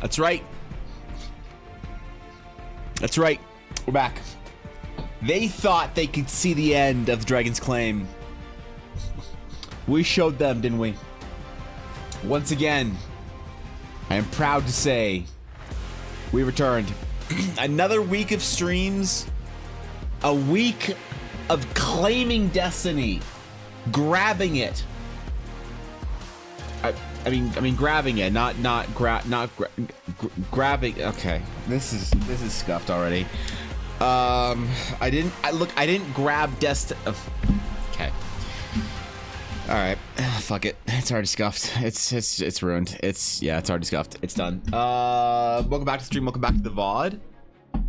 That's right. That's right. We're back. They thought they could see the end of the Dragon's Claim. We showed them, didn't we? Once again, I am proud to say we returned. Another week of streams. A week of claiming Destiny. Grabbing it. I mean, grabbing it, grabbing. Okay, this is scuffed already. I didn't grab Destiny. Okay. All right. Fuck it. It's already scuffed. It's ruined. It's already scuffed. It's done. Welcome back to the stream. Welcome back to the VOD.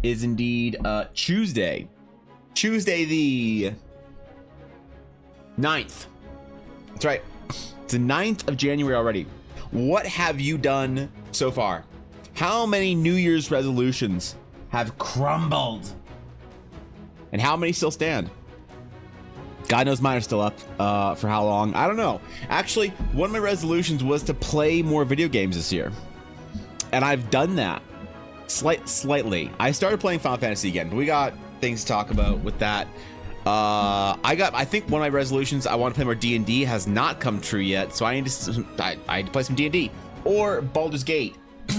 Is indeed Tuesday the 9th. That's right. It's the 9th of January already. What have you done so far? How many New Year's resolutions have crumbled? And how many still stand? God knows mine are still up. For how long? I don't know. Actually, one of my resolutions was to play more video games this year. And I've done that. Slightly. I started playing Final Fantasy again, but we got things to talk about with that. I think one of my resolutions, I want to play more D&D, has not come true yet, so I need to play some D&D or Baldur's Gate.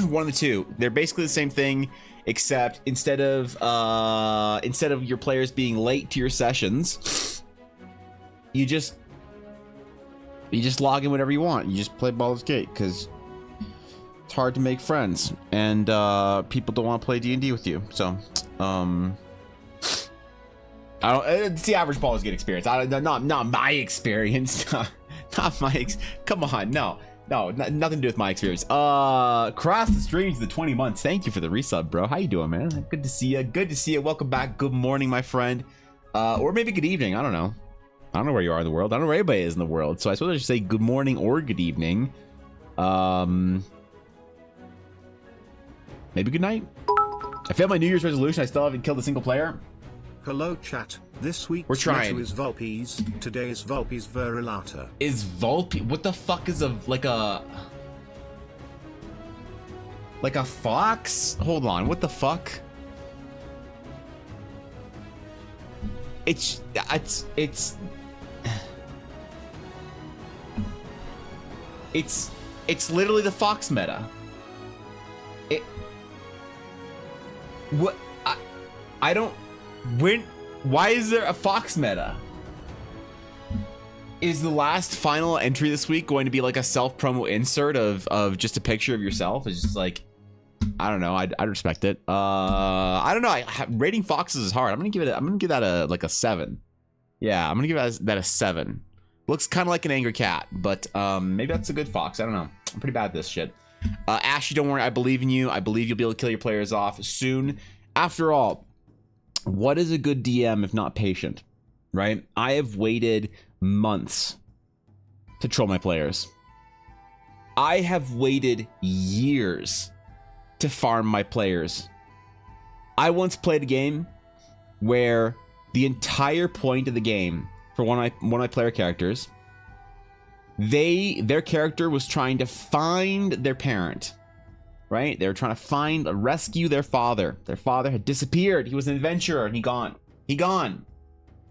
One of the two. They're basically the same thing, except instead of your players being late to your sessions, you just log in whenever you want. You just play Baldur's Gate because it's hard to make friends, and people don't want to play D&D with you. So, it's the average Baldur's Gate experience. Not my experience. Come on, no, nothing to do with my experience. Cross the streams the 20 months. Thank you for the resub, bro. How you doing, man? Good to see you. Welcome back. Good morning, my friend. Or maybe good evening. I don't know where you are in the world. I don't know where anybody is in the world. So I suppose I should say good morning or good evening. Maybe good night. I failed my New Year's resolution. I still haven't killed a single player. Hello chat, this week's We're trying. is Vulpes, today's Vulpes Verilata. Is Vulpe, what the fuck is like a fox? Hold on, what the fuck? It's literally the fox meta. I don't. Why is there a fox meta? Is the last final entry this week going to be like a self-promo insert of just a picture of yourself? It's just like, I don't know. I'd respect it. I don't know. Rating foxes is hard. I'm gonna give that a 7. Yeah, I'm gonna give that a 7. Looks kind of like an angry cat, but maybe that's a good fox. I don't know. I'm pretty bad at this shit. Ashy, don't worry. I believe in you. I believe you'll be able to kill your players off soon. After all, what is a good DM if not patient, right? I have waited months to troll my players. I have waited years to farm my players. I once played a game where the entire point of the game for one of my player characters, their character was trying to find their parent. Right? They were trying to rescue their father. Their father had disappeared. He was an adventurer and he He gone.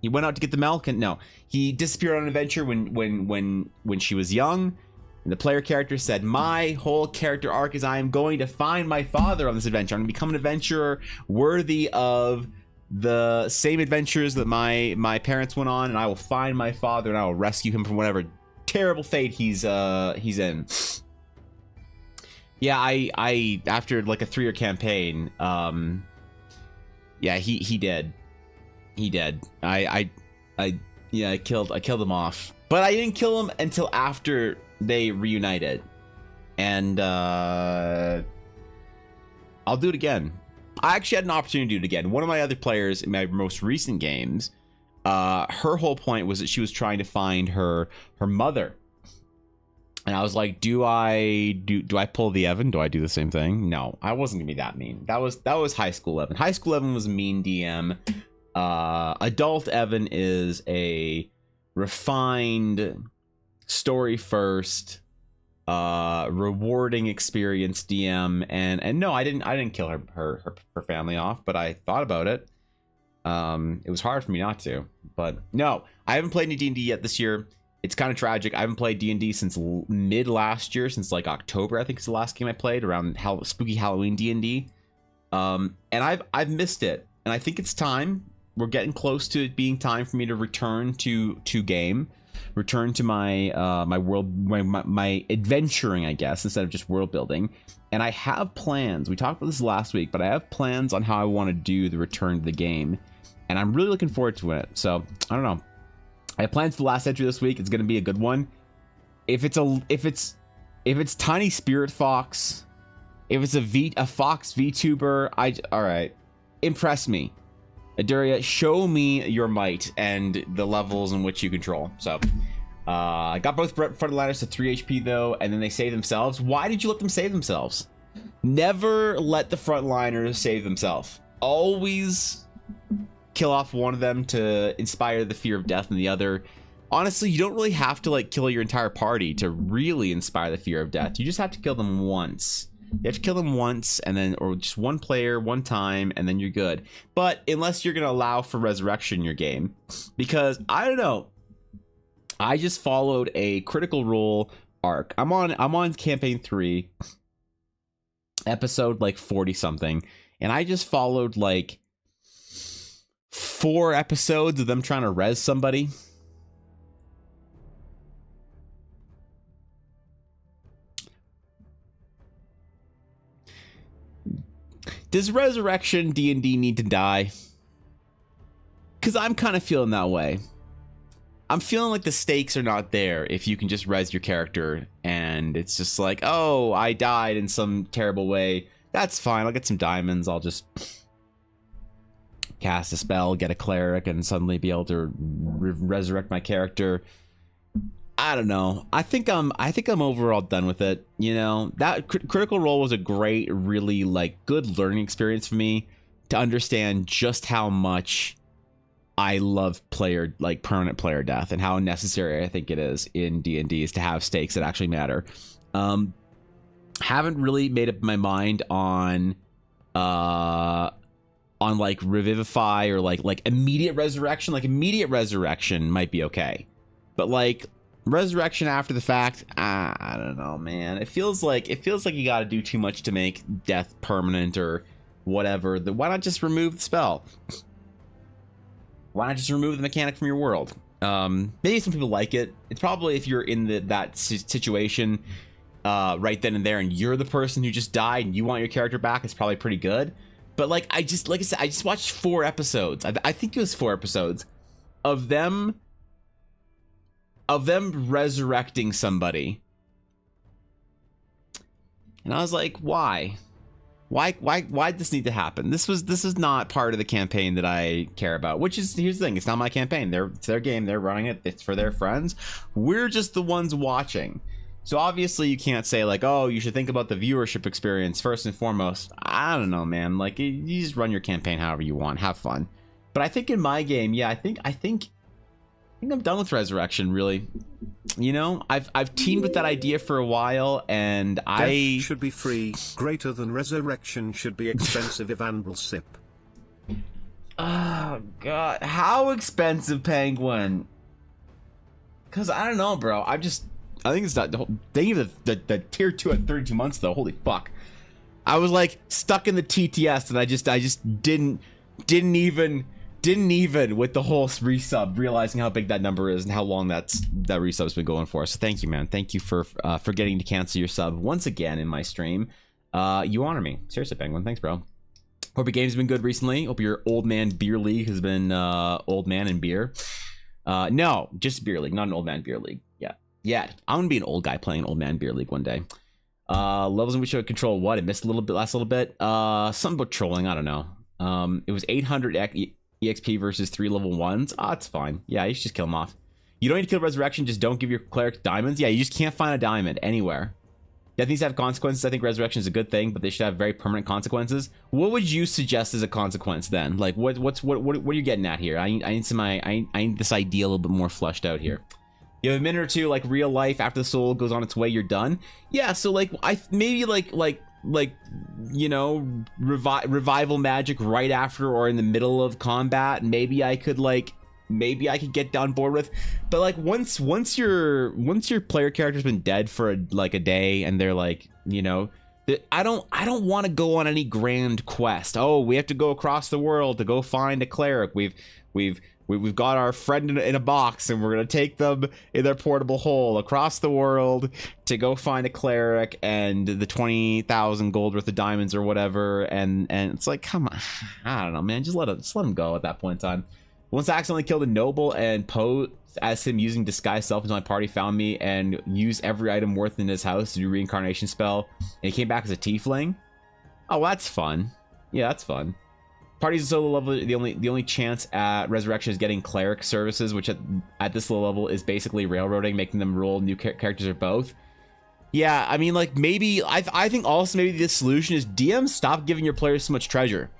He went out to get the milk, and no, he disappeared on an adventure when she was young. And the player character said, my whole character arc is I am going to find my father on this adventure. I'm going to become an adventurer worthy of the same adventures that my parents went on, and I will find my father and I will rescue him from whatever terrible fate he's in. Yeah, I after like a 3-year campaign, yeah, he did. He did. I killed him off. But I didn't kill him until after they reunited. And I'll do it again. I actually had an opportunity to do it again. One of my other players in my most recent games, her whole point was that she was trying to find her mother. And I was like, do I pull the Evan? Do I do the same thing? No, I wasn't gonna be that mean. That was high school Evan. High school Evan was a mean DM. Adult Evan is a refined, story first, rewarding experience DM. And no, I didn't kill her family off, but I thought about it. It was hard for me not to. But no, I haven't played any D&D yet this year. It's kind of tragic. I haven't played D&D since mid last year, since like October, I think is the last game I played, around spooky Halloween D&D. And I've missed it, and I think it's time. We're getting close to it being time for me to return to game, return to my my adventuring, I guess, instead of just world building. And I have plans. We talked about this last week, but I have plans on how I want to do the return to the game, and I'm really looking forward to it. So I don't know. I have plans for the last entry this week. It's going to be a good one. If it's Tiny Spirit Fox, if it's a Fox VTuber, all right, impress me. Aduria, show me your might and the levels in which you control. So I got both frontliners to 3 HP though, and then they save themselves. Why did you let them save themselves? Never let the frontliners save themselves. Always kill off one of them to inspire the fear of death in the other. Honestly, you don't really have to like kill your entire party to really inspire the fear of death. You just have to kill them once. You have to kill them once, and then, or just one player one time, and then you're good. But unless you're gonna allow for resurrection in your game, because I don't know, I just followed a Critical Role arc. I'm on campaign 3, episode like 40 something, and I just followed like 4 episodes of them trying to res somebody. Does Resurrection D&D need to die? Because I'm kind of feeling that way. I'm feeling like the stakes are not there if you can just res your character and it's just like, oh, I died in some terrible way. That's fine. I'll get some diamonds. I'll just cast a spell, get a cleric, and suddenly be able to resurrect my character. I don't know. I think I'm overall done with it. You know, that Critical Role was a great, really like good learning experience for me to understand just how much I love permanent player death and how necessary I think it is in D&D is to have stakes that actually matter. Haven't really made up my mind on like Revivify or like immediate resurrection. Like immediate resurrection might be okay, but like resurrection after the fact, I don't know, man. It feels like you got to do too much to make death permanent or whatever. Why not just remove the spell? Why not just remove the mechanic from your world? Maybe some people like it. It's probably if you're in that situation right then and there, and you're the person who just died and you want your character back, it's probably pretty good. But like I said, I just watched 4 episodes. I think it was 4 episodes of them resurrecting somebody, and I was like, why did this need to happen? This is not part of the campaign that I care about. Which is, here's the thing, it's not my campaign. It's their game, they're running it, it's for their friends. We're just the ones watching. So obviously you can't say like, oh, you should think about the viewership experience first and foremost. I don't know, man. Like, you just run your campaign however you want, have fun. But I think in my game, yeah, I think I'm done with Resurrection, really. You know, I've teamed with that idea for a while, and Death should be free. Greater than Resurrection should be expensive. Evanbral Sip. Oh god, how expensive, Penguin? Because I don't know, bro. I think it's not. They give the tier 2 at 32 months though. Holy fuck. I was like stuck in the TTS, and I just didn't even with the whole resub, realizing how big that number is and how long that resub's been going for. So thank you, man. Thank you for getting to cancel your sub once again in my stream. You honor me. Seriously, Penguin. Thanks, bro. Hope your game's been good recently. Hope your old man beer league has been old man and beer. No, just beer league, not an old man beer league. Yeah. I'm gonna be an old guy playing an old man beer league one day. Levels in which I control what? It missed a little bit last little bit. Something about trolling. I don't know. It was 800 EXP versus 3 level 1s. It's fine. Yeah, you should just kill them off. You don't need to kill Resurrection. Just don't give your cleric diamonds. Yeah, you just can't find a diamond anywhere. Death needs to have consequences. I think Resurrection is a good thing, but they should have very permanent consequences. What would you suggest as a consequence then? Like, what are you getting at here? I need this idea a little bit more fleshed out here. You have a minute or two, like real life. After the soul goes on its way, you're done. Yeah, so like maybe you know, revival magic right after or in the middle of combat. Maybe I could get on board with, but like once your player character's been dead for a day, and they're like, you know, I don't want to go on any grand quest. Oh, we have to go across the world to go find a cleric. We've got our friend in a box, and we're gonna take them in their portable hole across the world to go find a cleric and the 20,000 gold worth of diamonds or whatever. And it's like, come on, I don't know, man. Just let him go at that point in time. Once I accidentally killed a noble and posed as him using disguise self until my party found me and used every item worth in his house to do reincarnation spell, and he came back as a tiefling. Oh, that's fun. Yeah, that's fun. Parties at solo level, the only chance at resurrection is getting cleric services, which at this low level is basically railroading, making them roll new characters or both. Yeah, I mean, like, maybe I think also maybe the solution is DMs stop giving your players so much treasure.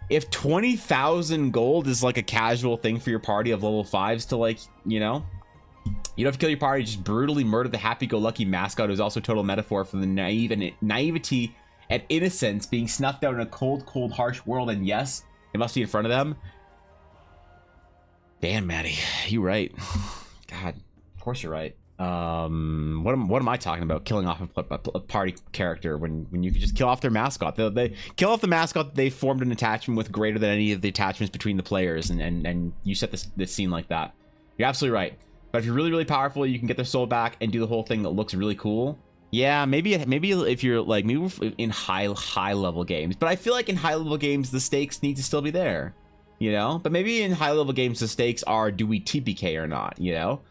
If 20,000 gold is like a casual thing for your party of level 5s to, like, you know, you don't have to kill your party, just brutally murder the happy-go-lucky mascot, who's also a total metaphor for the naivety and innocence being snuffed out in a cold, harsh world. And yes, it must be in front of them. Damn, Maddie, you right. God, of course you're right. What am I talking about? Killing off a party character when you could just kill off their mascot. They kill off the mascot they formed an attachment with greater than any of the attachments between the players, and you set this scene like that. You're absolutely right. But if you're really powerful, you can get their soul back and do the whole thing that looks really cool. Yeah, maybe if you're like, maybe in high level games, but I feel like in high level games the stakes need to still be there, you know. But maybe in high level games the stakes are, do we TPK or not, you know?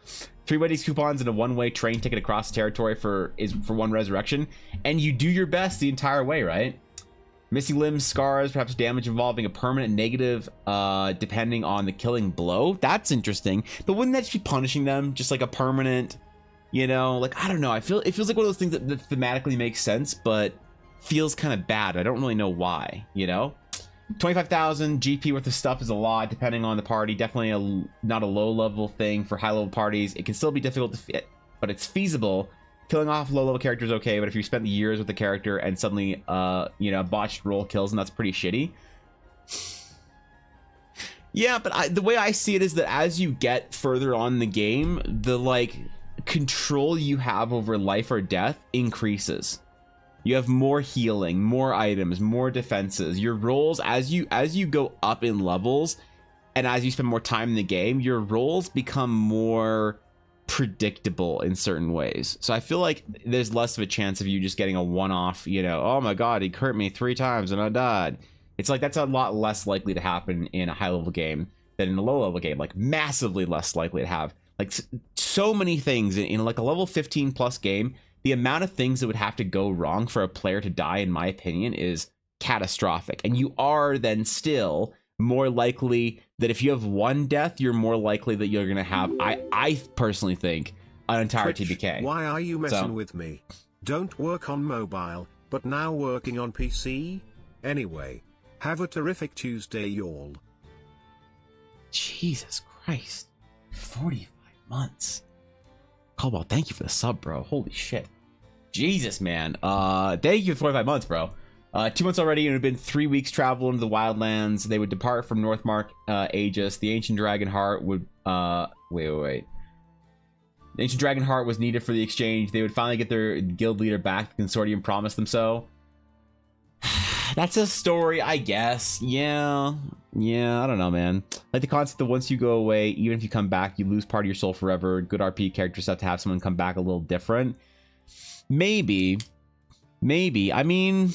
3 Weddies coupons and a one-way train ticket across territory for 1 resurrection, and you do your best the entire way, right? Missing limbs, scars, perhaps damage involving a permanent negative depending on the killing blow. That's interesting, but wouldn't that just be punishing them, just like a permanent? You know, like, I don't know. It feels like one of those things that thematically makes sense, but feels kind of bad. I don't really know why, you know? 25,000 GP worth of stuff is a lot, depending on the party. Definitely not a low-level thing for high-level parties. It can still be difficult to fit, but it's feasible. Killing off low-level characters is okay, but if you spent years with the character and suddenly, you know, botched roll kills, and that's pretty shitty. Yeah, but the way I see it is that as you get further on in the game, the, like, control you have over life or death increases. You have more healing, more items, more defenses. Your rolls, as you go up in levels and as you spend more time in the game, your rolls become more predictable in certain ways. So I feel like there's less of a chance of you just getting a one-off, you know, oh my god, he hurt me 3 times and I died. It's like that's a lot less likely to happen in a high-level game than in a low-level game, like massively less likely to have. Like so many things in like a level 15 plus game, the amount of things that would have to go wrong for a player to die, in my opinion, is catastrophic. And you are then still more likely that if you have 1 death, you're more likely that you're going to have, I personally think, an entire Twitch, TPK. Why are you messing with me? Don't work on mobile, but now working on PC? Anyway, have a terrific Tuesday, y'all. Jesus Christ. 45 months. Cobalt, thank you for the sub, bro. Holy shit. Jesus, man. Thank you for 45 months, bro. 2 months already, and it had been 3 weeks travel into the wildlands. They would depart from Northmark Aegis. The ancient dragon heart would wait. The ancient dragon heart was needed for the exchange. They would finally get their guild leader back. The consortium promised them so. That's a story, I guess. Yeah, I don't know, man. Like the concept that once you go away, even if you come back, you lose part of your soul forever. Good RP characters have to have someone come back a little different. Maybe. I mean,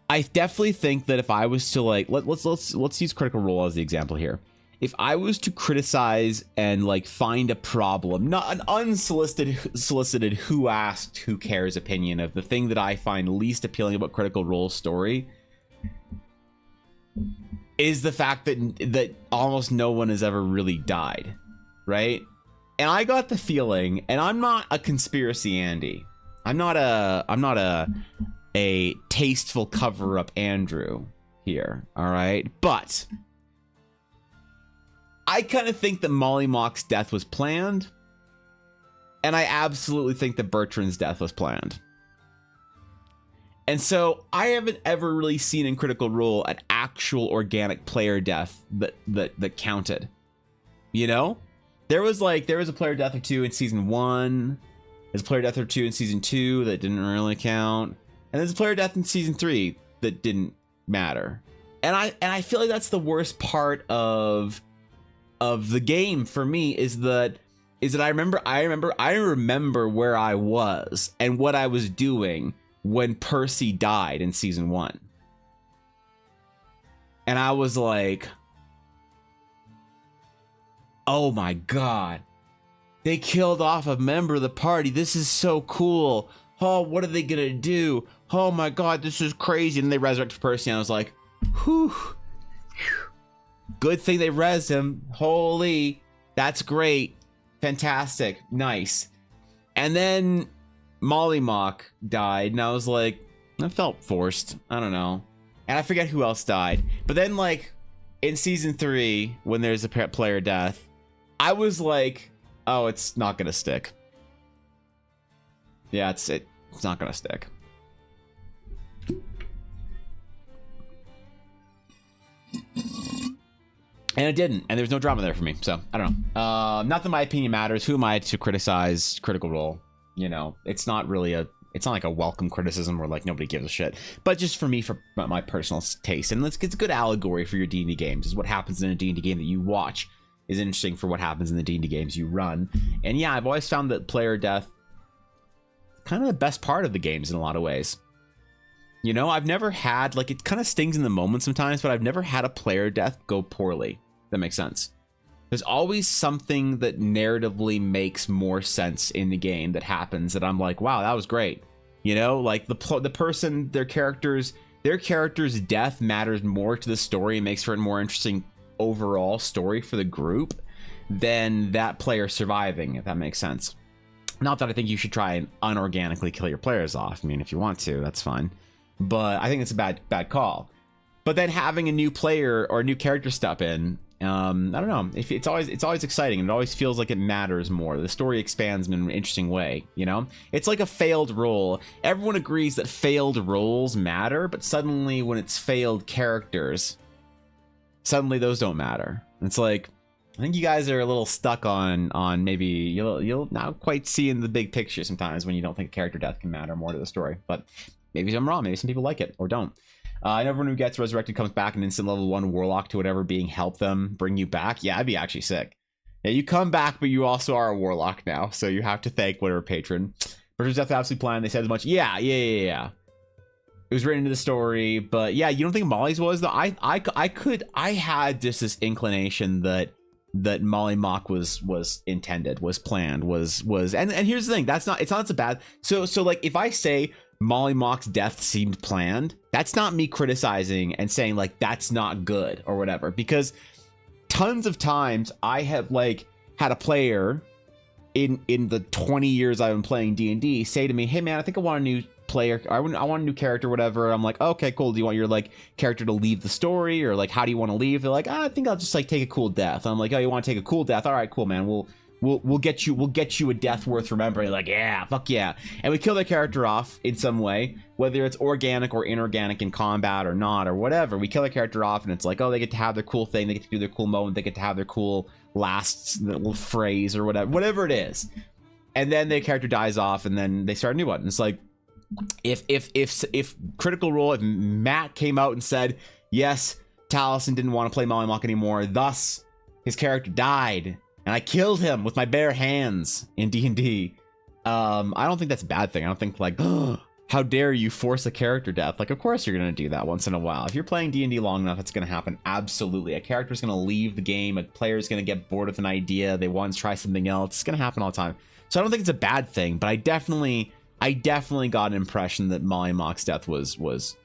I definitely think that if I was to like, let's use Critical Role as the example here. If I was to criticize and like find a problem, not an unsolicited who asked, who cares opinion of the thing that I find least appealing about Critical Role's story, is the fact that almost no one has ever really died, right? And I got the feeling, and I'm not a conspiracy Andy, I'm not a tasteful cover-up Andrew here, all right? But I kind of think that Molly Mock's death was planned, and I absolutely think that Bertrand's death was planned. And so I haven't ever really seen in Critical Role an actual organic player death that counted. You know? There was a player death or two in season 1. There's a player death or two in season 2 that didn't really count. And there's a player death in season 3 that didn't matter. And I feel like that's the worst part of the game for me is that I remember where I was and what I was doing when Percy died in season 1. And I was like, oh my god, they killed off a member of the party. This is so cool. Oh, what are they gonna do? Oh my god, this is crazy. And they resurrected Percy, and I was like, whew. Good thing they rezzed him. Holy, that's great. Fantastic. Nice. And then Molly Mock died, and I was like, that felt forced. I don't know. And I forget who else died. But then, like, in season 3, when there's a player death, I was like, oh, it's not gonna stick. Yeah, it's not gonna stick. And it didn't, and there was no drama there for me, so I don't know. Not that my opinion matters. Who am I to criticize Critical Role? You know, it's not like a welcome criticism where like nobody gives a shit. But just for me, for my personal taste, and it's a good allegory for your D&D games. Is what happens in a D&D game that you watch is interesting for what happens in the D&D games you run. And yeah, I've always found that player death kind of the best part of the games in a lot of ways. You know, I've never had, like, it kind of stings in the moment sometimes, but I've never had a player death go poorly. That makes sense. There's always something that narratively makes more sense in the game that happens that I'm like, wow, that was great. You know, like the person, their character's death matters more to the story and makes for a more interesting overall story for the group than that player surviving, if that makes sense. Not that I think you should try and unorganically kill your players off. I mean, if you want to, that's fine. But I think it's a bad call. But then having a new player or a new character step in, I don't know. It's always exciting, and it always feels like it matters more. The story expands in an interesting way, you know? It's like a failed role. Everyone agrees that failed roles matter, but suddenly when it's failed characters, suddenly those don't matter. It's like, I think you guys are a little stuck on maybe you'll not quite see in the big picture sometimes when you don't think character death can matter more to the story. But maybe I'm wrong. Maybe some people like it or don't. Everyone who gets resurrected comes back an instant level 1 warlock to whatever being help them bring you back. Yeah, I'd be actually sick. Yeah, you come back, but you also are a warlock now, so you have to thank whatever patron. Versus Death absolutely planned. They said as much. Yeah. It was written into the story, but yeah, you don't think Molly's was though? I had just this inclination that Molly Mock was intended, was planned, was and here's the thing, it's not so bad. So like if I say Molly Mock's death seemed planned, that's not me criticizing and saying like that's not good or whatever, because tons of times I have like had a player in the 20 years I've been playing D&D say to me, hey man, I think I want a new player, I want a new character or whatever. I'm like, okay, cool. Do you want your like character to leave the story, or like how do you want to leave? They're like, I think I'll just like take a cool death. I'm like, oh, you want to take a cool death? All right, cool, man. We'll we'll get you a death worth remembering. Like, yeah, fuck yeah. And we kill their character off in some way, whether it's organic or inorganic in combat or not or whatever. We kill their character off, and it's like, oh, they get to have their cool thing, they get to do their cool moment, they get to have their cool last little phrase or whatever it is. And then their character dies off, and then they start a new one. And it's like, if Critical Role, if Matt came out and said, yes, Taliesin didn't want to play Mollymawk anymore, thus his character died, and I killed him with my bare hands in D&D. I don't think that's a bad thing. I don't think like, oh, how dare you force a character death? Like, of course you're gonna do that once in a while. If you're playing D&D long enough, it's gonna happen. Absolutely. A character's gonna leave the game. A player's gonna get bored with an idea. They want to try something else. It's gonna happen all the time. So I don't think it's a bad thing, but I definitely got an impression that Mollymawk's death was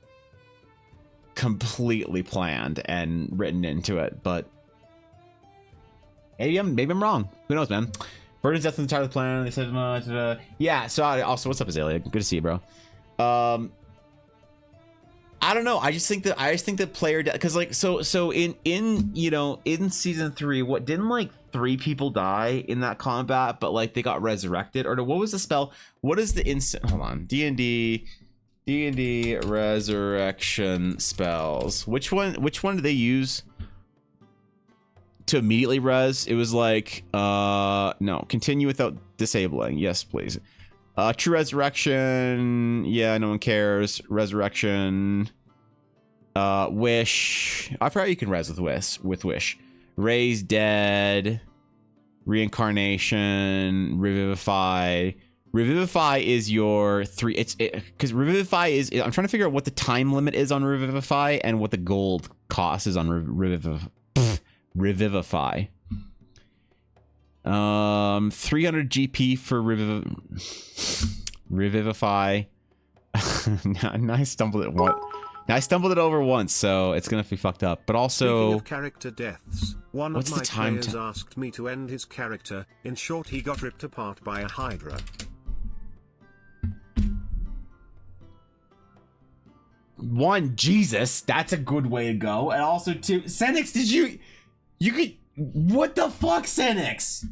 completely planned and written into it. But maybe I'm wrong. Who knows, man? Burden's death is entirely planned. They said, yeah. So also, what's up, Azalea? Good to see you, bro. I don't know. I just think that player, because like so in season 3, what didn't like 3 people die in that combat, but like they got resurrected, or what was the spell? What is the instant? Hold on, D&D resurrection spells. Which one did they use to immediately res? It was like no, continue without disabling. Yes, please. True resurrection. Yeah, no one cares. Resurrection. Wish. I forgot you can res with wish. Raise dead. Reincarnation. Revivify. Revivify is your 3. Because Revivify is. I'm trying to figure out what the time limit is on Revivify and what the gold cost is on Revivify. 300 GP for Revivify. Now I stumbled it once. Now I stumbled it over once, so it's gonna be fucked up. But also, speaking of character deaths, one of my players asked me to end his character. In short, he got ripped apart by a Hydra. One, Jesus, that's a good way to go. And also, two, Senix, you could. What the fuck, Senix?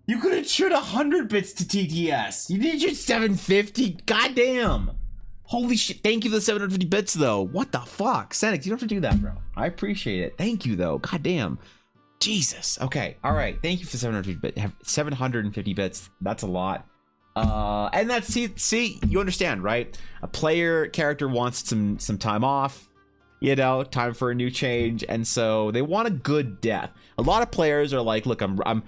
You could have shoot 100 bits to TTS. You didn't shoot 750. Goddamn. Holy shit. Thank you for the 750 bits, though. What the fuck? Senix, you don't have to do that, bro. I appreciate it. Thank you, though. Goddamn. Jesus. Okay. All right. Thank you for 750 bits. That's a lot. And that's, see, you understand, right? A player character wants some time off. You know, time for a new change, and so they want a good death. A lot of players are like, look, rather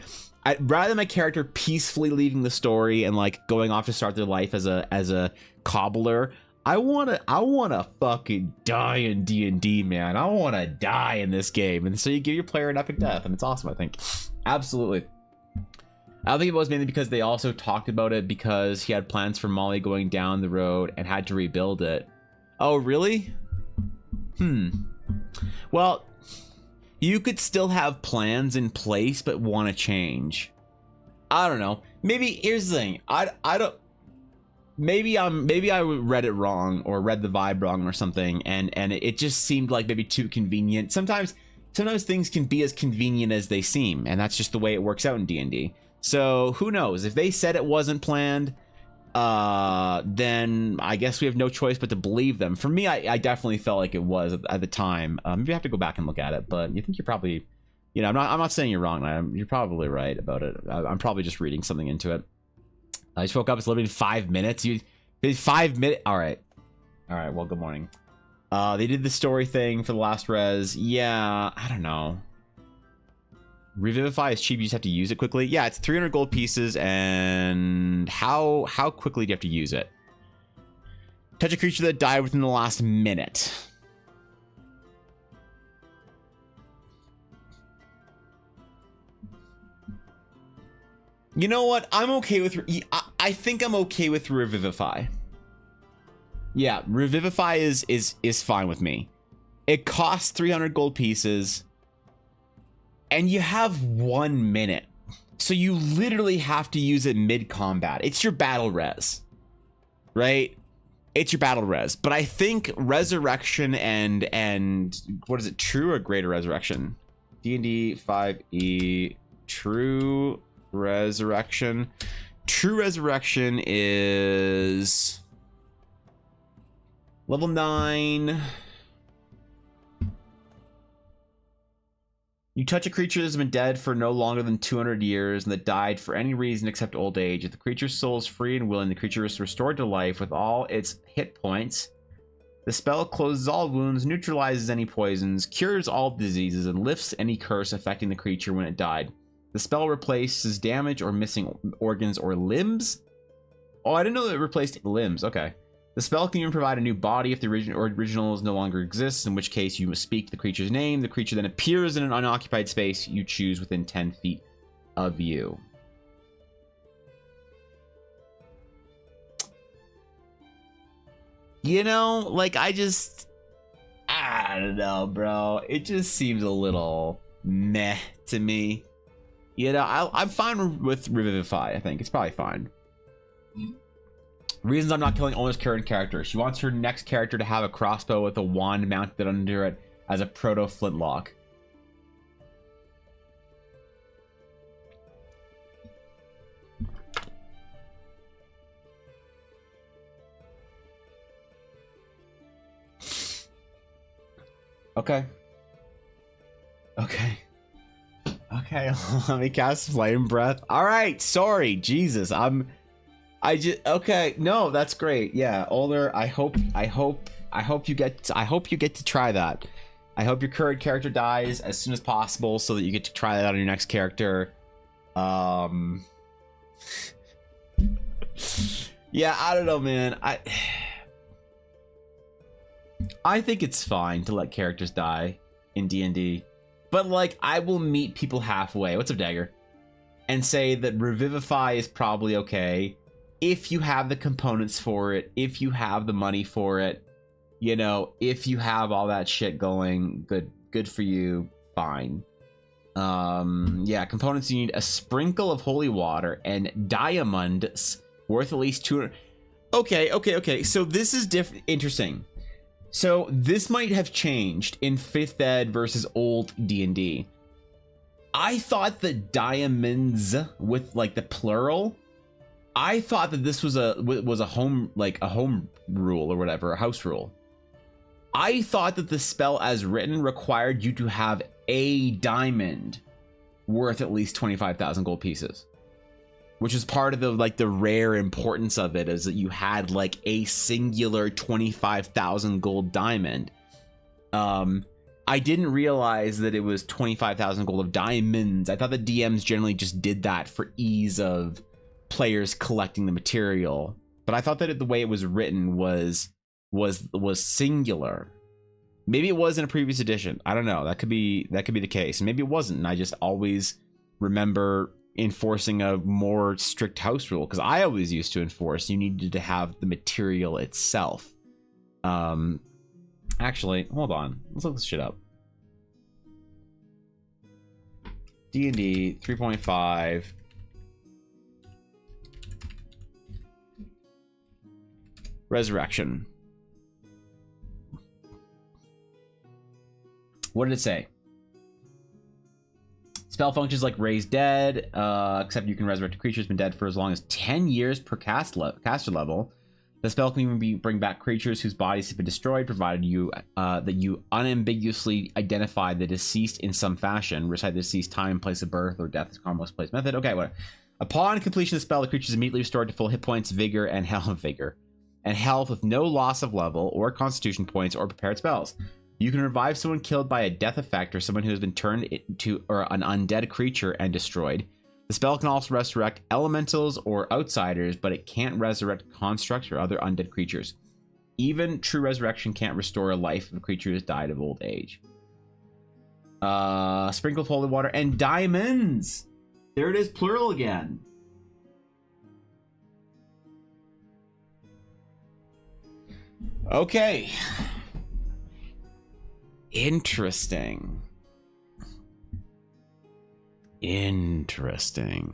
than my character peacefully leaving the story and like going off to start their life as a cobbler, I wanna fucking die in D&D, man. I wanna die in this game, and so you give your player an epic death, and it's awesome. I think, absolutely. I think it was mainly because they also talked about it because he had plans for Molly going down the road and had to rebuild it. Oh, really? Well, you could still have plans in place but want to change. I don't know. Maybe here's the thing. I don't. Maybe I read it wrong or read the vibe wrong or something, and it just seemed like maybe too convenient. Sometimes things can be as convenient as they seem, and that's just the way it works out in D&D. So who knows? If they said it wasn't planned, then I guess we have no choice but to believe them. For me, I definitely felt like it was at the time. Maybe I have to go back and look at it, but you think you're probably, you know, I'm not saying you're wrong. You're probably right about it. I'm probably just reading something into it. I just woke up. It's literally 5 minutes. You did 5 minutes. All right. Well, good morning. They did the story thing for the last res. Yeah, I don't know. Revivify is cheap. You just have to use it quickly. Yeah, it's 300 gold pieces. And how quickly do you have to use it? Touch a creature that died within the last minute. You know what? I'm okay with. I think I'm okay with Revivify. Yeah, Revivify is fine with me. It costs 300 gold pieces. And you have 1 minute. So you literally have to use it mid-combat. It's your battle res. Right? It's your battle res. But I think Resurrection and what is it? True or Greater Resurrection? D&D 5e True Resurrection. True Resurrection is level 9. You touch a creature that's been dead for no longer than 200 years and that died for any reason except old age. If the creature's soul is free and willing, the creature is restored to life with all its hit points. The spell closes all wounds, neutralizes any poisons, cures all diseases, and lifts any curse affecting the creature when it died. The spell replaces damage or missing organs or limbs. Oh, I didn't know that it replaced limbs. Okay. The spell can even provide a new body if the original no longer exists, in which case you must speak the creature's name. The creature then appears in an unoccupied space you choose within 10 feet of you. You know, like, I don't know, bro. It just seems a little meh to me. You know, I'm fine with Revivify, I think. It's probably fine. Reasons I'm not killing Owner's current character. She wants her next character to have a crossbow with a wand mounted under it as a proto flintlock. Okay. Okay. Okay, let me cast Flame Breath. All right, sorry, Jesus. Okay, no, that's great. Yeah, Older, I hope you get to try that. I hope your current character dies as soon as possible so that you get to try that on your next character. Yeah, I don't know, man. I think it's fine to let characters die in D&D. But, like, I will meet people halfway. What's up, Dagger? And say that Revivify is probably okay if you have the components for it, if you have the money for it, you know, if you have all that shit going, good for you, fine. Yeah, components, you need a sprinkle of holy water and diamonds worth at least 200. Okay. So this is interesting. So this might have changed in 5th ed versus old D&D. I thought that diamonds with like the plural, I thought that this was a home rule or whatever, a house rule. I thought that the spell as written required you to have a diamond worth at least 25,000 gold pieces. Which is part of the rare importance of it, is that you had like a singular 25,000 gold diamond. I didn't realize that it was 25,000 gold of diamonds. I thought the DMs generally just did that for ease of players collecting the material. But I thought that the way it was written was singular. Maybe it was in a previous edition. I don't know. That could be the case. Maybe it wasn't, and I just always remember enforcing a more strict house rule, because I always used to enforce you needed to have the material itself. Actually, hold on, let's look this shit up. D&D 3.5 Resurrection. What did it say? Spell functions like raise dead, except you can resurrect a creature that's been dead for as long as 10 years per caster level. The spell can even bring back creatures whose bodies have been destroyed, provided that you unambiguously identify the deceased in some fashion. Recite the deceased time, place of birth, or death as common most place method. Okay, whatever. Upon completion of the spell, the creature is immediately restored to full hit points, vigor, and health with no loss of level or constitution points or prepared spells. You can revive someone killed by a death effect or someone who has been turned into an undead creature and destroyed. The spell can also resurrect elementals or outsiders, but it can't resurrect constructs or other undead creatures. Even true resurrection can't restore a life if a creature has died of old age. Sprinkle of holy water and diamonds. There it is, plural again. Okay. Interesting.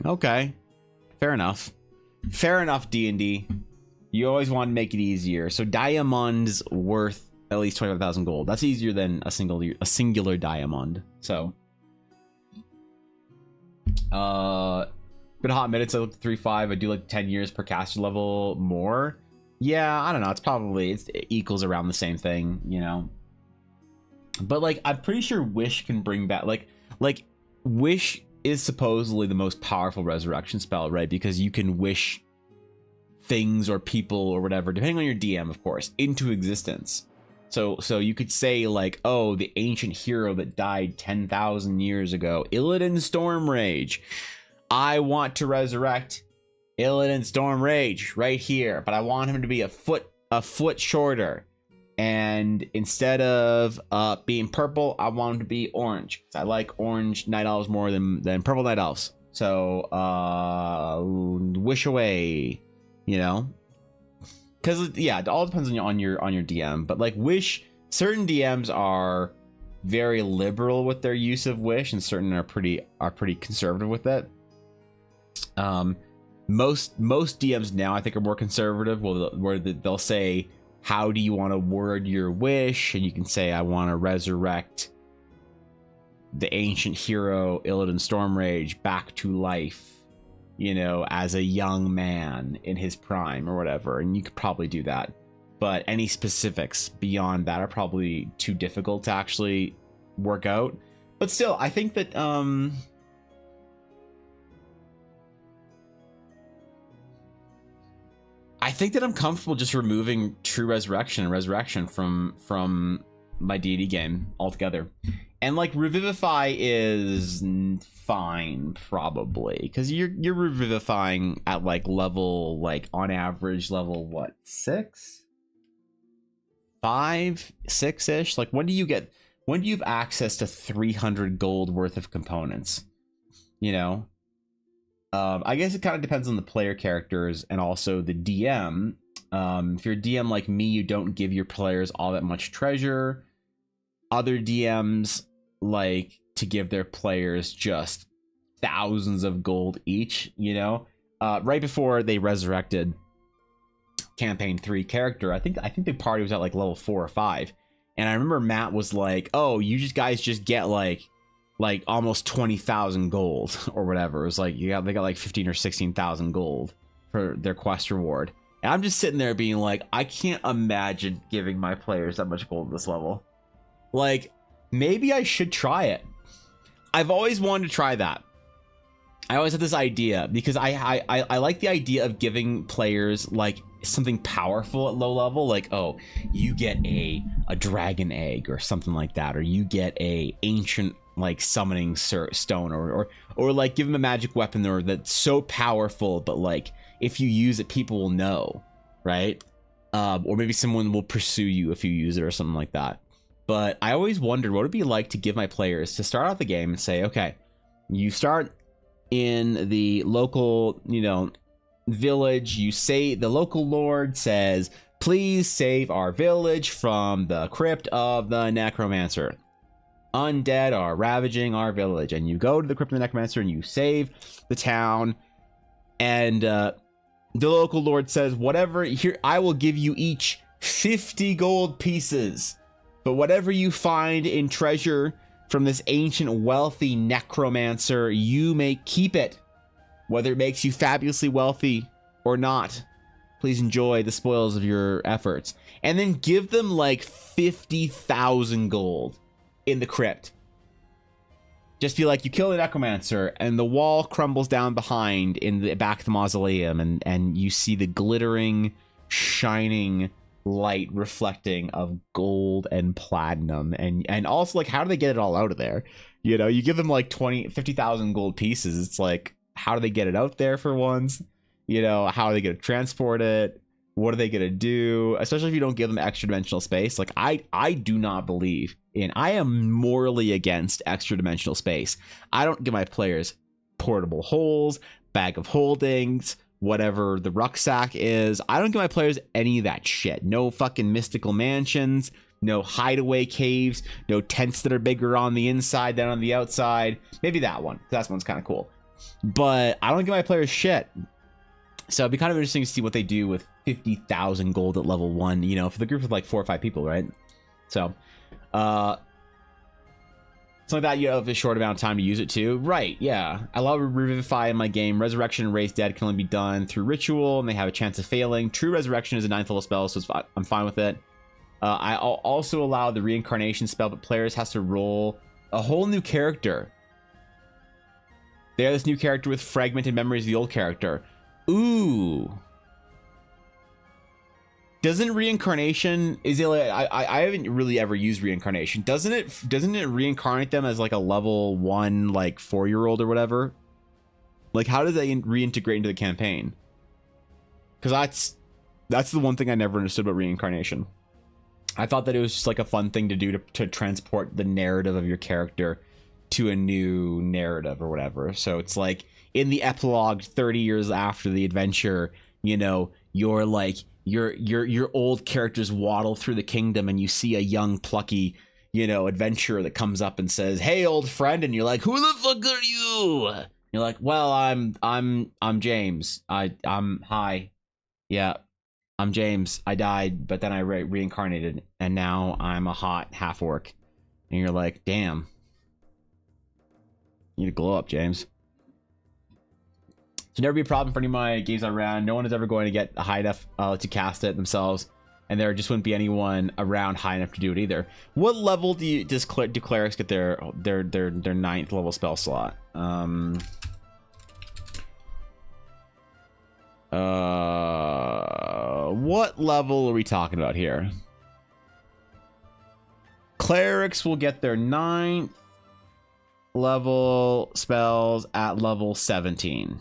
Okay. Fair enough, D&D. You always want to make it easier. So diamonds worth at least 25,000 gold. That's easier than a singular diamond. So been a hot minute. So I looked at 3.5. I do like 10 years per caster level more. Yeah, I don't know. It equals around the same thing, you know. But like, I'm pretty sure Wish can bring back like Wish is supposedly the most powerful resurrection spell, right? Because you can wish things or people or whatever, depending on your DM, of course, into existence. So you could say like, oh, the ancient hero that died 10,000 years ago, Illidan Stormrage. I want to resurrect Illidan Stormrage right here, but I want him to be a foot shorter. And instead of being purple, I want him to be orange. I like orange night elves more than purple night elves. So wish away, you know, because yeah, it all depends on your DM. But like wish, certain DMs are very liberal with their use of wish, and certain are pretty conservative with it. Most DMs now I think are more conservative. Where they'll say, how do you want to word your wish? And you can say, I want to resurrect the ancient hero Illidan Stormrage back to life, you know, as a young man in his prime or whatever. And you could probably do that. But any specifics beyond that are probably too difficult to actually work out. But still, I think that I'm comfortable just removing True Resurrection and Resurrection from my D&D game altogether. And like Revivify is fine probably, because you're revivifying at like level, like on average level what, 6, 5, 6-ish. Like when do you have access to 300 gold worth of components, you know? I guess it kind of depends on the player characters and also the DM. If you're a DM like me, you don't give your players all that much treasure. Other DMs like to give their players just thousands of gold each, you know. Right before they resurrected campaign 3 character, I think the party was at like level 4 or 5, and I remember Matt was like, oh, you guys just get like almost 20,000 gold or whatever. It was like they got like 15 or 16,000 gold for their quest reward. And I'm just sitting there being like, I can't imagine giving my players that much gold at this level. Like, maybe I should try it. I've always wanted to try that. I always had this idea because I like the idea of giving players like something powerful at low level, like, oh, you get a dragon egg or something like that, or you get a ancient like summoning stone, or like give them a magic weapon or that's so powerful, but like if you use it, people will know, right? Or maybe someone will pursue you if you use it or something like that. But I always wondered what it'd be like to give my players to start out the game and say, okay, you start in the local, you know, village. You say the local lord says, please save our village from the crypt of the necromancer. Undead are ravaging our village. And you go to the crypt of the necromancer and you save the town. And the local lord says, whatever, here, I will give you each 50 gold pieces. But whatever you find in treasure from this ancient wealthy necromancer, you may keep it. Whether it makes you fabulously wealthy or not, please enjoy the spoils of your efforts. And then give them like 50,000 gold in the crypt. Just be like, you kill the necromancer and the wall crumbles down behind in the back of the mausoleum, and you see the glittering, shining light reflecting of gold and platinum. And also, like, how do they get it all out of there? You know, you give them like 50,000 gold pieces. It's like, how do they get it out there for once? You know, how are they going to transport it? What are they going to do? Especially if you don't give them extra dimensional space. Like, I do not believe in, I am morally against extra dimensional space. I don't give my players portable holes, bag of holdings, whatever the rucksack is. I don't give my players any of that shit. No fucking mystical mansions, no hideaway caves, no tents that are bigger on the inside than on the outside. Maybe that one. That one's kind of cool. But I don't give my players shit. So it'd be kind of interesting to see what they do with 50,000 gold at level 1, you know, for the group of like 4 or 5 people, right? So, Something like that, you have a short amount of time to use it too. Right, yeah. I love Revivify in my game. Resurrection and Raise Dead can only be done through ritual, and they have a chance of failing. True Resurrection is a 9th level spell, so I'm fine with it. I also allow the Reincarnation spell, but players has to roll a whole new character. They have this new character with fragmented memories of the old character. Ooh. Doesn't Reincarnation, is it like, I haven't really ever used Reincarnation. Doesn't it reincarnate them as like a level 1 like 4-year-old or whatever? Like how does that reintegrate into the campaign? Because that's the one thing I never understood about Reincarnation. I thought that it was just like a fun thing to do to transport the narrative of your character to a new narrative or whatever. So it's like in the epilogue 30 years after the adventure, you know, you're like your old characters waddle through the kingdom and you see a young plucky, you know, adventurer that comes up and says, "Hey old friend," and you're like, "Who the fuck are you?" You're like, "Well, I'm James. I'm hi. Yeah. I'm James. I died, but then I reincarnated and now I'm a hot half orc." And you're like, "Damn. You need to glow up, James." Should never be a problem for any of my games I ran. No one is ever going to get high enough to cast it themselves, and there just wouldn't be anyone around high enough to do it either. What level do clerics get their 9th level spell slot? What level are we talking about here? Clerics will get their 9th level spells at level 17.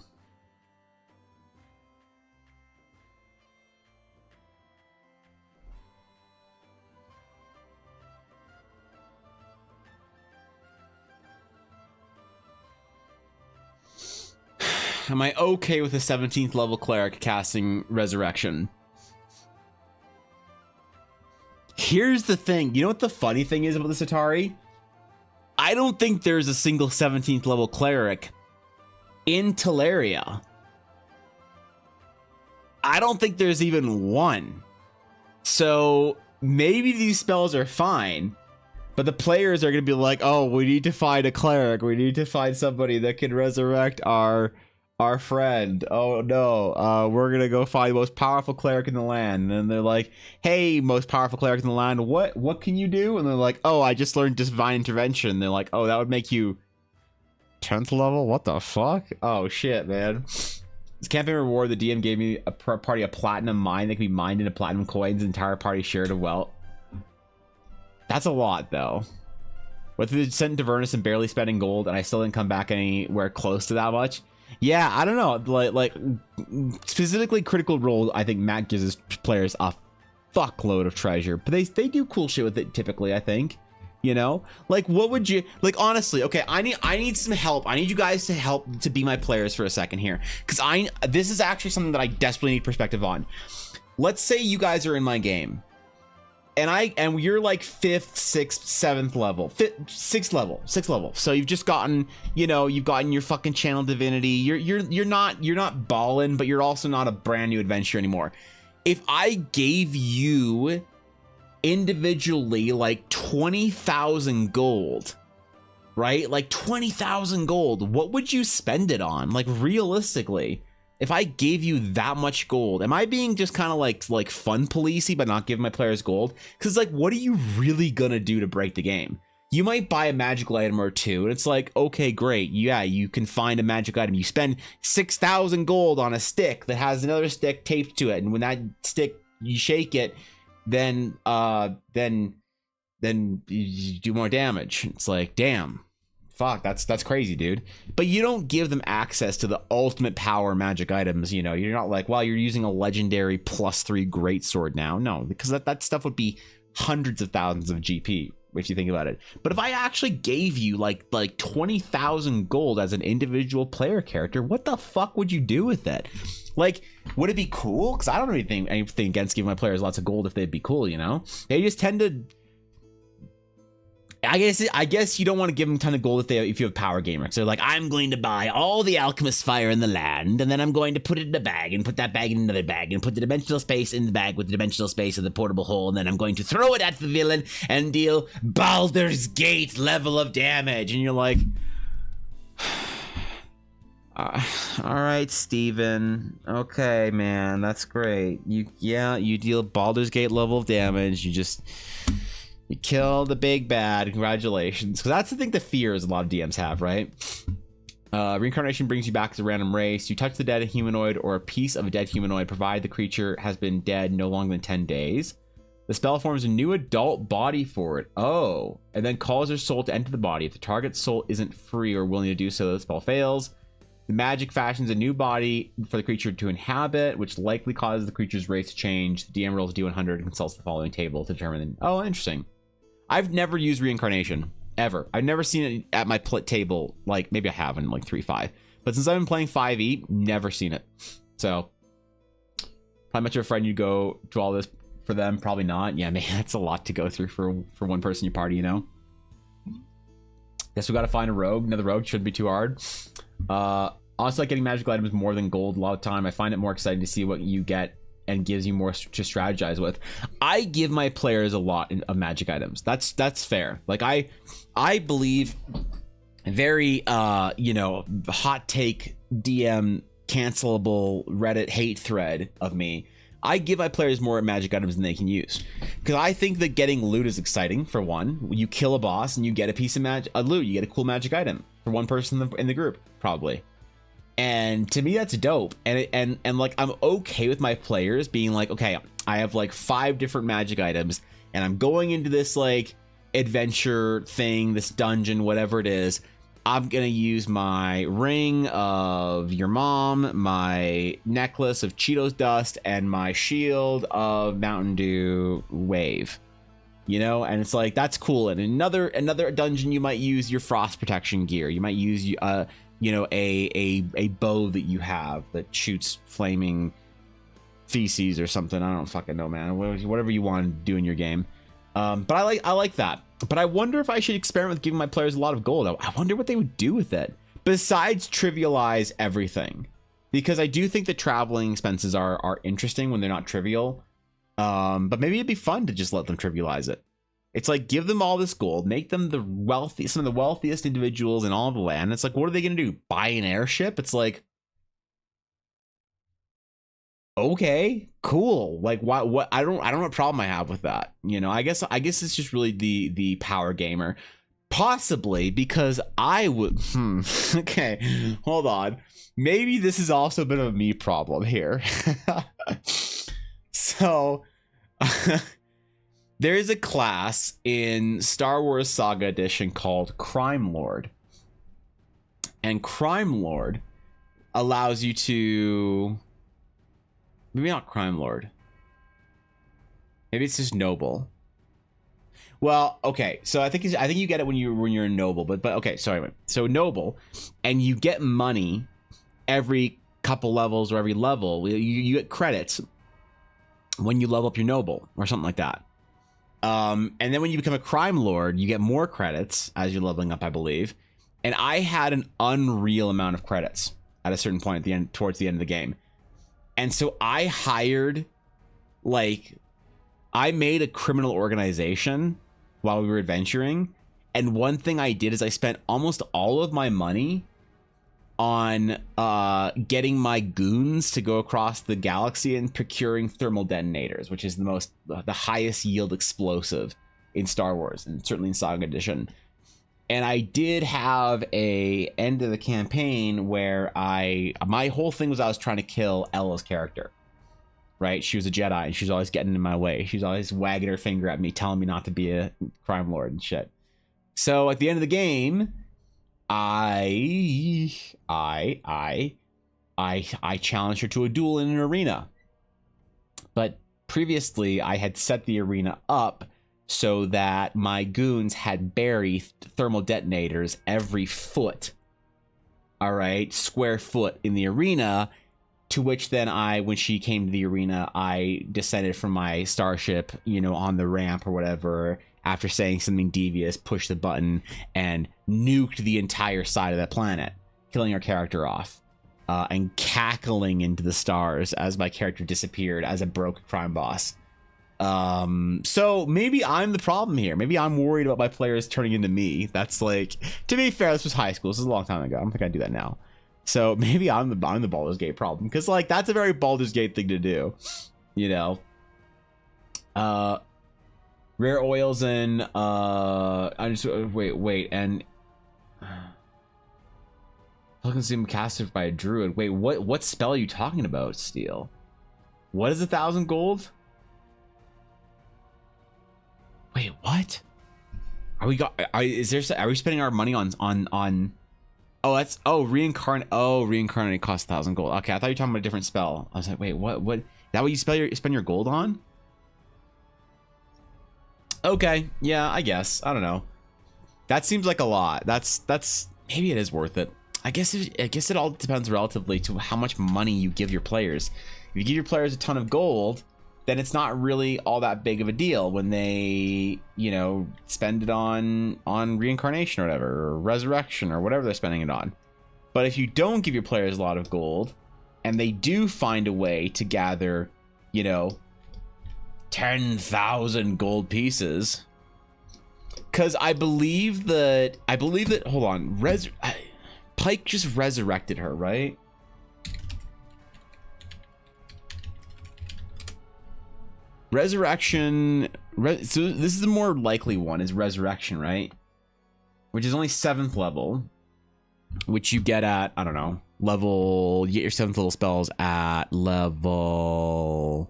Am I okay with a 17th level cleric casting Resurrection? Here's the thing. You know what the funny thing is about this Atari? I don't think there's a single 17th level cleric in Teleria. I don't think there's even one. So maybe these spells are fine, but the players are going to be like, "Oh, we need to find a cleric. We need to find somebody that can resurrect our friend. Oh no, we're gonna go find the most powerful cleric in the land." And then they're like, "Hey, most powerful cleric in the land, what can you do?" And they're like, "Oh, I just learned divine intervention." And they're like, "Oh, that would make you 10th level? What the fuck? Oh shit, man." This campaign reward, the DM gave me a party a platinum mine that can be mined into platinum coins. The entire party shared a wealth. That's a lot though. With the descent into Avernus and barely spending gold, and I still didn't come back anywhere close to that much. Yeah, I don't know. Like specifically Critical Role, I think Matt gives his players a fuckload of treasure, but they do cool shit with it typically, I think. You know, like what would you like? Honestly, okay, I need some help. I need you guys to help to be my players for a second here, because this is actually something that I desperately need perspective on. Let's say you guys are in my game, and you're like 5th, 6th, 7th level, 6th level. So you've just gotten, you know, you've gotten your fucking channel divinity. You're not ballin', but you're also not a brand new adventure anymore. If I gave you individually like 20,000 gold, right? Like 20,000 gold, what would you spend it on? Like realistically, if I gave you that much gold, am I being just kind of like fun policey but not giving my players gold? Because like, what are you really gonna do to break the game? You might buy a magical item or two, and it's like, okay, great, yeah, you can find a magic item. You spend 6,000 gold on a stick that has another stick taped to it, and when that stick, you shake it, then you do more damage. It's like, damn. Fuck, that's crazy, dude. But you don't give them access to the ultimate power magic items, you know. You're not like, well, you're using a legendary +3 greatsword now. No, because that stuff would be hundreds of thousands of GP if you think about it. But if I actually gave you like 20,000 gold as an individual player character, what the fuck would you do with it? Like, would it be cool? Because I don't have anything against giving my players lots of gold if they'd be cool, you know. They just tend to I guess you don't want to give them a ton of gold if you have power gamers. So like, I'm going to buy all the alchemist fire in the land, and then I'm going to put it in a bag and put that bag in another bag and put the dimensional space in the bag with the dimensional space of the portable hole, and then I'm going to throw it at the villain and deal Baldur's Gate level of damage. And you're like, all right, Steven. Okay, man, that's great. You deal Baldur's Gate level of damage. You kill the big bad. Congratulations. Because that's the thing, the fears a lot of DMs have, right? Reincarnation brings you back as a random race. You touch the dead humanoid or a piece of a dead humanoid, provided the creature has been dead no longer than 10 days. The spell forms a new adult body for it. Oh. And then calls their soul to enter the body. If the target's soul isn't free or willing to do so, the spell fails. The magic fashions a new body for the creature to inhabit, which likely causes the creature's race to change. The DM rolls D100 and consults the following table to determine. Oh, interesting. I've never used reincarnation ever. I've never seen it at my table. Like, maybe I have in like 3.5, but since I've been playing 5e, never seen it. So probably met your friend, you go do all this for them. Probably not. Yeah, man, that's a lot to go through for one person in your party, you know. Guess we gotta find a rogue. Another rogue shouldn't be too hard. Honestly, like getting magical items more than gold a lot of time. I find it more exciting to see what you get and gives you more to strategize with. I give my players a lot of magic items. That's fair. Like I believe very hot take DM cancelable Reddit hate thread of me. I give my players more magic items than they can use, because I think that getting loot is exciting. For one, you kill a boss and you get a piece of loot. You get a cool magic item for one person in the group, probably. And to me, that's dope. And like, I'm okay with my players being like, okay, I have like 5 different magic items, and I'm going into this like adventure thing, this dungeon, whatever it is. I'm gonna use my ring of your mom, my necklace of Cheetos dust, and my shield of Mountain Dew wave. You know, and it's like, that's cool. And another dungeon, you might use your frost protection gear. You might use a bow that you have that shoots flaming feces or something. I don't fucking know, man. Whatever you want to do in your game. But I like that. But I wonder if I should experiment with giving my players a lot of gold. I wonder what they would do with it besides trivialize everything, because I do think that traveling expenses are interesting when they're not trivial. But maybe it'd be fun to just let them trivialize it. It's like, give them all this gold, make them some of the wealthiest individuals in all of the land. It's like, what are they going to do? Buy an airship? It's like, okay, cool. Like, what? I don't know what problem I have with that. You know, I guess it's just really the power gamer, possibly because I would. Okay, hold on. Maybe this is also a bit of a me problem here. So. There is a class in Star Wars Saga Edition called Crime Lord. And Crime Lord allows you to... Maybe not Crime Lord. Maybe it's just Noble. Well, okay. So I think you get it when you're a Noble, but okay, sorry. So Noble, and you get money every couple levels or every level. You get credits when you level up your Noble or something like that. And then when you become a crime lord, you get more credits as you're leveling up, I believe. And I had an unreal amount of credits at a certain point towards the end of the game. And so I made a criminal organization while we were adventuring. And one thing I did is I spent almost all of my money on getting my goons to go across the galaxy and procuring thermal detonators, which is the highest yield explosive in Star Wars, and certainly in Saga Edition. And I did have a end of the campaign where my whole thing was I was trying to kill Ella's character, right? She was a Jedi and she was always getting in my way. She was always wagging her finger at me, telling me not to be a crime lord and shit. So at the end of the game, I challenged her to a duel in an arena. But previously I had set the arena up so that my goons had buried thermal detonators every foot. All right, square foot in the arena. To which then when she came to the arena, I descended from my starship, you know, on the ramp or whatever, after saying something devious, pushed the button, and nuked the entire side of that planet, killing our character off, and cackling into the stars as my character disappeared as a broke crime boss. So maybe I'm the problem here. Maybe I'm worried about my players turning into me. That's like, to be fair, this was high school. This is a long time ago. I don't think I'd do that now. So maybe I'm the Baldur's Gate problem, because like that's a very Baldur's Gate thing to do, you know. Rare oils and I just wait and fucking seem casted by a druid. Wait, what spell are you talking about, Steel? What is 1,000 gold? Wait, what? Are we spending our money on? Oh, that's reincarnate costs 1,000 gold. Okay, I thought you were talking about a different spell. I was like, wait, what? Is that what you spend your gold on? Okay, yeah, I guess. I don't know. That seems like a lot. That's maybe it is worth it. I guess it all depends relatively to how much money you give your players. If you give your players a ton of gold, then it's not really all that big of a deal when they, you know, spend it on reincarnation or whatever, or resurrection or whatever they're spending it on. But if you don't give your players a lot of gold, and they do find a way to gather, you know, 10,000 gold pieces, because I believe that hold on, Pike just resurrected her, right? Resurrection, so this is the more likely one, is resurrection, right? Which is only 7th level, which you get at, I don't know, you get your 7th level spells at level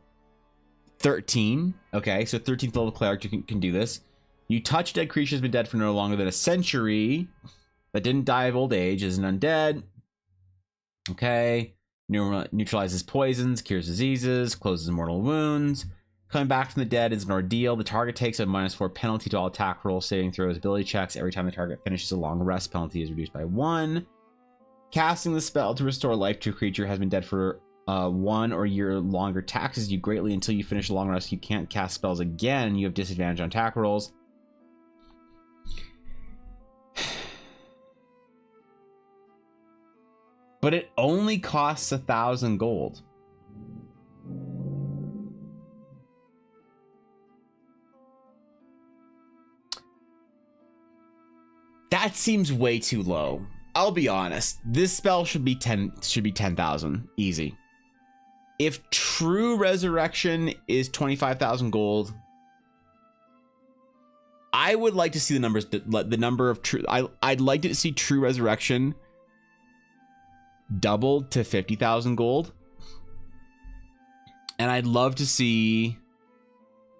13. Okay, so 13th level cleric, you can do this. You touch dead creature has been dead for no longer than a century, but didn't die of old age, is an undead. Okay, neutralizes poisons, cures diseases, closes mortal wounds. Coming back from the dead is an ordeal. The target takes a -4 penalty to all attack rolls, saving throws, ability checks. Every time the target finishes a long rest, penalty is reduced by 1. Casting the spell to restore life to a creature has been dead for 1 or year longer. Taxes you greatly until you finish a long rest. You can't cast spells again. You have disadvantage on attack rolls. But it only costs 1,000 gold. That seems way too low. I'll be honest. This spell should be 10,000 easy. If true resurrection is 25,000 gold, I would like to see the numbers, the number of true. I'd like to see true resurrection doubled to 50,000 gold, and I'd love to see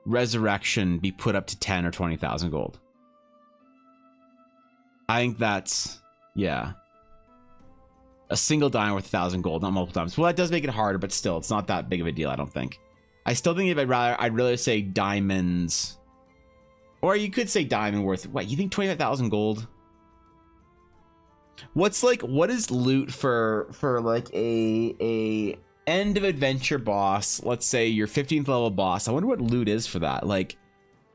resurrection be put up to 10 or 20,000 gold. I think that's, yeah, a single dime worth 1,000 gold, not multiple times. Well, that does make it harder, but still, it's not that big of a deal, I don't think. I still think if I'd rather say diamonds, or you could say diamond worth. What, you think 25,000 gold? What is loot for like a end of adventure boss? Let's say your 15th level boss. I wonder what loot is for that. Like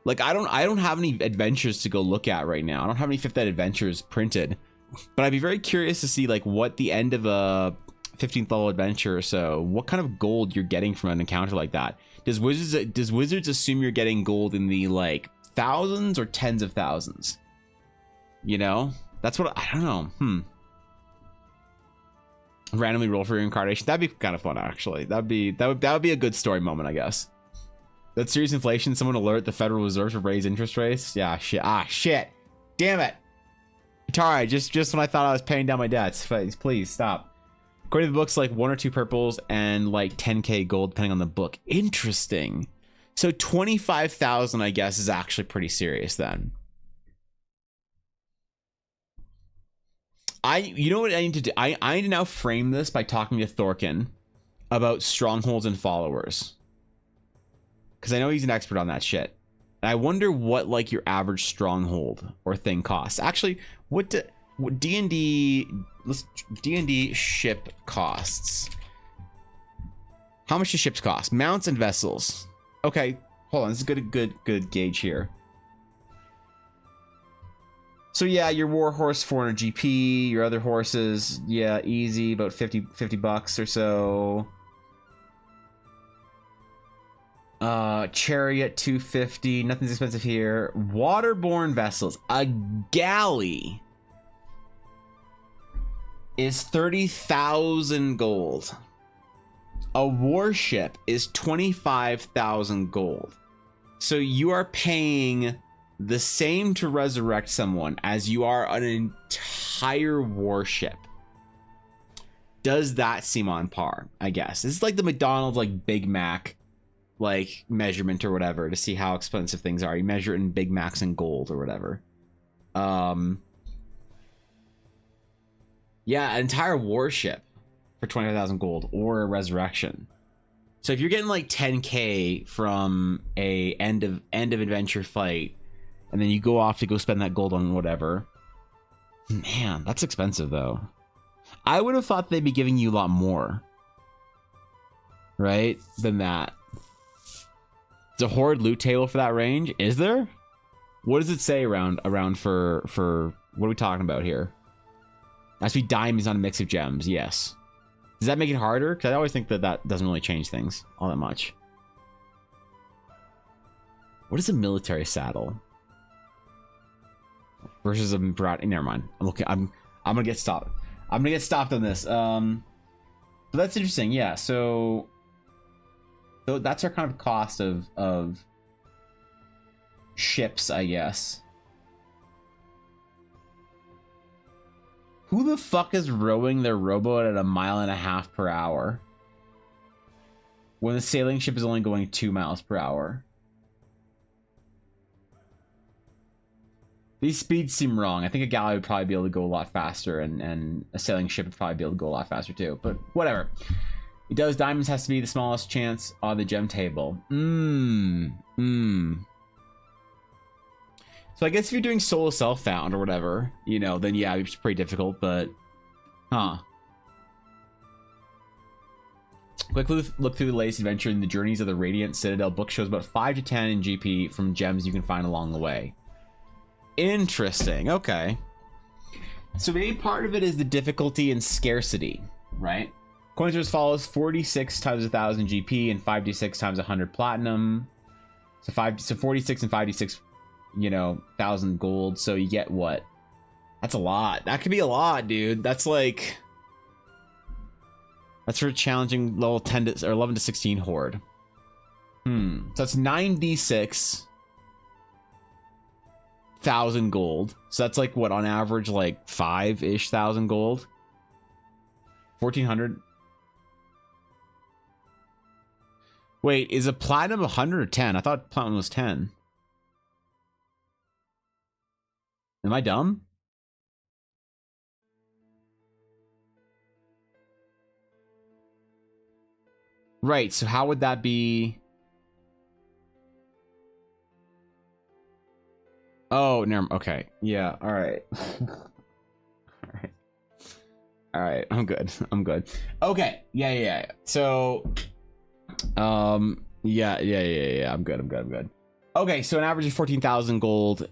I don't have any adventures to go look at right now. I don't have any 5th Ed adventures printed, but I'd be very curious to see like what the end of a 15th level adventure or so, what kind of gold you're getting from an encounter like that. Does Wizards assume you're getting gold in the like thousands or tens of thousands? You know, that's what I don't know. Randomly roll for your incarnation. That'd be kind of fun, actually. That would be a good story moment, I guess. That serious inflation. Someone alert the Federal Reserve to raise interest rates. Yeah, shit. Shit. Damn it. Atari, just when I thought I was paying down my debts. Please stop. According to the books, like 1 or 2 purples and like 10k gold, depending on the book. Interesting. So 25,000, I guess, is actually pretty serious then. You know what I need to do? I need to now frame this by talking to Thorkin about strongholds and followers, because I know he's an expert on that shit. And I wonder what like your average stronghold or thing costs. Actually, what D&D ship costs. How much do ships cost? Mounts and vessels. Okay, hold on. This is good gauge here. So yeah, your war horse 400 GP, your other horses, yeah, easy, about 50 bucks or so. Chariot 250, nothing's expensive here. Waterborne vessels. A galley is 30,000 gold. A warship is 25,000 gold. So you are paying the same to resurrect someone as you are an entire warship. Does that seem on par? I guess it's like the McDonald's like Big Mac like measurement or whatever to see how expensive things are. You measure it in Big Macs in gold or whatever. Yeah, an entire warship for 25,000 gold or a resurrection. So if you're getting like 10k from a end of adventure fight, and then you go off to go spend that gold on whatever, man, that's expensive though. I would have thought they'd be giving you a lot more, right, than that. There's a horde loot table for that range. Is there? What does it say around for what are we talking about here? Has to be diamonds on a mix of gems. Yes. Does that make it harder? Because I always think that doesn't really change things all that much. What is a military saddle versus a Brat? Never mind. I'm okay. I'm gonna get stopped. I'm gonna get stopped on this. But that's interesting. Yeah. So that's our kind of cost of ships, I guess. Who the fuck is rowing their rowboat at 1.5 miles per hour when the sailing ship is only going 2 miles per hour? These speeds seem wrong. I think a galley would probably be able to go a lot faster, and a sailing ship would probably be able to go a lot faster too. But whatever. It does. Diamonds has to be the smallest chance on the gem table. So I guess if you're doing solo self-found or whatever, you know, then yeah, it's pretty difficult, but... Huh. Quick look through the latest adventure in the Journeys of the Radiant Citadel book shows about 5 to 10 in GP from gems you can find along the way. Interesting, okay. So maybe part of it is the difficulty and scarcity, right? Coins are as follows: 46 times 1,000 GP and 5d6 times 100 platinum. So 46 and 5d6, you know, 1,000 gold. So you get what? That's a lot. That could be a lot, dude. That's like, that's for a challenging level 10 to, or 11 to 16 horde. So that's 9d6, 1,000 gold. So that's like what, on average, like 5-ish thousand gold. 1,400. Wait, is a platinum 100 or 10? I thought platinum was 10. Am I dumb? Right, so how would that be? Oh, never. Okay, yeah. All right. All right. I'm good. I'm good. Okay. Yeah. So, yeah. I'm good. Okay, so an average of 14,000 gold.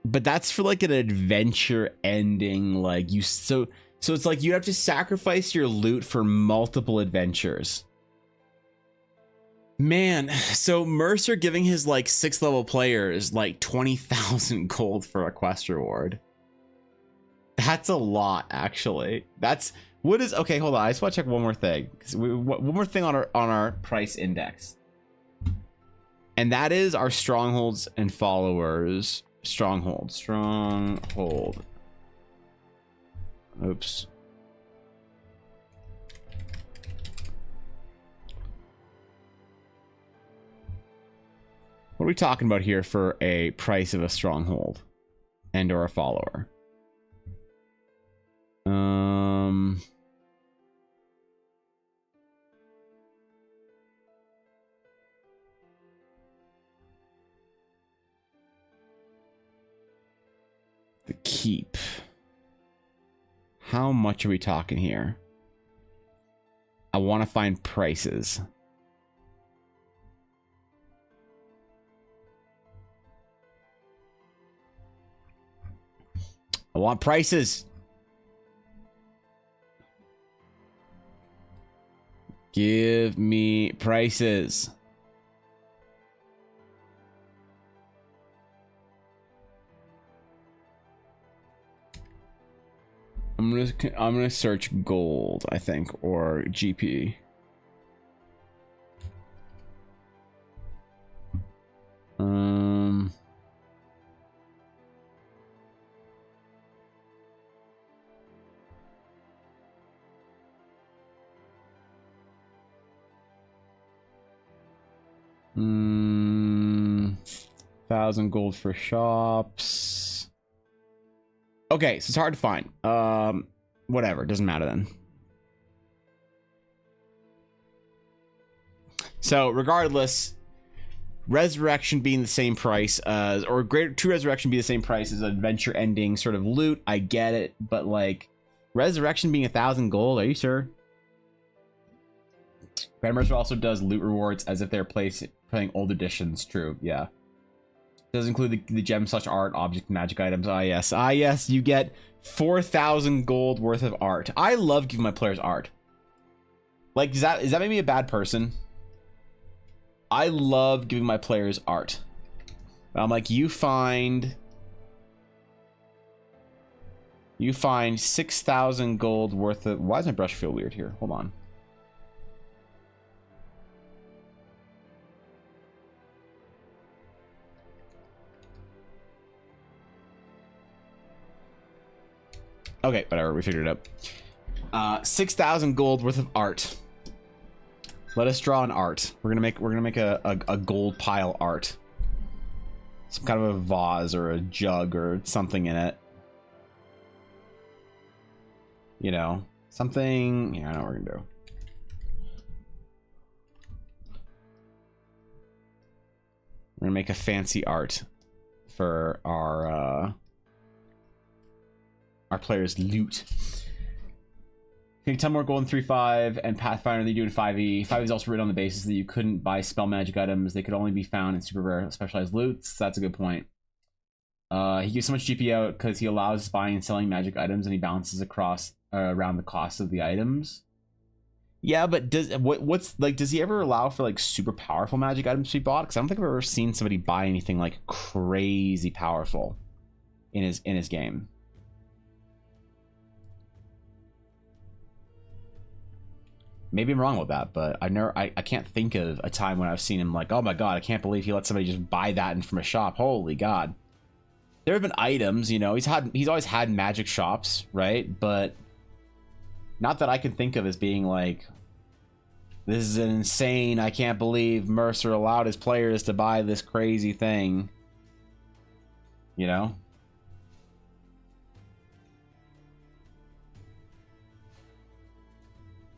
But that's for like an adventure ending, like you. So it's like you have to sacrifice your loot for multiple adventures. Man, so Mercer giving his like 6th level players like 20,000 gold for a quest reward. That's a lot, actually. That's what is okay. Hold on, I just want to check one more thing. One more thing on our price index, and that is our strongholds and followers. Stronghold. Oops. What are we talking about here for a price of a stronghold and or a follower? The keep. How much are we talking here? I want to find prices. I want prices. Give me prices. I'm gonna search gold, I think, or GP. Thousand gold for shops. Okay, so it's hard to find. Whatever, doesn't matter then. So regardless, resurrection being the same price as, or greater to resurrection be the same price as adventure ending sort of loot. I get it, but like resurrection being 1,000 gold, are you sure? Grandmaster also does loot rewards as if they're playing old editions. True, yeah. It does include the gem / art, object, magic items. Ah yes, you get 4,000 gold worth of art. I love giving my players art. Like, does that make me a bad person? I love giving my players art. I'm like, you find 6,000 gold worth of. Why does my brush feel weird here? Hold on. Okay, whatever. We figured it out. 6,000 gold worth of art. Let us draw an art. We're gonna make a gold pile art. Some kind of a vase or a jug or something in it. You know, something. Yeah, I know what we're gonna do. We're gonna make a fancy art for our players' loot. You can 10 more gold in 3.5 and Pathfinder they do in 5e. 5e is also written on the basis that you couldn't buy spell magic items. They could only be found in super rare specialized loots. That's a good point. He gives so much GP out because he allows buying and selling magic items and he balances across around the cost of the items. Yeah, but does he ever allow for like super powerful magic items to be bought? Because I don't think I've ever seen somebody buy anything like crazy powerful in his game. Maybe I'm wrong with that, but I can't think of a time when I've seen him like, oh my god, I can't believe he let somebody just buy that in from a shop. Holy god. There have been items, you know, he's always had magic shops, right? But not that I can think of as being like, this is an insane, I can't believe Mercer allowed his players to buy this crazy thing. You know?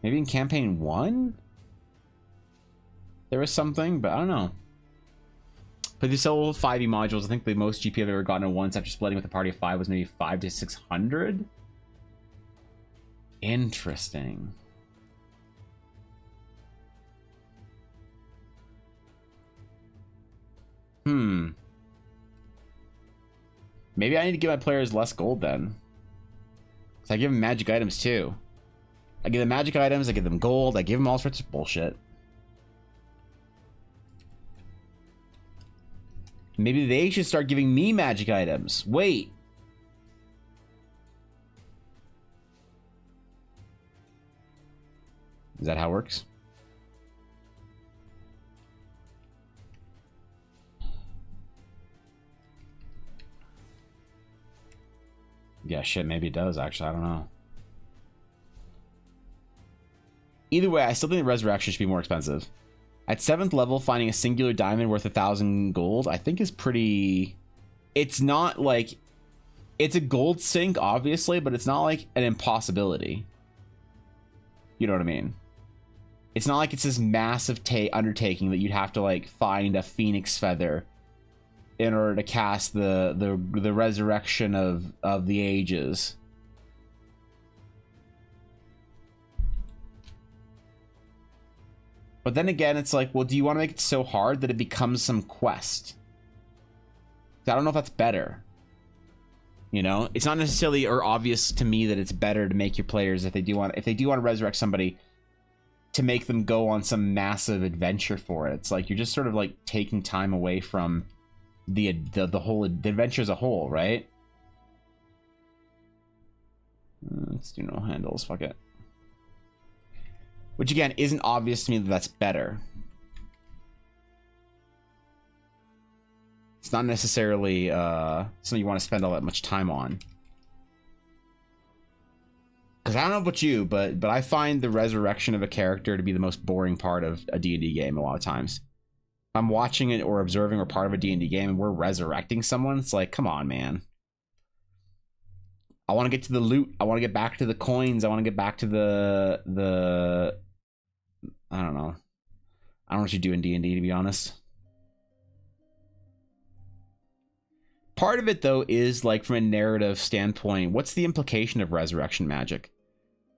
Maybe in campaign 1? There was something, but I don't know. But these solo 5e modules, I think the most GP I've ever gotten at once after splitting with a party of 5 was maybe 500 to 600. Interesting. Maybe I need to give my players less gold then. So I give them magic items too. I give them magic items, I give them gold, I give them all sorts of bullshit. Maybe they should start giving me magic items. Wait. Is that how it works? Yeah, shit, maybe it does, actually. I don't know. Either way, I still think the resurrection should be more expensive. At 7th level, finding a singular diamond worth 1,000 gold, I think is pretty... It's not like... It's a gold sink, obviously, but it's not like an impossibility. You know what I mean? It's not like it's this massive undertaking that you'd have to, like, find a phoenix feather in order to cast the resurrection of the ages. But then again, it's like, well, do you want to make it so hard that it becomes some quest? I don't know if that's better. You know, it's not necessarily or obvious to me that it's better to make your players, if they do want to resurrect somebody, to make them go on some massive adventure for it. It's like you're just sort of like taking time away from the adventure as a whole, right? Let's do no handles. Fuck it. Which again isn't obvious to me that that's better. It's not necessarily something you want to spend all that much time on. Because I don't know about you, but I find the resurrection of a character to be the most boring part of a D&D game a lot of times. I'm watching it or observing or part of a D&D game and we're resurrecting someone. It's like, come on, man. I want to get to the loot. I want to get back to the coins. I want to get back to the I don't know. I don't know what you do in D&D, to be honest. Part of it, though, is like from a narrative standpoint, what's the implication of resurrection magic?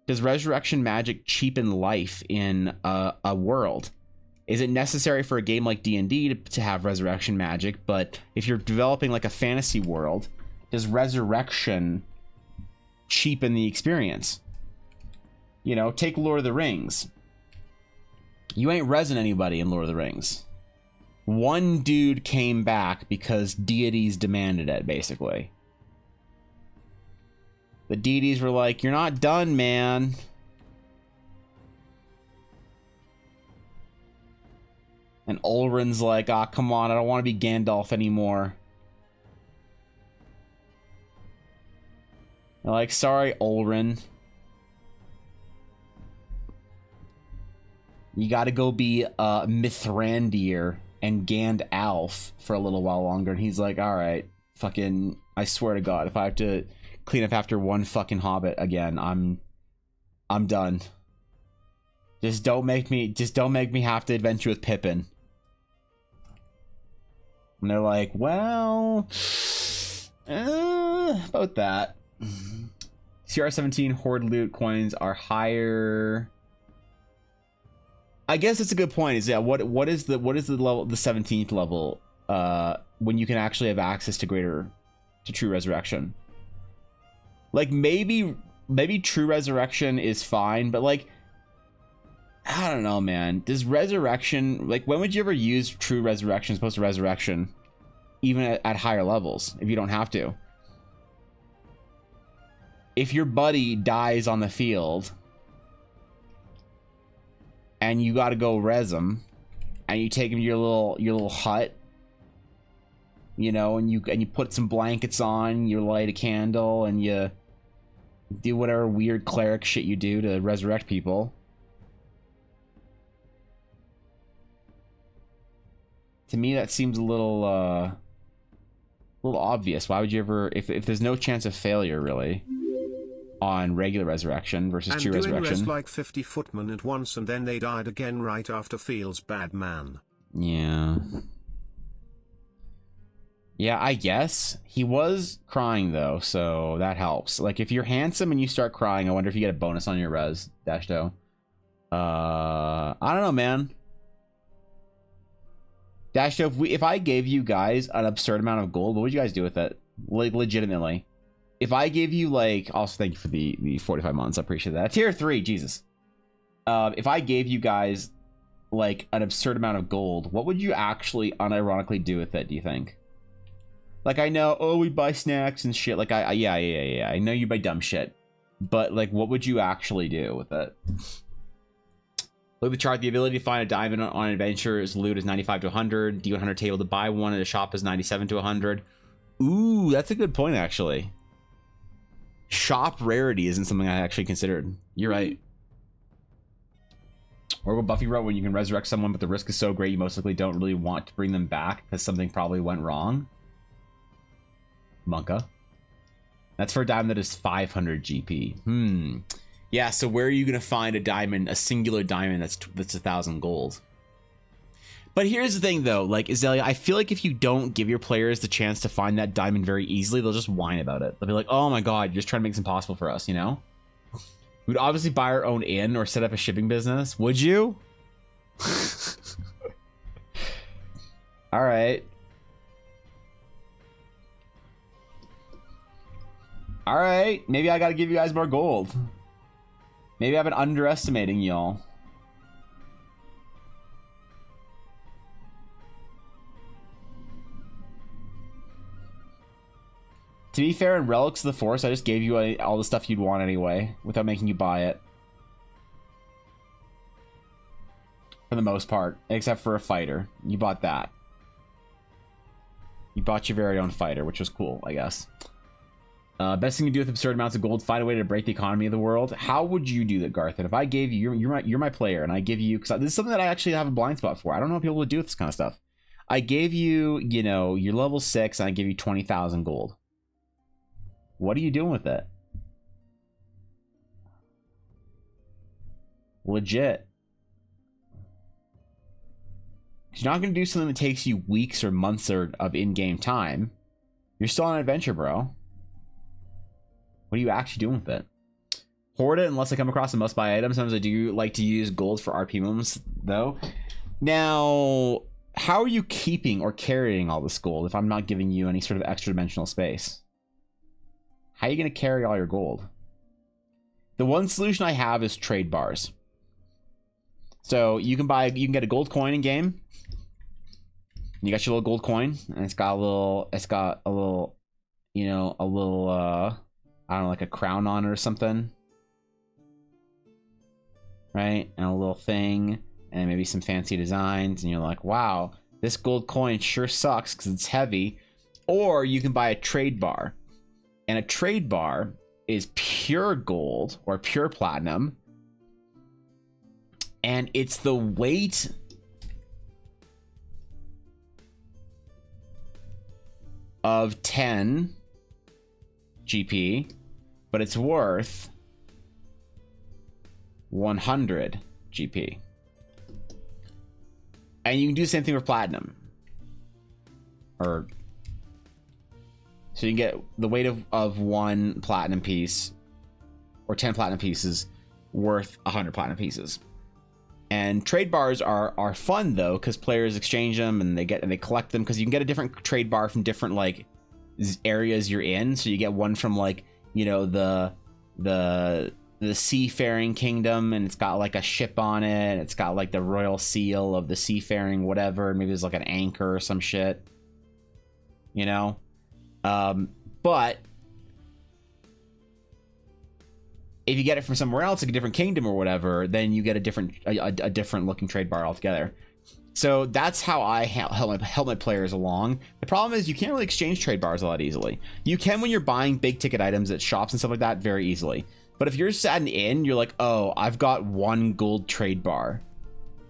Does resurrection magic cheapen life in a world? Is it necessary for a game like D&D to have resurrection magic? But if you're developing like a fantasy world, does resurrection cheapen the experience? You know, take Lord of the Rings. You ain't resin anybody in Lord of the Rings. One dude came back because deities demanded it, basically. The deities were like, you're not done, man. And Ulrin's like, ah, come on, I don't want to be Gandalf anymore. They're like, sorry, Ulrin. You gotta go be Mithrandir and Gandalf for a little while longer. And he's like, alright, fucking, I swear to God, if I have to clean up after one fucking hobbit again, I'm done. Just don't make me have to adventure with Pippin. And they're like, well, about that. CR17 horde loot coins are higher. I guess it's a good point. Is what is the level, the 17th level, when you can actually have access to true resurrection? Like maybe true resurrection is fine, but like I don't know, man. Does resurrection, like when would you ever use true resurrection as opposed to resurrection, even at higher levels if you don't have to? If your buddy dies on the field and you got to go res him, and you take him to your little hut, you know, and you put some blankets on, you light a candle, and you do whatever weird cleric shit you do to resurrect people. To me, that seems a little obvious. Why would you ever, if there's no chance of failure really on regular resurrection versus true resurrection? And doing like 50 footmen at once and then they died again right after feels bad, man. Yeah. Yeah, I guess. He was crying though, so that helps. Like if you're handsome and you start crying, I wonder if you get a bonus on your res, Dashdo. I don't know, man. Dashdo, if I gave you guys an absurd amount of gold, what would you guys do with it? Like legitimately. If I gave you like, also thank you for the 45 months, I appreciate that. Tier 3, Jesus. If I gave you guys like an absurd amount of gold, what would you actually unironically do with it, do you think? Like I know, oh, we buy snacks and shit. Like yeah. I know you buy dumb shit, but like, what would you actually do with it? Look at the chart. The ability to find a diamond on an adventure's loot is 95 to 100. D100 table to buy one at a shop is 97 to 100. Ooh, that's a good point actually. Shop rarity isn't something I actually considered. You're right. Or what Buffy wrote, when you can resurrect someone, but the risk is so great you most likely don't really want to bring them back because something probably went wrong. Monka. That's for a diamond that is 500 GP. Yeah, so where are you gonna find a diamond, a singular diamond that's 1,000 gold? But here's the thing though, like Azalea, I feel like if you don't give your players the chance to find that diamond very easily, they'll just whine about it. They'll be like, oh my god, you're just trying to make this impossible for us, you know? We'd obviously buy our own inn or set up a shipping business. Would you? All right. All right. Maybe I got to give you guys more gold. Maybe I've been underestimating y'all. To be fair, in Relics of the Force, I just gave you all the stuff you'd want anyway, without making you buy it. For the most part, except for a fighter. You bought that. You bought your very own fighter, which was cool, I guess. Best thing you do with absurd amounts of gold, find a way to break the economy of the world. How would you do that, Garth? And if I gave you, you're my player, and I give you, because this is something that I actually have a blind spot for. I don't know if people would do this kind of stuff. I gave you, you know, you're level 6, and I give you 20,000 gold. What are you doing with it? Legit. You're not going to do something that takes you weeks or months of in-game time. You're still on an adventure, bro. What are you actually doing with it? Hoard it unless I come across a must-buy item. Sometimes I do like to use gold for RP moments, though. Now, how are you keeping or carrying all this gold if I'm not giving you any sort of extra dimensional space? How are you going to carry all your gold? The one solution I have is trade bars. So you can get a gold coin in game. You got your little gold coin, and it's got a little, you know, I don't know, like a crown on it or something. Right? And a little thing, and maybe some fancy designs, and you're like, wow, this gold coin sure sucks because it's heavy. Or you can buy a trade bar. And a trade bar is pure gold or pure platinum. And it's the weight of 10 GP, but it's worth 100 GP. And you can do the same thing with platinum. Or so you can get the weight of one platinum piece or 10 platinum pieces worth 100 platinum pieces. And trade bars are fun though, because players exchange them and they collect them, because you can get a different trade bar from different like areas you're in. So you get one from like, you know, the seafaring kingdom, and it's got like a ship on it, and it's got like the royal seal of the seafaring whatever, maybe there's like an anchor or some shit, you know. But if you get it from somewhere else, like a different kingdom or whatever, then you get a different looking trade bar altogether. So that's how I help my players along. The problem is you can't really exchange trade bars a lot easily. You can when you're buying big ticket items at shops and stuff like that very easily. But if you're just at an inn, you're like, oh, I've got one gold trade bar.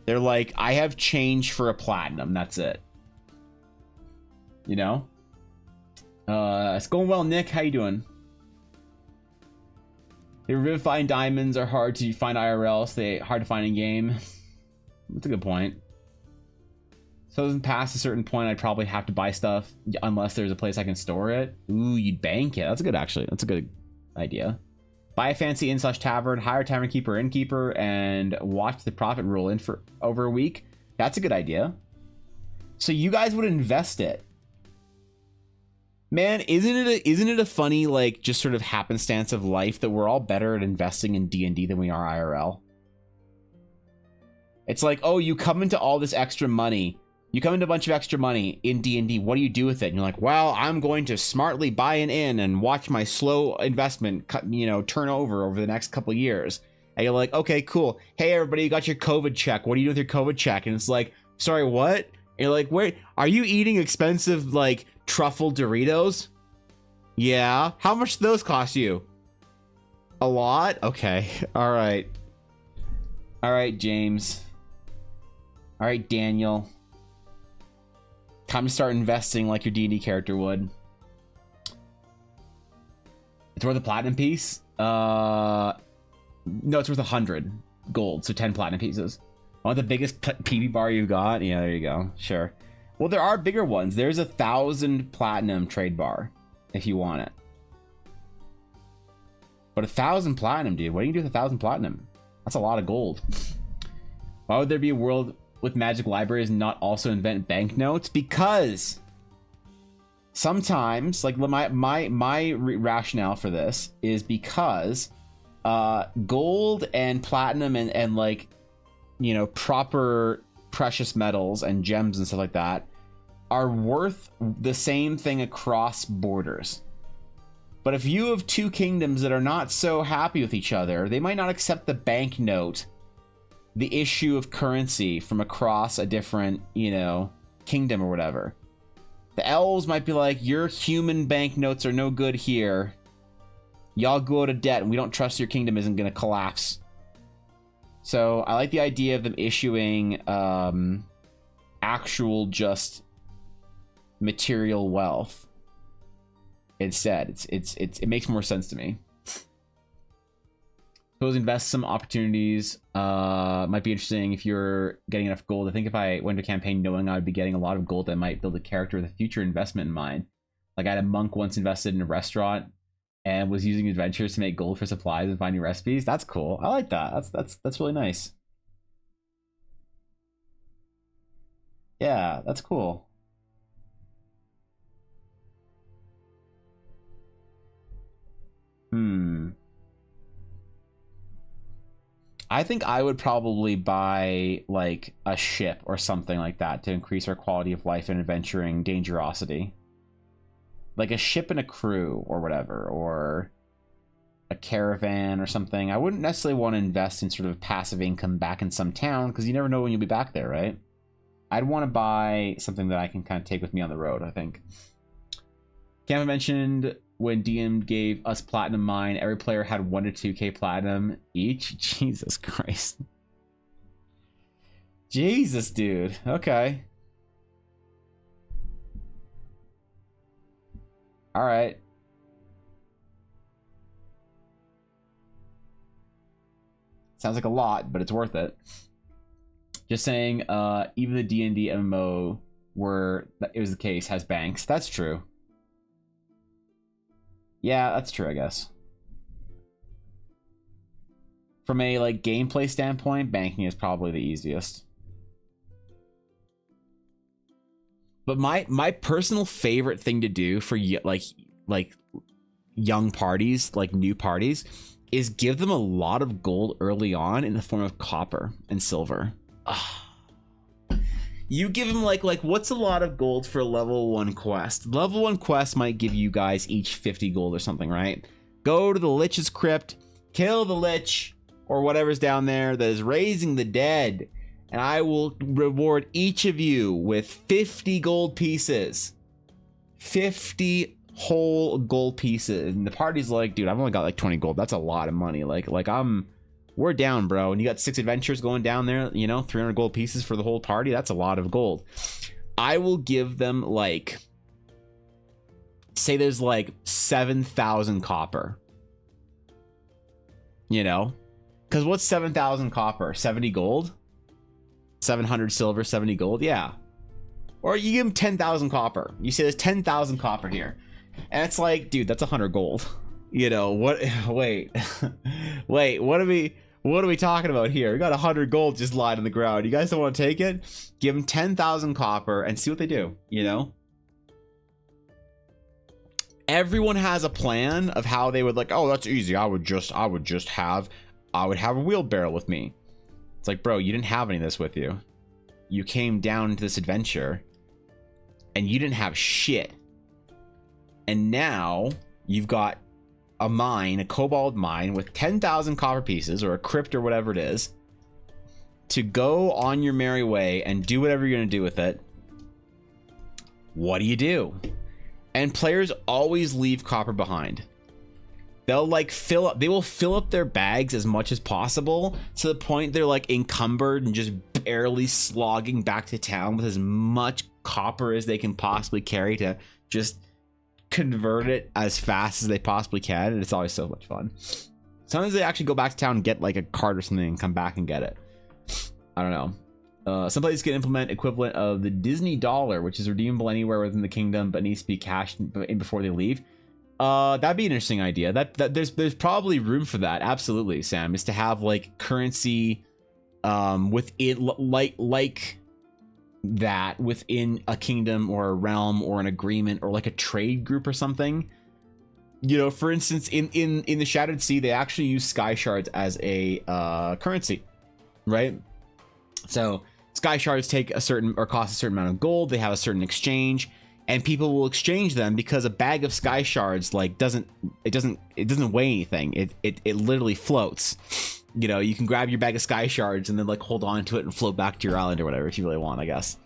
They're like, I have change for a platinum. That's it. You know? It's going well, Nick. How you doing? The revivifying diamonds are hard to find IRL, so they're hard to find in game. That's a good point. So it doesn't pass a certain point, I'd probably have to buy stuff unless there's a place I can store it. Ooh, you'd bank it. That's a good, actually. That's a good idea. Buy a fancy inn/tavern, hire a tavern keeper or innkeeper, and watch the profit roll in for over a week. That's a good idea. So you guys would invest it. Man, isn't it a funny, like, just sort of happenstance of life that we're all better at investing in D&D than we are IRL? It's like, oh, you come into all this extra money. You come into a bunch of extra money in D&D. What do you do with it? And you're like, well, I'm going to smartly buy an inn and watch my slow investment, turn over the next couple of years. And you're like, okay, cool. Hey, everybody, you got your COVID check. What do you do with your COVID check? And it's like, sorry, what? And you're like, wait, are you eating expensive, like, truffle Doritos? Yeah. How much do those cost you? A lot? Okay. All right. All right, James. All right, Daniel. Time to start investing like your D&D character would. It's worth a platinum piece? No, it's worth 100 gold, so 10 platinum pieces. I want the biggest PB bar you got? Yeah, there you go. Sure. Well, there are bigger ones. There's 1,000 platinum trade bar if you want it. But 1,000 platinum, dude. What do you do with 1,000 platinum? That's a lot of gold. Why would there be a world with magic libraries and not also invent banknotes? Because sometimes, like my rationale for this is because gold and platinum and like, you know, proper precious metals and gems and stuff like that are worth the same thing across borders. But if you have two kingdoms that are not so happy with each other, they might not accept the banknote, the issue of currency from across a different, you know, kingdom or whatever. The elves might be like, your human banknotes are no good here. Y'all go out of debt and we don't trust your kingdom isn't going to collapse. So I like the idea of them issuing actual just material wealth instead. It makes more sense to me. Suppose invest some opportunities might be interesting if you're getting enough gold. I think if I went to a campaign knowing I would be getting a lot of gold, I might build a character with a future investment in mind. Like I had a monk once invested in a restaurant and was using adventures to make gold for supplies and finding recipes. That's cool. I like that. That's really nice. Yeah, that's cool. I think I would probably buy like a ship or something like that to increase our quality of life and adventuring dangerosity. Like a ship and a crew or whatever, or a caravan or something. I wouldn't necessarily want to invest in sort of passive income back in some town because you never know when you'll be back there, right? I'd want to buy something that I can kind of take with me on the road, I think. Cam mentioned when DM gave us platinum mine, every player had 1 to 2k platinum each. Jesus Christ. Jesus, dude. Okay. All right. Sounds like a lot, but it's worth it. Just saying, even the D&D MMO where it was the case has banks. That's true. Yeah, that's true, I guess. From a like gameplay standpoint, banking is probably the easiest. But my personal favorite thing to do for like young parties, like new parties, is give them a lot of gold early on in the form of copper and silver. You give them like what's a lot of gold for a level 1 quest? Level 1 quest might give you guys each 50 gold or something, right? Go to the Lich's crypt, kill the Lich or whatever's down there that is raising the dead, and I will reward each of you with 50 gold pieces. 50 whole gold pieces. And the party's like, dude, I've only got like 20 gold. That's a lot of money. We're down, bro. And you got 6 adventures going down there, you know, 300 gold pieces for the whole party. That's a lot of gold. I will give them like, say there's like 7,000 copper. You know? Because what's 7,000 copper? 70 gold? 700 silver, 70 gold? Yeah. Or you give them 10,000 copper. You say there's 10,000 copper here. And it's like, dude, that's 100 gold. You know, what? Wait. Wait, what are we talking about here? We got 100 gold just lying on the ground. You guys don't want to take it? Give them 10,000 copper and see what they do, you know? Everyone has a plan of how they would like, oh, that's easy. I would have a wheelbarrow with me. It's like, bro, you didn't have any of this with you. You came down to this adventure and you didn't have shit. And now you've got a mine, a cobalt mine with 10,000 copper pieces or a crypt or whatever it is to go on your merry way and do whatever you're going to do with it. What do? And players always leave copper behind. They'll like they will fill up their bags as much as possible to the point they're like encumbered and just barely slogging back to town with as much copper as they can possibly carry to just convert it as fast as they possibly can, and it's always so much fun. Sometimes they actually go back to town and get like a cart or something and come back and get it. I don't know. Some places can implement equivalent of the Disney dollar, which is redeemable anywhere within the kingdom but needs to be cashed in before they leave. That'd be an interesting idea. That there's probably room for that. Absolutely, Sam, is to have like currency within like that within a kingdom or a realm or an agreement or like a trade group or something. You know, for instance, in the Shattered Sea, they actually use sky shards as a currency, right? So sky shards take a certain or cost a certain amount of gold. They have a certain exchange, and people will exchange them because a bag of sky shards like doesn't weigh anything. It literally floats. You know, you can grab your bag of sky shards and then like hold on to it and float back to your island or whatever if you really want, I guess.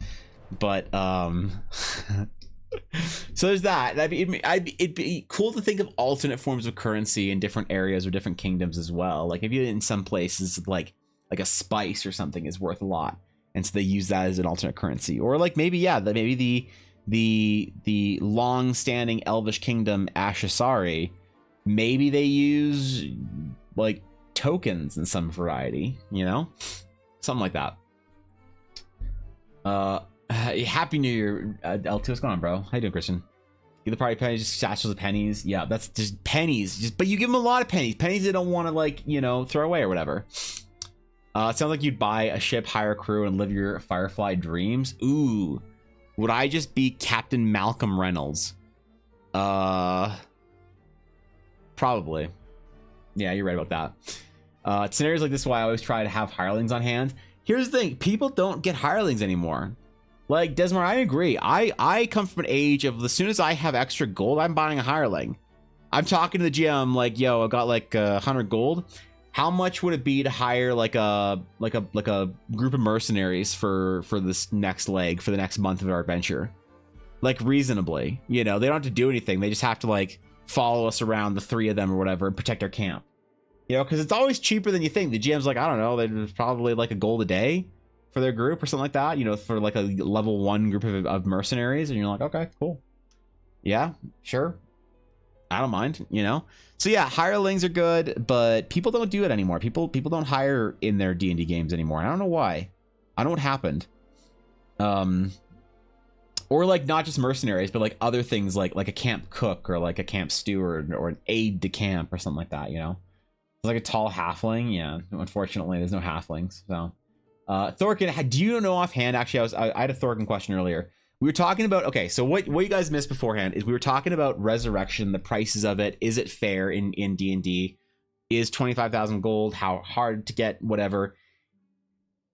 But so there's that. It'd be cool to think of alternate forms of currency in different areas or different kingdoms as well. Like maybe in some places like a spice or something is worth a lot, and so they use that as an alternate currency. Or like maybe the long-standing Elvish kingdom Ashasari, maybe they use like tokens in some variety, you know, something like that. Happy New Year, L2. What's going on, bro? How you doing, Christian? Give the party pennies, just satchels of pennies. Yeah, that's just pennies. But you give them a lot of pennies. Pennies they don't want to, like, you know, throw away or whatever. It sounds like you'd buy a ship, hire a crew, and live your Firefly dreams. Ooh, would I just be Captain Malcolm Reynolds? Probably. Yeah, you're right about that. Scenarios like this is why I always try to have hirelings on hand. Here's the thing: people don't get hirelings anymore. Like, Desmar, I agree. I come from an age of as soon as I have extra gold, I'm buying a hireling. I'm talking to the GM like, yo, I got like 100 gold. How much would it be to hire like a group of mercenaries for this next leg, for the next month of our adventure? Like, reasonably, you know, they don't have to do anything. They just have to like follow us around, the three of them or whatever, and protect our camp. You know, because it's always cheaper than you think. The GM's like, I don't know, there's probably like a gold a day for their group or something like that, you know, for like a level 1 group of mercenaries, and you're like, okay, cool, yeah, sure, I don't mind, you know. So yeah, hirelings are good, but people don't do it anymore. People don't hire in their D&D games anymore. I don't know why. I don't know what happened. Or like not just mercenaries, but like other things like a camp cook or like a camp steward or an aide de camp or something like that, you know. It's like a tall halfling. Yeah, unfortunately there's no halflings. So Thorkin, do you know offhand? Actually, I had a Thorkin question earlier. We were talking about, okay, so what you guys missed beforehand is we were talking about resurrection, the prices of it. Is it fair in D&D? Is 25,000 gold? How hard to get? Whatever.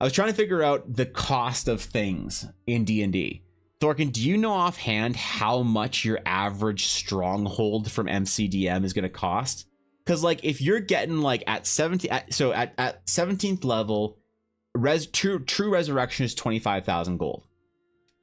I was trying to figure out the cost of things in D&D. Thorkin, do you know offhand how much your average stronghold from MCDM is going to cost? Because like if you're getting like at 17th level, true resurrection is 25,000 gold.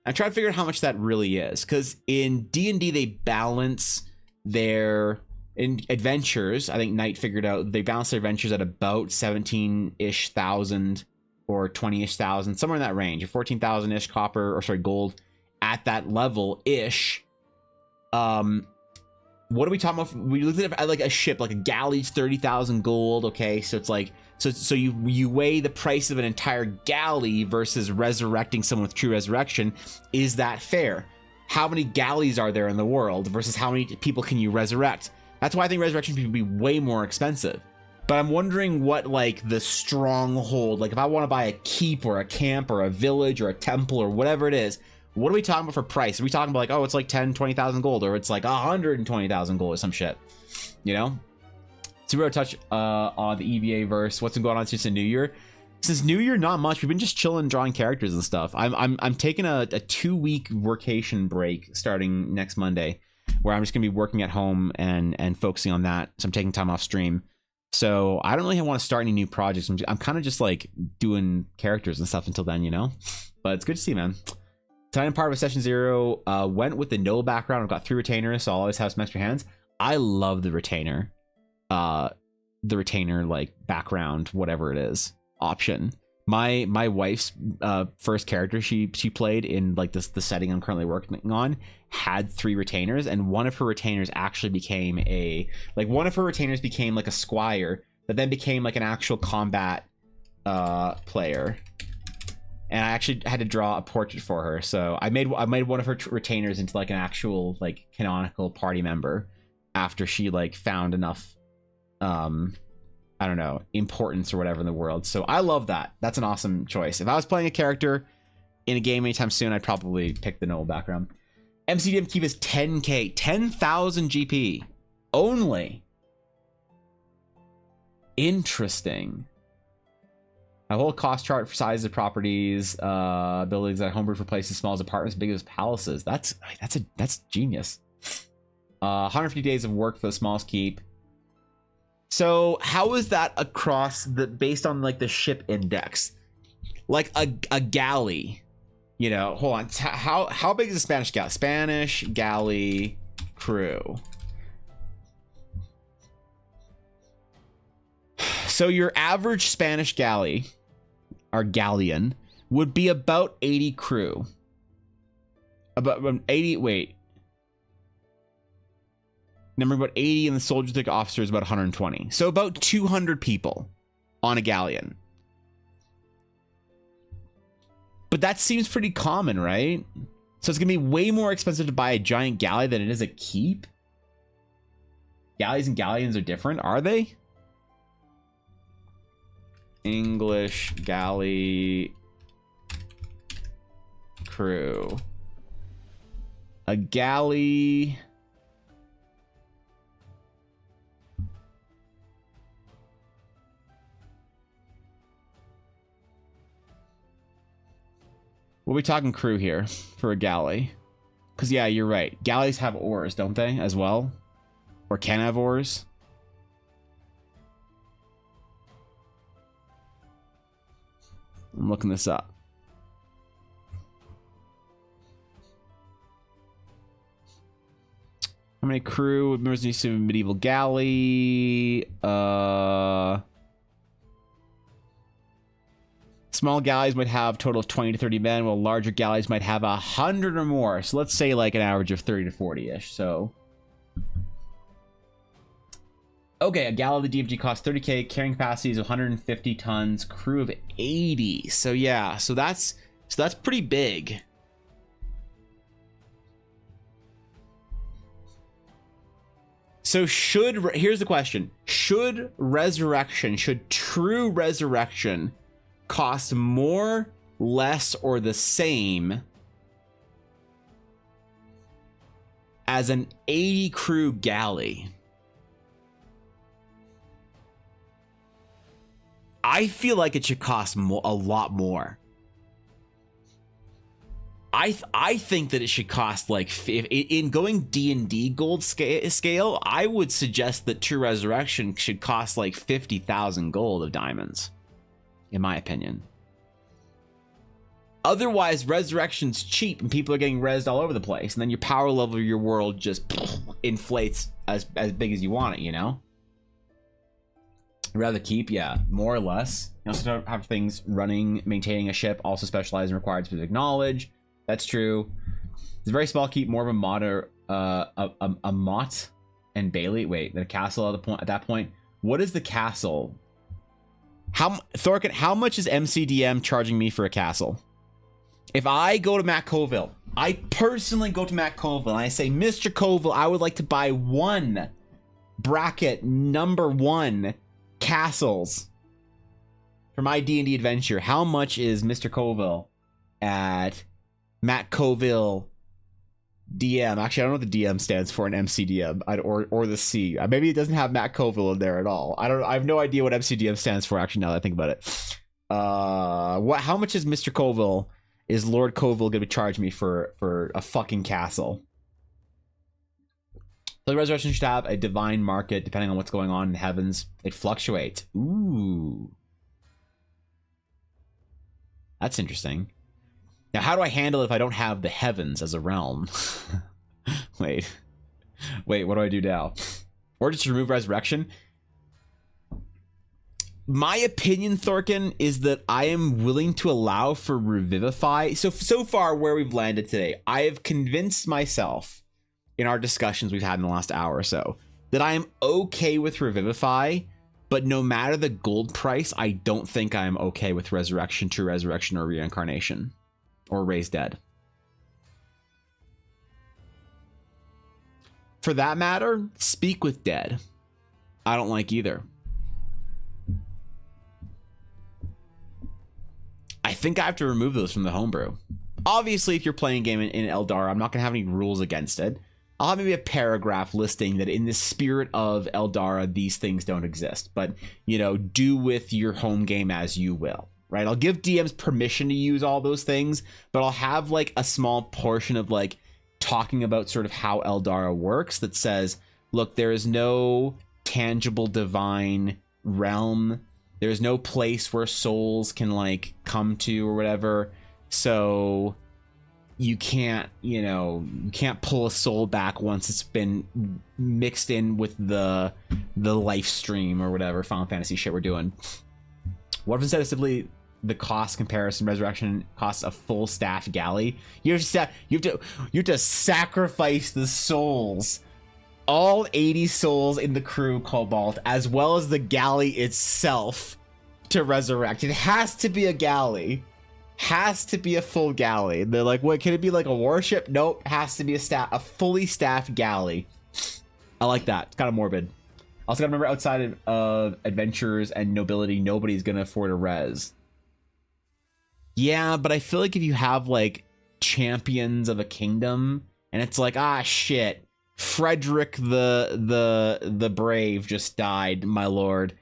I'm trying to figure out how much that really is, because in D&D they balance their adventures. I think Knight figured out they balance their adventures at about 17-ish thousand or 20-ish thousand, somewhere in that range, or 14,000-ish copper, or sorry, gold at that level ish. What are we talking about? We looked at like a ship, like a galley's 30,000 gold. Okay, so it's like so you weigh the price of an entire galley versus resurrecting someone with true resurrection. Is that fair? How many galleys are there in the world versus how many people can you resurrect? That's why I think resurrection would be way more expensive. But I'm wondering what like the stronghold, like if I want to buy a keep or a camp or a village or a temple or whatever it is, what are we talking about for price? Are we talking about like, oh, it's like 20,000 gold, or it's like 120,000 gold or some shit, you know? Super touch on the EVA verse. What's been going on since the New Year? Since New Year, not much. We've been just chilling, drawing characters and stuff. I'm taking a 2-week workation break starting next Monday, where I'm just gonna be working at home and focusing on that. So I'm taking time off stream. So I don't really want to start any new projects. I'm kind of just like doing characters and stuff until then, you know? But it's good to see, man. Titan part of Session 0 went with the no background. I've got 3 retainers, so I'll always have some extra hands. I love the retainer. The retainer, like, background, whatever it is, option. My wife's first character she played in, like, the setting I'm currently working on had 3 retainers, and one of her retainers actually became like a squire that then became, like, an actual combat player. And I actually had to draw a portrait for her, so I made one of her retainers into like an actual like canonical party member after she like found enough I don't know, importance or whatever in the world. So I love that. That's an awesome choice. If I was playing a character in a game anytime soon, I'd probably pick the noble background. MCDM keep is 10k, 10,000 GP only. Interesting. A whole cost chart for size of properties, buildings that homebrew for places small as apartments, big as palaces. That's genius. 150 days of work for the smallest keep. So how is that across the, based on like the ship index? Like a galley, you know, hold on. How big is a Spanish galley? Spanish galley crew. So your average Spanish galley, or galleon, would be about 80 crew. About 80, wait. Number about 80 and the soldiers like officers about 120. So about 200 people on a galleon. But that seems pretty common, right? So it's gonna be way more expensive to buy a giant galley than it is a keep. Galleys and galleons are different, are they? English galley crew. A galley. We'll be talking crew here for a galley. Because, yeah, you're right. Galleys have oars, don't they, as well? Or can have oars? I'm looking this up. How many crew members need to medieval galley? Small galleys might have a total of 20 to 30 men, while larger galleys might have 100 or more. So let's say like an average of 30 to 40-ish. So, okay, a galley of the DFG costs 30k, carrying capacity is 150 tons, crew of 80. So yeah, so that's pretty big. So here's the question. Should true resurrection cost more, less, or the same as an 80 crew galley? I feel like it should cost a lot more. I think that it should cost like, in going D&D gold scale, I would suggest that True Resurrection should cost like 50,000 gold of diamonds, in my opinion. Otherwise, Resurrection's cheap and people are getting rezzed all over the place, and then your power level of your world just inflates as big as you want it, you know? Rather keep, yeah, more or less. You also don't have things running, maintaining a ship, also specialize in required specific knowledge. That's true. It's a very small keep, more of a mod, a mott and Bailey. Wait, the castle at that point. What is the castle? Thorkin, how much is MCDM charging me for a castle? If I go to Matt Colville, I personally go to Matt Colville and I say, Mr. Colville, I would like to buy one bracket number 1 castles for my D&D adventure. How much is Mr. Colville at Matt Colville DM? Actually, I don't know what the DM stands for in MCDM, or the C. Maybe it doesn't have Matt Colville in there at all. I have no idea what MCDM stands for, actually, now that I think about it. How much is Mr. Colville, is Lord Colville going to charge me for a fucking castle? The Resurrection should have a divine market depending on what's going on in the heavens. It fluctuates. Ooh. That's interesting. Now, how do I handle it if I don't have the heavens as a realm? Wait, what do I do now? Or just remove Resurrection? My opinion, Thorkin, is that I am willing to allow for Revivify. So far where we've landed today, I have convinced myself in our discussions we've had in the last hour or so that I am okay with Revivify, but no matter the gold price, I don't think I'm okay with Resurrection, True Resurrection, or Reincarnation, or Raise Dead. For that matter, Speak with Dead, I don't like either. think I have to remove those from the homebrew. Obviously, if you're playing a game in Eldar, I'm not going to have any rules against it. I'll have maybe a paragraph listing that in the spirit of Eldara, these things don't exist. But, you know, do with your home game as you will, right? I'll give DMs permission to use all those things, but I'll have like a small portion of like talking about sort of how Eldara works that says, look, there is no tangible divine realm. There's no place where souls can like come to or whatever. So you can't, you know, you can't pull a soul back once it's been mixed in with the life stream or whatever Final Fantasy shit we're doing. What if instead of simply the cost comparison, resurrection costs a full staffed galley? You have to sacrifice the souls, all 80 souls in the crew, Cobalt, as well as the galley itself, to resurrect. It has to be a galley. Has to be a full galley. And they're like, what, can it be like a warship? Nope, has to be a fully staffed galley. I like that. It's kind of morbid. Also gotta remember, outside of adventurers and nobility, nobody's gonna afford a res. Yeah, but I feel like if you have like champions of a kingdom and it's like, ah shit, Frederick the Brave just died, my lord.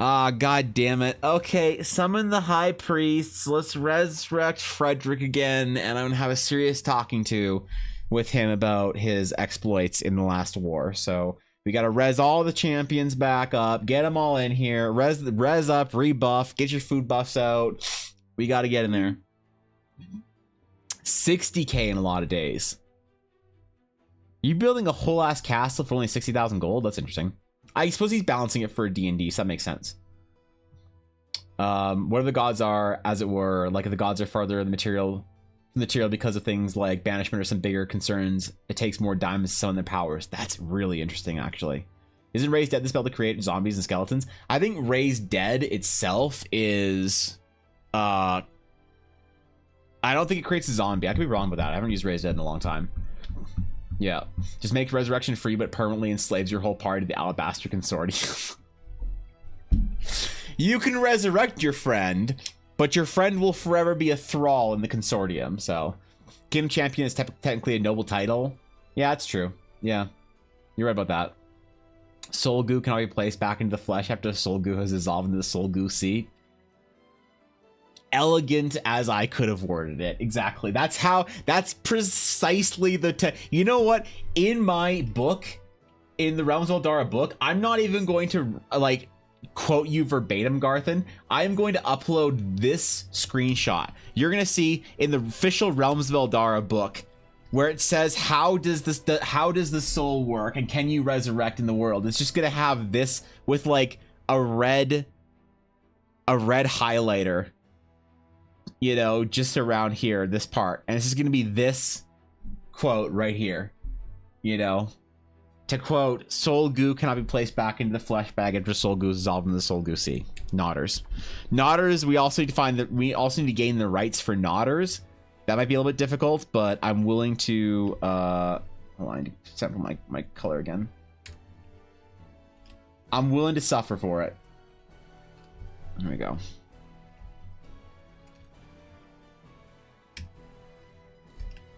Ah, god damn it. Okay, summon the high priests. Let's resurrect Frederick again, and I'm gonna have a serious talking to with him about his exploits in the last war. So we gotta res all the champions back up, get them all in here, res up, rebuff, get your food buffs out. We gotta get in there. 60k in a lot of days. You building a whole ass castle for only 60,000 gold? That's interesting. I suppose he's balancing it for D&D, so that makes sense. Whatever the gods are, as it were, like if the gods are farther in the material because of things like banishment or some bigger concerns, it takes more diamonds to summon their powers. That's really interesting, actually. Isn't Raised Dead the spell to create zombies and skeletons? I think Raised Dead itself is... I don't think it creates a zombie. I could be wrong with that. I haven't used Raised Dead in a long time. Yeah, just make resurrection free, but permanently enslaves your whole party to the Alabaster Consortium. You can resurrect your friend, but your friend will forever be a thrall in the consortium. So, Kim Champion is technically a noble title. Yeah, that's true. Yeah, you're right about that. Soul Goo can be placed back into the flesh after Soul Goo has dissolved into the Soul Goo Sea. Elegant as I could have worded it. Exactly. That's precisely the you know what? In my book, in the Realms of Eldara book, I'm not even going to like quote you verbatim, Garthan. I'm going to upload this screenshot. You're gonna see in the official Realms of Eldara book where it says how does the soul work and can you resurrect in the world. It's just gonna have this with like a red highlighter, you know, just around here, this part, and it's just gonna be this quote right here, you know, to quote, Soul Goo cannot be placed back into the flesh bag after Soul Goo is dissolved in the Soul Goo Sea. Nodders, we also need to find that we also need to gain the rights for Nodders. That might be a little bit difficult, but I'm willing to hold on, I need to set my color again. I'm willing to suffer for it. There we go.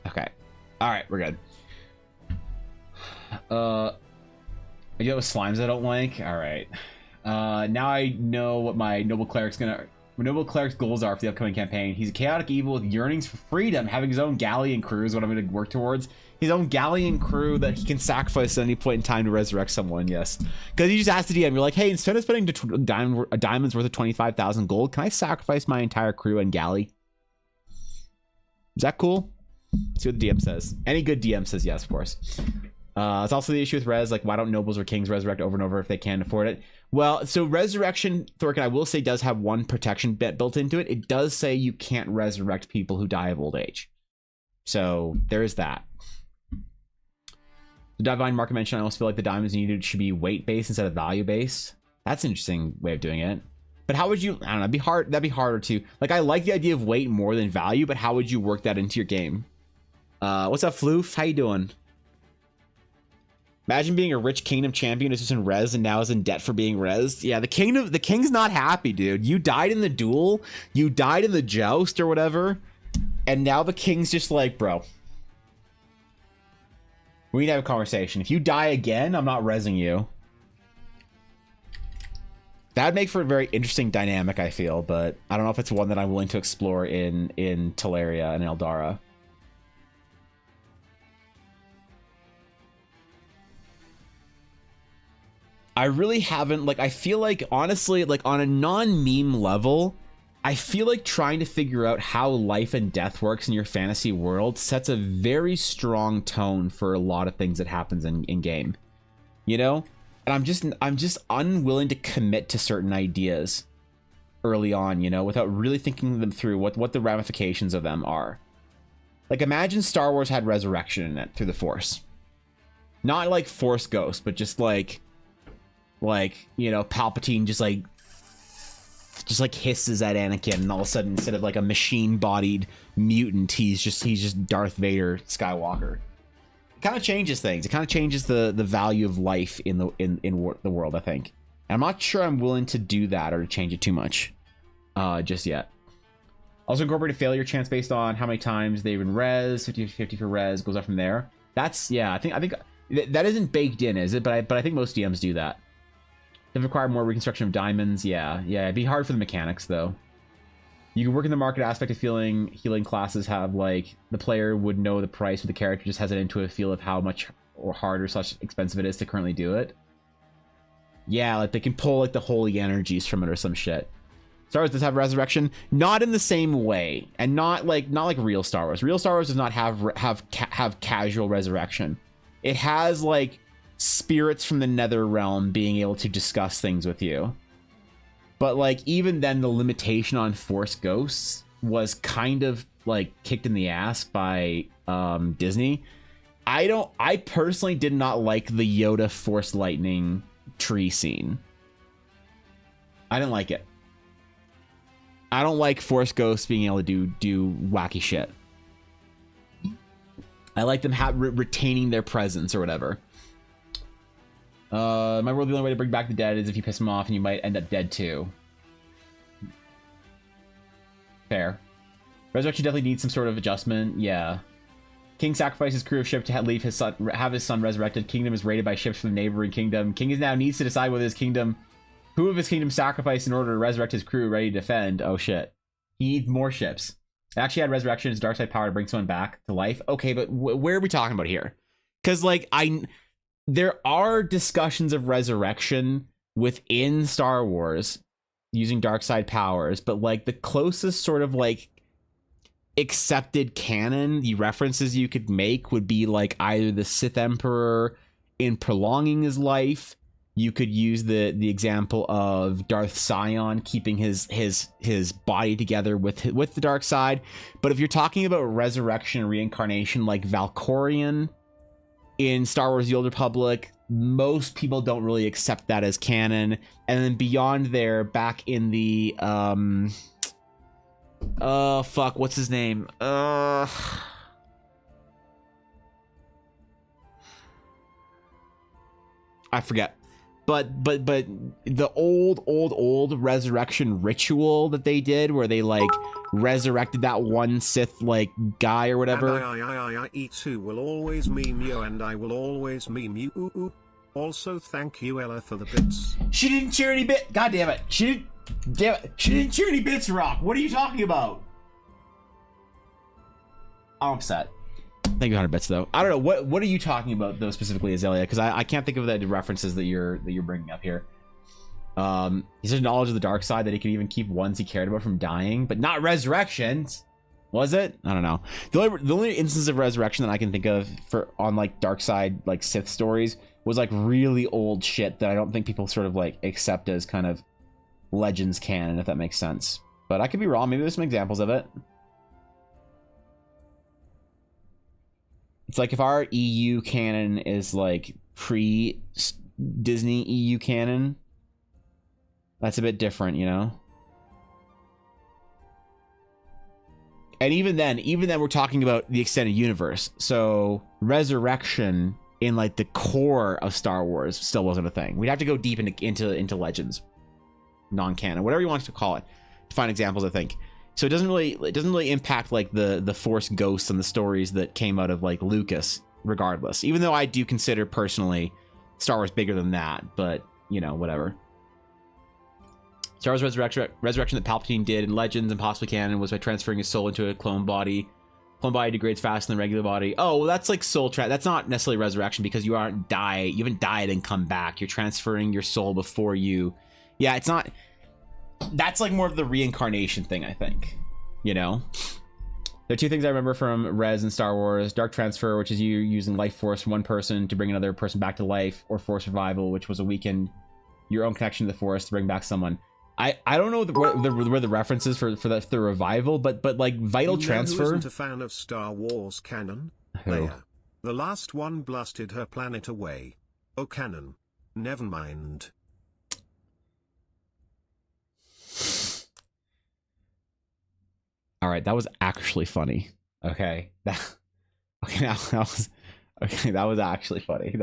Okay. All right, we're good. I deal with slimes I don't like. All right. Now I know what my noble cleric's goals are for the upcoming campaign. He's a chaotic evil with yearnings for freedom, having his own galleon crew is what I'm going to work towards. His own galleon crew that he can sacrifice at any point in time to resurrect someone. Yes, because you just asked the DM, you're like, hey, instead of spending a diamond's worth of 25,000 gold, can I sacrifice my entire crew and galley? Is that cool? See what the DM says. Any good DM says yes, of course. It's also the issue with res, like why don't nobles or kings resurrect over and over if they can't afford it? Well, so resurrection, Thorkin, I will say, does have one protection bit built into it. It does say you can't resurrect people who die of old age. So there is that. The divine market mentioned, I also feel like the diamonds needed should be weight based instead of value based. That's an interesting way of doing it. But how would you, I don't know, that'd be hard. That'd be harder to, like, I like the idea of weight more than value, but how would you work that into your game? What's up, Floof? How you doing? Imagine being a rich kingdom champion who's just in res and now is in debt for being res. Yeah, the king's not happy, dude. You died in the duel, you died in the joust or whatever, and now the king's just like, bro, we need to have a conversation. If you die again, I'm not resing you. That'd make for a very interesting dynamic, I feel, but I don't know if it's one that I'm willing to explore in Teleria and Eldara. I really haven't, like, I feel like, honestly, like, on a non-meme level, I feel like trying to figure out how life and death works in your fantasy world sets a very strong tone for a lot of things that happens in game, you know? And I'm just unwilling to commit to certain ideas early on, you know, without really thinking them through, what the ramifications of them are. Like, imagine Star Wars had resurrection in it through the Force. Not like Force Ghost, but just like, you know, Palpatine just like hisses at Anakin, and all of a sudden, instead of like a machine-bodied mutant, he's just Darth Vader Skywalker. It kind of changes things. It kind of changes the value of life in the world, I think. And I'm not sure I'm willing to do that or to change it too much just yet. Also incorporate a failure chance based on how many times they've been res. 50-50 for res, goes up from there. That's, yeah, I think that isn't baked in, is it? But I think most DMs do that. They've required more reconstruction of diamonds. Yeah, it'd be hard for the mechanics though. You can work in the market aspect of healing classes have, like, the player would know the price, but the character just has it into a feel of how much or hard or such expensive it is to currently do it. Yeah, like they can pull like the holy energies from it or some shit. Star Wars does have resurrection, not in the same way, and not like real Star Wars. Real Star Wars does not have casual resurrection. It has like spirits from the nether realm being able to discuss things with you. But like even then, the limitation on Force Ghosts was kind of like kicked in the ass by Disney. I personally did not like the Yoda Force Lightning tree scene. I didn't like it. I don't like Force Ghosts being able to do wacky shit. I like them retaining their presence or whatever. In my world, the only way to bring back the dead is if you piss them off, and you might end up dead too. Fair. Resurrection definitely needs some sort of adjustment. Yeah. King sacrifices crew of ship to have his son resurrected. Kingdom is raided by ships from the neighboring kingdom. King now needs to decide whether who of his kingdom sacrificed in order to resurrect his crew ready to defend. Oh shit. He needs more ships. It actually had resurrection as dark side power to bring someone back to life. Okay, but where are we talking about here? Because like there are discussions of resurrection within Star Wars using dark side powers, but like the closest sort of like accepted canon, the references you could make would be like either the Sith Emperor in prolonging his life. You could use the example of Darth Sion keeping his body together with the dark side. But if you're talking about resurrection and reincarnation like Valkorion in Star Wars The Old Republic, most people don't really accept that as canon. And then beyond there, back in the fuck, what's his name? I forget. But the old resurrection ritual that they did, where they like resurrected that one Sith like guy or whatever. And I too will always meme you, and I will always meme you. Also, thank you, Ella, for the bits. She didn't cheer any bit. God damn it! She didn't cheer any bits. Rock. What are you talking about? I'm upset. Thank you, 100 bits though. I don't know what are you talking about though specifically, Azalea? Because I can't think of the references that you're bringing up here. He said knowledge of the dark side that he could even keep ones he cared about from dying, but not resurrections. Was it? I don't know. The only instance of resurrection that I can think of on like dark side like Sith stories was like really old shit that I don't think people sort of like accept as kind of legends canon, if that makes sense. But I could be wrong. Maybe there's some examples of it. It's like if our EU canon is like pre-Disney EU canon, that's a bit different, you know? And even then we're talking about the extended universe. So resurrection in like the core of Star Wars still wasn't a thing. We'd have to go deep into Legends, non-canon, whatever you want to call it, to find examples, I think. So it doesn't really impact like the Force ghosts and the stories that came out of like Lucas, regardless. Even though I do consider personally Star Wars bigger than that, but you know, whatever. Star Wars resurrection that Palpatine did in Legends and possibly canon was by transferring his soul into a clone body. Clone body degrades faster than the regular body. Oh, well, that's like soul that's not necessarily resurrection because you haven't died and come back. You're transferring your soul before you. Yeah, it's not. That's like more of the reincarnation thing, I think. You know, there are two things I remember from Res and Star Wars: Dark Transfer, which is you using life force from one person to bring another person back to life, or Force Revival, which was a weaken your own connection to the Force to bring back someone. I don't know where the references for the revival, but like vital transfer. Who isn't a fan of Star Wars canon? Leia. The last one blasted her planet away. Oh, canon. Never mind. All right, that was actually funny. Okay, that was actually funny.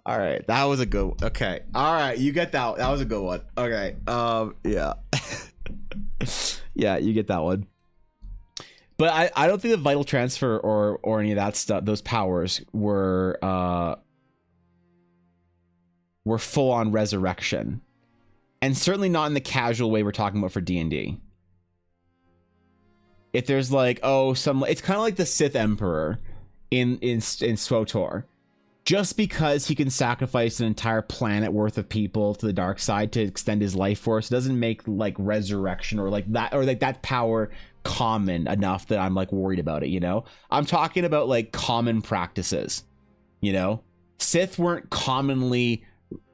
All right, that was a good one. Okay, all right, you get that. That was a good one. Okay, yeah, yeah, you get that one. But I don't think the vital transfer or any of that stuff, those powers were full on resurrection. And certainly not in the casual way we're talking about for D&D. If there's like, oh, it's kind of like the Sith Emperor in SWTOR. Just because he can sacrifice an entire planet worth of people to the dark side to extend his life force doesn't make like resurrection or like that power common enough that I'm like worried about it, you know? I'm talking about like common practices, you know? Sith weren't commonly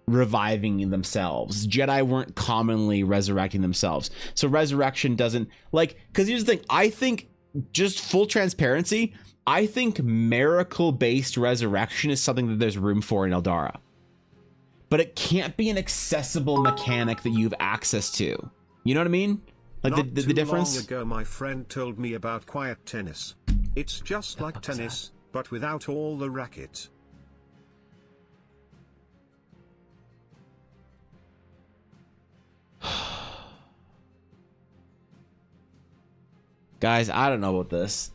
reviving themselves. Jedi weren't commonly resurrecting themselves. So resurrection doesn't like, because here's the thing, I think, just full transparency, I think miracle-based resurrection is something that there's room for in Eldara. But it can't be an accessible mechanic that you have access to. You know what I mean? Like the difference? Not too long ago, my friend told me about quiet tennis. It's just like tennis, but without all the racket. Guys, I don't know about this.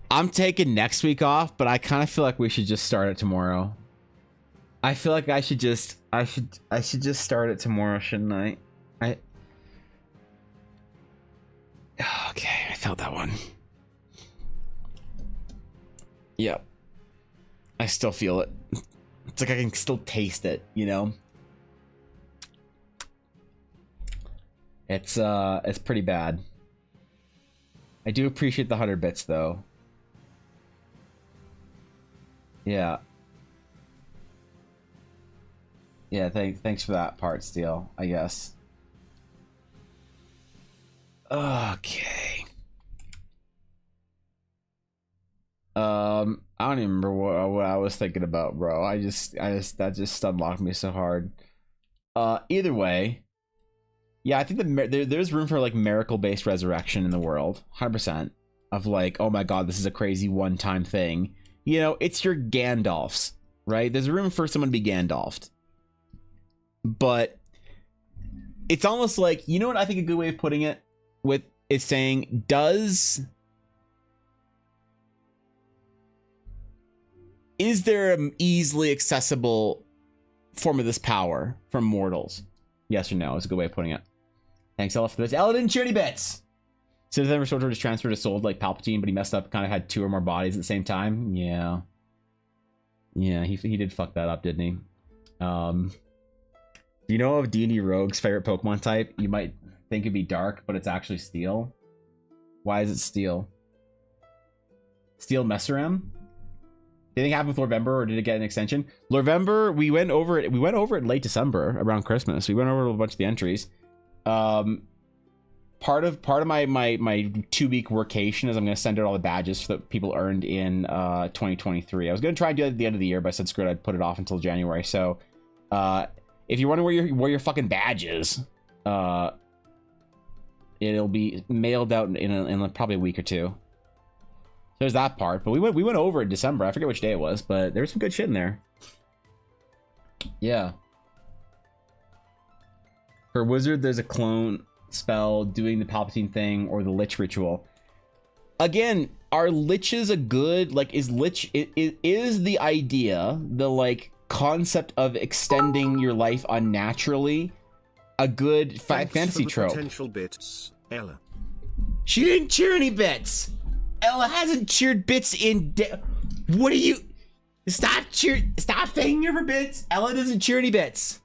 I'm taking next week off, but I kind of feel like we should just start it tomorrow. I feel like I should just start it tomorrow, shouldn't I? Okay, I felt that one. Yep. I still feel it. It's like I can still taste it, you know? It's pretty bad. I do appreciate the 100 bits though. Yeah. Yeah, thanks for that part, Steel, I guess. Okay. I don't even remember what I was thinking about, bro. That just unlocked me so hard. Either way, yeah, I think there's room for like miracle-based resurrection in the world, 100%. Of like, oh my god, this is a crazy one-time thing. You know, it's your Gandalfs, right? There's room for someone to be Gandalfed. But it's almost like, you know what I think a good way of putting it with is saying, is there an easily accessible form of this power from mortals? Yes or no is a good way of putting it. Thanks, Ella, for this. Ella didn't cheer any bits. So then SWTOR just transferred his soul like Palpatine, but he messed up, kind of had 2 or more bodies at the same time. Yeah. Yeah, he did fuck that up, didn't he? You know of D&D Rogue's favorite Pokemon type? You might think it'd be Dark, but it's actually Steel. Why is it Steel? Steel Messeram? Did anything happen with Lorvember, or did it get an extension? Lorvember, we went over it in late December, around Christmas. We went over a bunch of the entries. Part of my 2-week workation is I'm going to send out all the badges that people earned in 2023. I was going to try and do it at the end of the year, but I said screw it, I'd put it off until January. So if you wonder where your fucking badge is, it'll be mailed out in probably a week or two. There's that part, but we went over in December. I forget which day it was, but there was some good shit in there. Yeah. For Wizard, there's a clone spell doing the Palpatine thing or the Lich ritual. Again, are Liches a good, like, is Lich, is the idea, the, like, concept of extending your life unnaturally a good fantasy trope? Potential bits, Ella. She didn't cheer any bits. Ella hasn't cheered bits in. What are you? Stop thanking her for bits. Ella doesn't cheer any bits.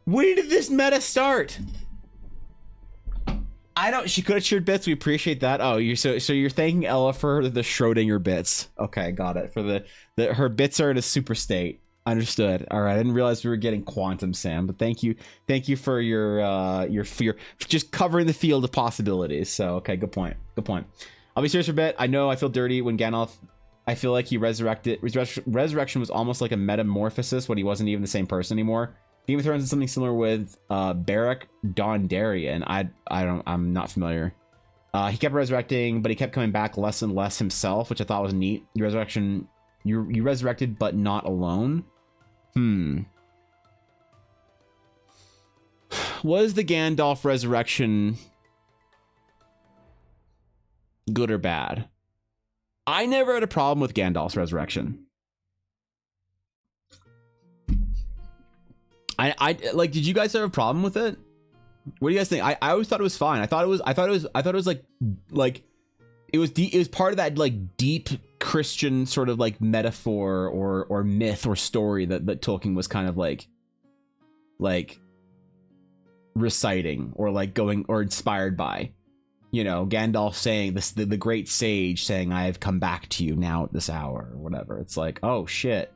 When did this meta start? I don't. She could have cheered bits. We appreciate that. Oh, so you're thanking Ella for the Schrodinger bits. Okay, got it. For the her bits are in a super state. Understood. All right. I didn't realize we were getting quantum, Sam. But thank you for your fear, just covering the field of possibilities. So okay, good point. Good point. I'll be serious for a bit. I know I feel dirty when Gandalf. I feel like he resurrected. Resurrection was almost like a metamorphosis when he wasn't even the same person anymore. Game of Thrones is something similar with Beric Dondarrion. I'm not familiar. He kept resurrecting, but he kept coming back less and less himself, which I thought was neat. You resurrected, but not alone. Was the Gandalf resurrection good or bad? I never had a problem with Gandalf's resurrection. I like, did you guys have a problem with it? What do you guys think? I always thought it was fine. I thought it was like it was part of that like deep Christian sort of like metaphor or myth or story that Tolkien was kind of like reciting or like going or inspired by. You know, Gandalf saying this, the great sage saying, "I have come back to you now at this hour," or whatever. It's like, oh shit.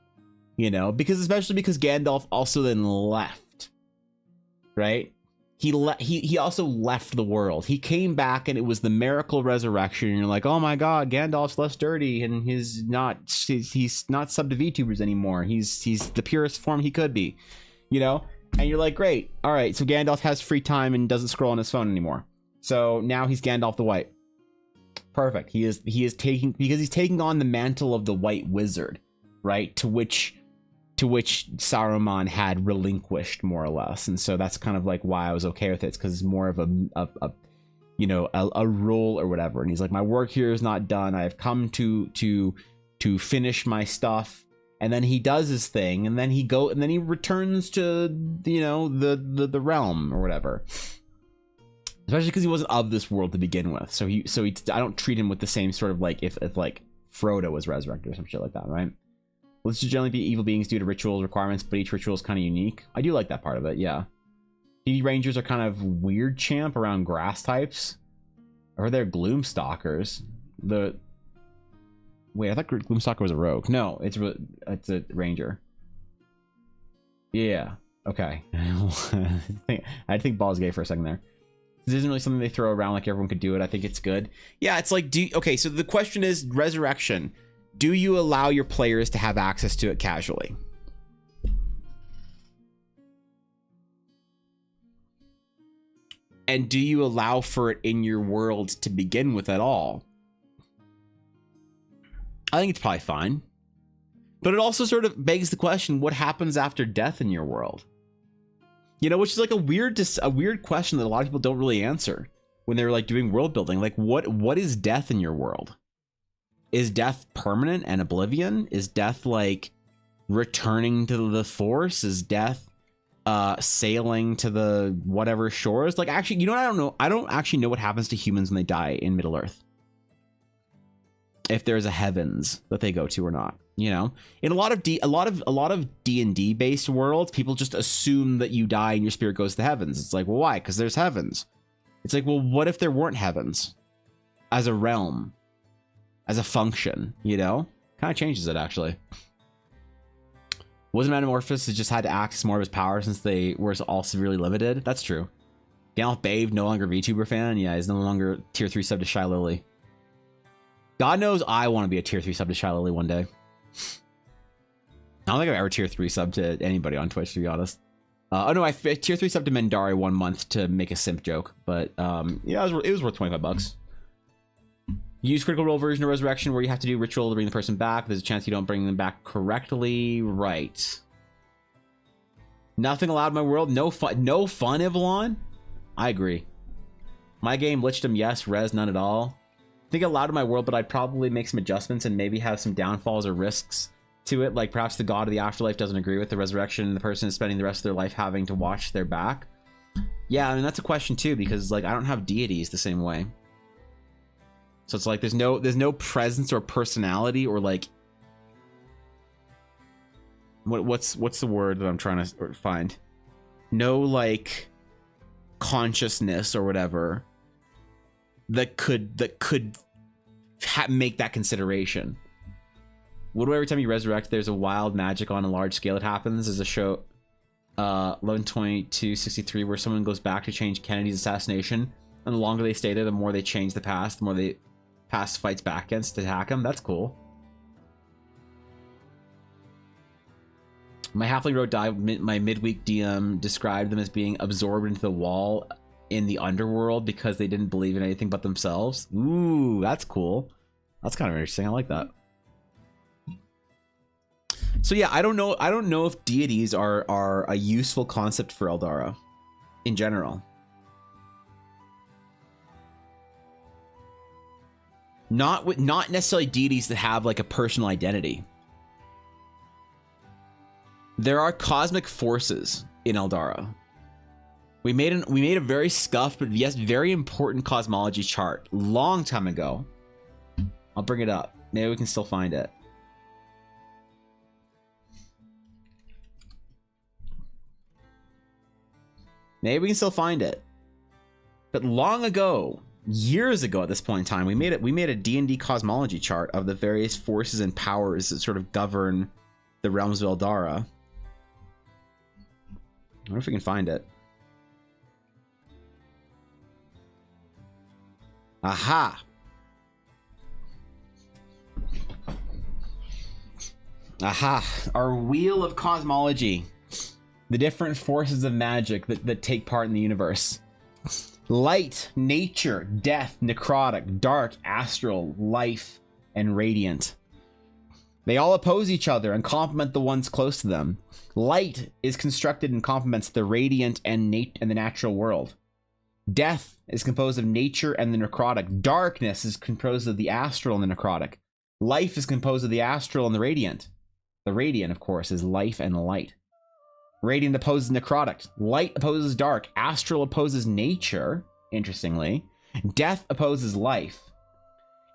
You know, especially because Gandalf also then left, right? He also left the world. He came back and it was the miracle resurrection. And you're like, oh my God, Gandalf's less dirty and he's not sub to VTubers anymore. He's the purest form he could be, you know? And you're like, great. All right. So Gandalf has free time and doesn't scroll on his phone anymore. So now he's Gandalf the White. Perfect. He is taking, because he's taking on the mantle of the White Wizard, right? To which Saruman had relinquished more or less. And so that's kind of like why I was okay with it. It's because it's more of a role or whatever. And he's like, my work here is not done. I have come to finish my stuff. And then he does his thing, and then he returns to, you know, the realm or whatever. Especially because he wasn't of this world to begin with. So I don't treat him with the same sort of like if like Frodo was resurrected or some shit like that, right? Let's just generally be evil beings due to rituals requirements, but each ritual is kind of unique. I do like that part of it, yeah. DD Rangers are kind of weird champ around grass types. Or they're Gloomstalkers. Wait, I thought Gloomstalker was a rogue. No, it's a ranger. Yeah, okay. I think Ball's gay for a second there. This isn't really something they throw around like everyone could do it. I think it's good. Yeah, it's like, okay, so the question is resurrection. Do you allow your players to have access to it casually? And do you allow for it in your world to begin with at all? I think it's probably fine. But it also sort of begs the question, what happens after death in your world? You know, which is like a weird question that a lot of people don't really answer when they're like doing world building. Like what is death in your world? Is death permanent and oblivion? Is death like returning to the Force? Is death sailing to the whatever shores? Like, actually, you know what? I don't know. I don't actually know what happens to humans when they die in Middle Earth. If there's a heavens that they go to or not, you know, in a lot of D&D based worlds, people just assume that you die and your spirit goes to heavens. It's like, well, why? Because there's heavens. It's like, well, what if there weren't heavens as a realm? As a function, you know? Kind of changes it, actually. Wasn't Metamorphosis, it just had to access more of his power since they were all severely limited? That's true. Gandalf Babe, no longer VTuber fan? Yeah, he's no longer tier 3 sub to Shy Lily. God knows I want to be a tier 3 sub to Shy Lily one day. I don't think I've ever tier 3 sub to anybody on Twitch, to be honest. Oh no, I tier 3 sub to Mendari 1 month to make a simp joke, but yeah, it was worth $25. Use critical role version of resurrection where you have to do ritual to bring the person back. There's a chance you don't bring them back correctly. Right. Nothing allowed in my world. No fun, Ivalon? I agree. My game, Lichdom, yes. Res, none at all. I think allowed in my world, but I'd probably make some adjustments and maybe have some downfalls or risks to it. Like perhaps the god of the afterlife doesn't agree with the resurrection and the person is spending the rest of their life having to watch their back. Yeah, I mean, that's a question too, because like I don't have deities the same way. So it's like there's no presence or personality or like what's the word that I'm trying to find? No like consciousness or whatever that could make that consideration. What do every time you resurrect there's a wild magic on a large scale it happens? There's a show 11/22/63 where someone goes back to change Kennedy's assassination, and the longer they stay there the more they change the past, the more they past fights back against to attack him. That's cool. My halfling road dive, my midweek DM described them as being absorbed into the wall in the underworld because they didn't believe in anything but themselves. Ooh, that's cool. That's kind of interesting. I like that. So yeah, I don't know if deities are a useful concept for Eldara in general. Not necessarily deities that have like a personal identity. There are cosmic forces in Eldara. We made a very scuffed but yes, very important cosmology chart long time ago. I'll bring it up. Maybe we can still find it. Maybe we can still find it. But long ago, years ago at this point in time, we made a D&D cosmology chart of the various forces and powers that sort of govern the realms of Eldara. I wonder if we can find it. Aha! Aha! Our wheel of cosmology. The different forces of magic that take part in the universe. Light, nature, death, necrotic, dark, astral, life, and radiant. They all oppose each other and complement the ones close to them. Light is constructed and complements the radiant and the natural world. Death is composed of nature and the necrotic. Darkness is composed of the astral and the necrotic. Life is composed of the astral and the radiant. The radiant, of course, is life and light. Radiant opposes necrotic. Light opposes dark. Astral opposes nature, interestingly. Death opposes life.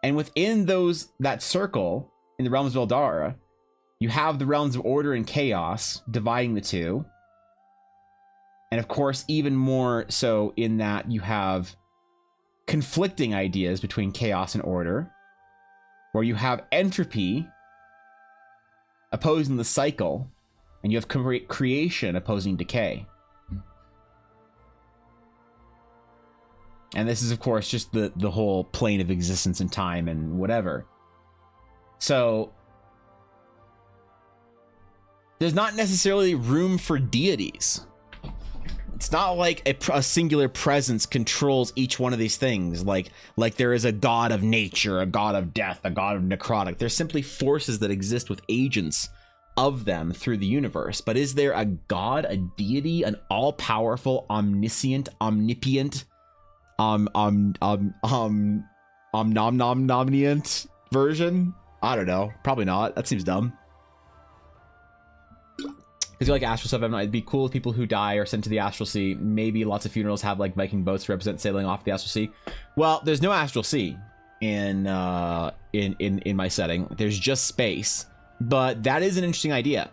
And within that circle, in the realms of Eldara, you have the realms of order and chaos, dividing the two. And of course, even more so in that you have conflicting ideas between chaos and order, where you have entropy opposing the cycle, and you have creation opposing decay. And this is, of course, just the whole plane of existence and time and whatever. So there's not necessarily room for deities. It's not like a singular presence controls each one of these things. Like there is a god of nature, a god of death, a god of necrotic. There's simply forces that exist with agents of them through the universe. But is there a god, a deity, an all-powerful, omniscient, omnipotent, omnipotent version? I don't know. Probably not. That seems dumb. Because you like astral stuff, it'd be cool if people who die are sent to the astral sea. Maybe lots of funerals have like Viking boats to represent sailing off the astral sea. Well, there's no astral sea in my setting. There's just space. But that is an interesting idea,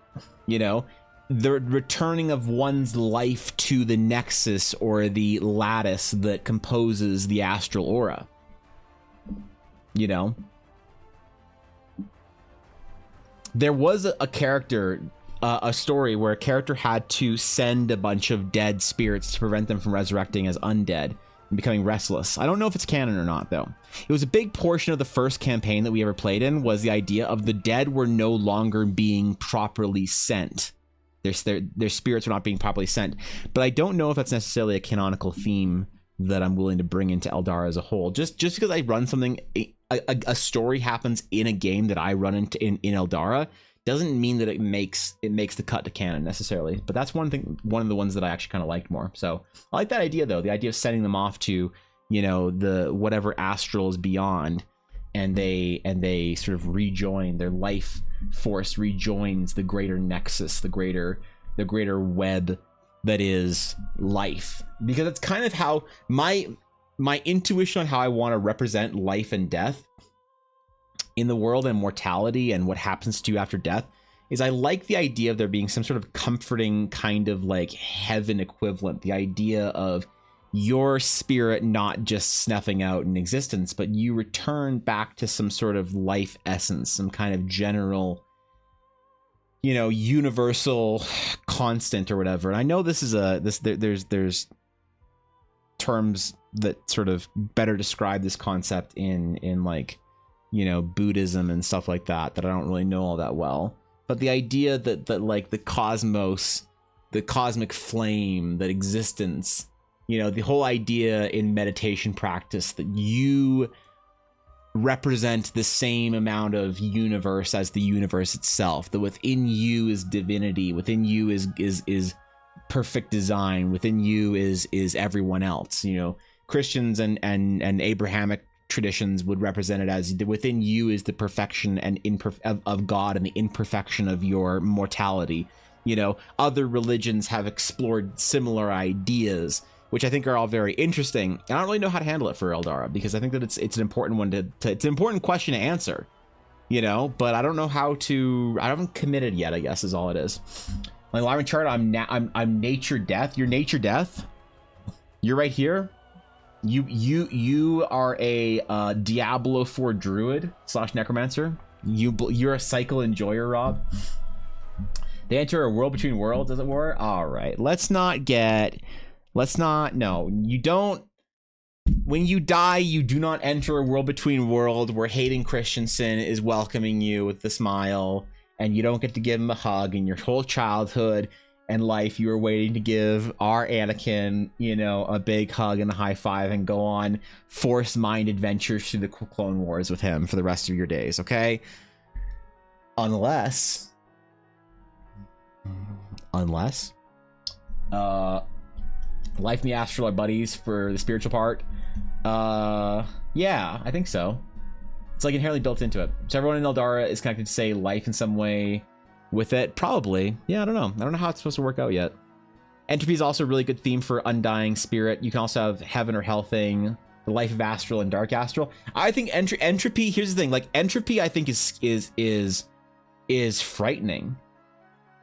you know, the returning of one's life to the nexus or the lattice that composes the astral aura, you know. There was a character, a story where a character had to send a bunch of dead spirits to prevent them from resurrecting as undead and becoming restless. I don't know if it's canon or not, though. It was a big portion of the first campaign that we ever played in, was the idea of the dead were no longer being properly sent. their spirits were not being properly sent. But I don't know if that's necessarily a canonical theme that I'm willing to bring into Eldara as a whole. Just because I run something, a story happens in a game that I run into in Eldara, doesn't mean that it makes the cut to canon necessarily. But that's one of the ones that I actually kind of liked more. So I like that idea, though, the idea of sending them off to, you know, the whatever astral is beyond, and they sort of rejoin, their life force rejoins the greater nexus, the greater web that is life. Because it's kind of how my intuition on how I want to represent life and death in the world, and mortality and what happens to you after death, is I like the idea of there being some sort of comforting kind of like heaven equivalent, the idea of your spirit not just snuffing out in existence, but you return back to some sort of life essence, some kind of general, you know, universal constant or whatever. And I know this is there's terms that sort of better describe this concept in like, you know, Buddhism and stuff like that I don't really know all that well. But the idea that like the cosmos, the cosmic flame, that existence, you know, the whole idea in meditation practice that you represent the same amount of universe as the universe itself, that within you is divinity, within you is perfect design, within you is everyone else. You know, Christians and Abrahamic traditions would represent it as within you is the perfection and of God and the imperfection of your mortality. You know, other religions have explored similar ideas, which I think are all very interesting. I don't really know how to handle it for Eldara, because I think that it's an important one to it's an important question to answer, you know, but I don't know how to. I haven't committed yet, I guess, is all it is. My alignment chart, I'm nature death. You're nature death. You're right here. You are a Diablo 4 druid / necromancer. You're a cycle enjoyer, Rob. They enter a world between worlds, as it were. All right, no, you don't. When you die, you do not enter a world between world where Hayden Christensen is welcoming you with a smile, and you don't get to give him a hug. In your whole childhood and life, you were waiting to give our Anakin, you know, a big hug and a high five and go on forced mind adventures through the Clone Wars with him for the rest of your days, okay? Unless Life and the Astral are buddies for the spiritual part. Yeah, I think so. It's like inherently built into it. So everyone in Eldara is connected to, say, life in some way with it. Probably. Yeah, I don't know. I don't know how it's supposed to work out yet. Entropy is also a really good theme for undying spirit. You can also have heaven or hell thing, the life of astral and dark astral. I think entropy, here's the thing, like entropy I think is frightening.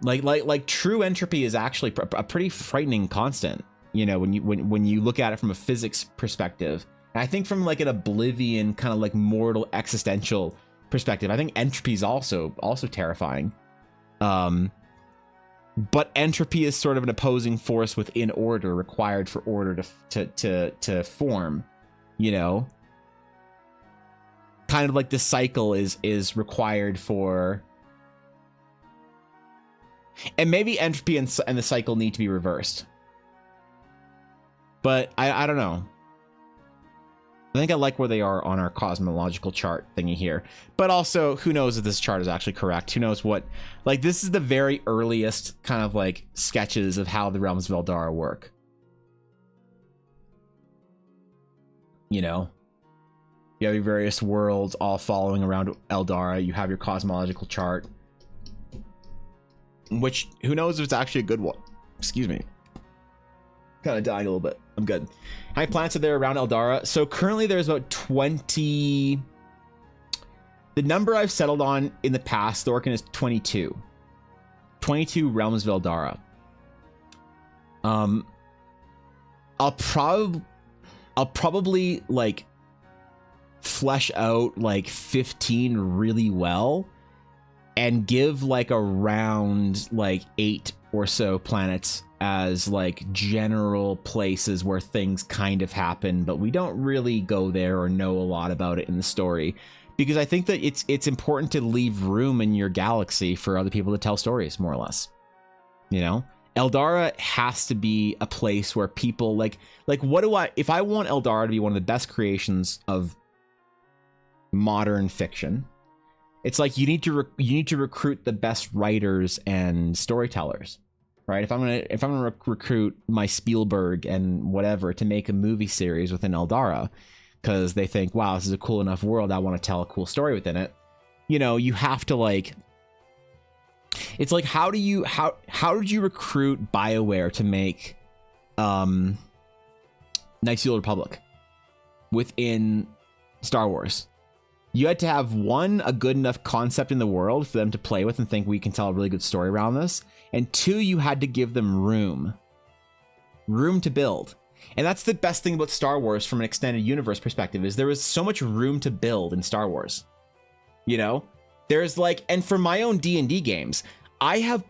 Like true entropy is actually a pretty frightening constant, you know, when you look at it from a physics perspective. And I think from like an oblivion kind of like mortal existential perspective, I think entropy is also terrifying. But entropy is sort of an opposing force within order, required for order to form, you know, kind of like the cycle is required for. And maybe entropy and the cycle need to be reversed. But I don't know. I think I like where they are on our cosmological chart thingy here. But also, who knows if this chart is actually correct? Who knows what... Like, this is the very earliest kind of, like, sketches of how the Realms of Eldara work. You know? You have your various worlds all following around Eldara. You have your cosmological chart. Which, who knows if it's actually a good one. Excuse me. Kind of dying a little bit. I'm good. How many planets are there around Eldara? So currently there's about 20. The number I've settled on in the past, Thorkin, is 22. 22 Realms of Eldara. I'll probably like flesh out like 15 really well and give like around like 8 or so planets as like general places where things kind of happen, but we don't really go there or know a lot about it in the story, because I think that it's important to leave room in your galaxy for other people to tell stories, more or less. You know, Eldara has to be a place where people like what do I, if I want Eldara to be one of the best creations of modern fiction, it's like you need to recruit the best writers and storytellers, right? If I'm gonna recruit my Spielberg and whatever to make a movie series within Eldara, because they think, wow, this is a cool enough world, I want to tell a cool story within it. You know, you have to like, it's like, how did you recruit BioWare to make Knights of the Old Republic within Star Wars? You had to have a good enough concept in the world for them to play with and think we can tell a really good story around this. And two, you had to give them room to build. And that's the best thing about Star Wars from an extended universe perspective, is there was so much room to build in Star Wars. You know, there's like, and for my own D&D games, I have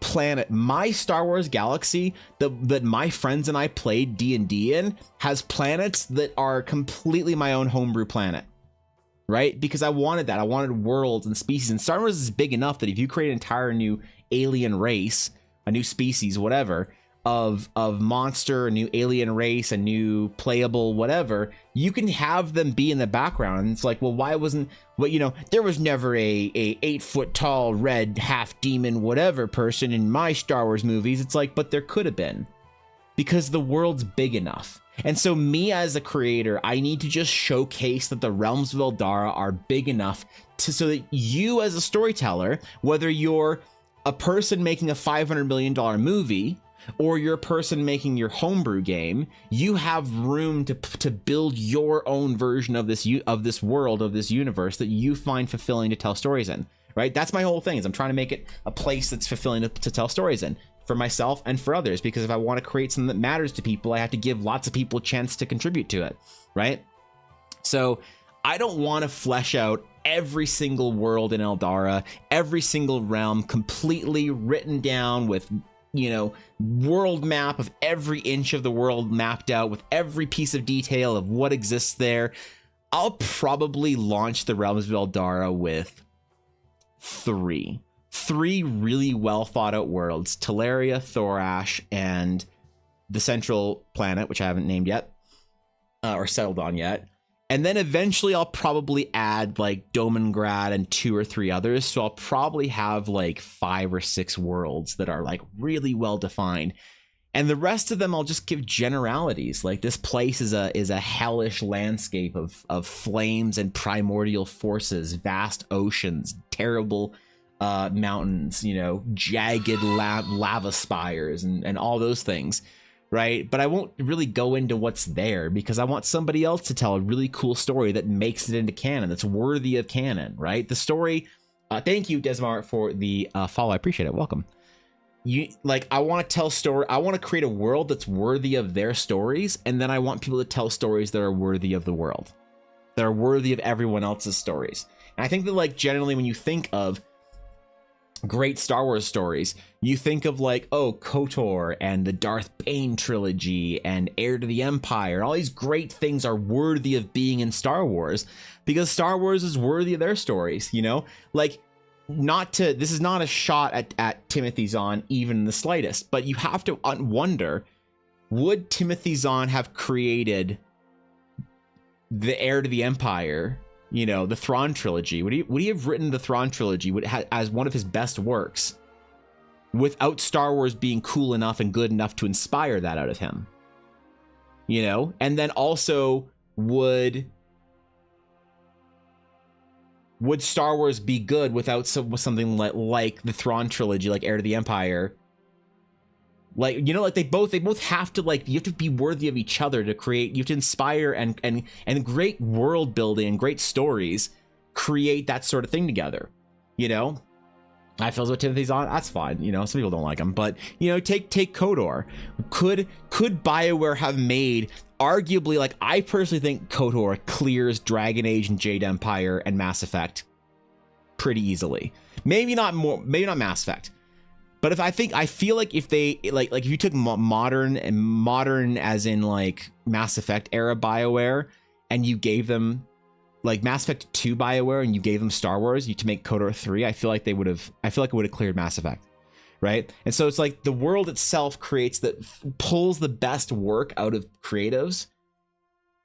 my Star Wars galaxy that my friends and I played D&D in has planets that are completely my own homebrew planet. Right? Because I wanted that. I wanted worlds and species. And Star Wars is big enough that if you create an entire new alien race, a new species, whatever, of monster, a new alien race, a new playable whatever, you can have them be in the background. And it's like, well, why wasn't, well, you know, there was never a 8-foot tall red half demon whatever person in my Star Wars movies. It's like, but there could have been, because the world's big enough. And so me as a creator, I need to just showcase that the realms of Eldara are big enough so that you as a storyteller, whether you're a person making a $500 million movie or you're a person making your homebrew game, you have room to build your own version of this world, of this universe that you find fulfilling to tell stories in. Right? That's my whole thing, is I'm trying to make it a place that's fulfilling to tell stories in, for myself and for others, because if I want to create something that matters to people, I have to give lots of people a chance to contribute to it, right? So I don't want to flesh out every single world in Eldara, every single realm completely written down with, you know, world map of every inch of the world mapped out with every piece of detail of what exists there. I'll probably launch the realms of Eldara with three really well thought out worlds: Teleria, Thorash, and the central planet, which I haven't named yet or settled on yet. And then eventually I'll probably add like Domingrad and 2 or 3 others. So I'll probably have like 5 or 6 worlds that are like really well defined. And the rest of them I'll just give generalities. Like, this place is a hellish landscape of flames and primordial forces, vast oceans, terrible mountains, you know, jagged lava spires and all those things, right? But I won't really go into what's there, because I want somebody else to tell a really cool story that makes it into canon, that's worthy of canon, right? The story, thank you, Desmar, for the follow. I appreciate it. Welcome. I want to tell story. I want to create a world that's worthy of their stories, and then I want people to tell stories that are worthy of the world, that are worthy of everyone else's stories. And I think that, like, generally when you think of great Star Wars stories, you think of like, oh, KOTOR and the Darth Bane trilogy and Heir to the Empire. All these great things are worthy of being in Star Wars because Star Wars is worthy of their stories, you know? Like, this is not a shot at Timothy Zahn even in the slightest, but you have to wonder, would Timothy Zahn have created the Heir to the Empire, you know, the Thrawn trilogy? Would he have written the Thrawn trilogy as one of his best works without Star Wars being cool enough and good enough to inspire that out of him? You know, and then also would Star Wars be good without something like the Thrawn trilogy, like Heir to the Empire? Like, you know, like they both have to, like, you have to be worthy of each other to create. You have to inspire and great world building and great stories create that sort of thing together. You know, I feel as though Timothy's on. That's fine. You know, some people don't like him, but, you know, take KOTOR. Could BioWare have made, arguably, like, I personally think KOTOR clears Dragon Age and Jade Empire and Mass Effect pretty easily. Maybe not Mass Effect. But I feel like if they like if you took modern as in like Mass Effect era BioWare, and you gave them like Mass Effect 2 BioWare and you gave them Star Wars to make KOTOR 3, I feel like it would have cleared Mass Effect, right? And so it's like the world itself pulls the best work out of creatives,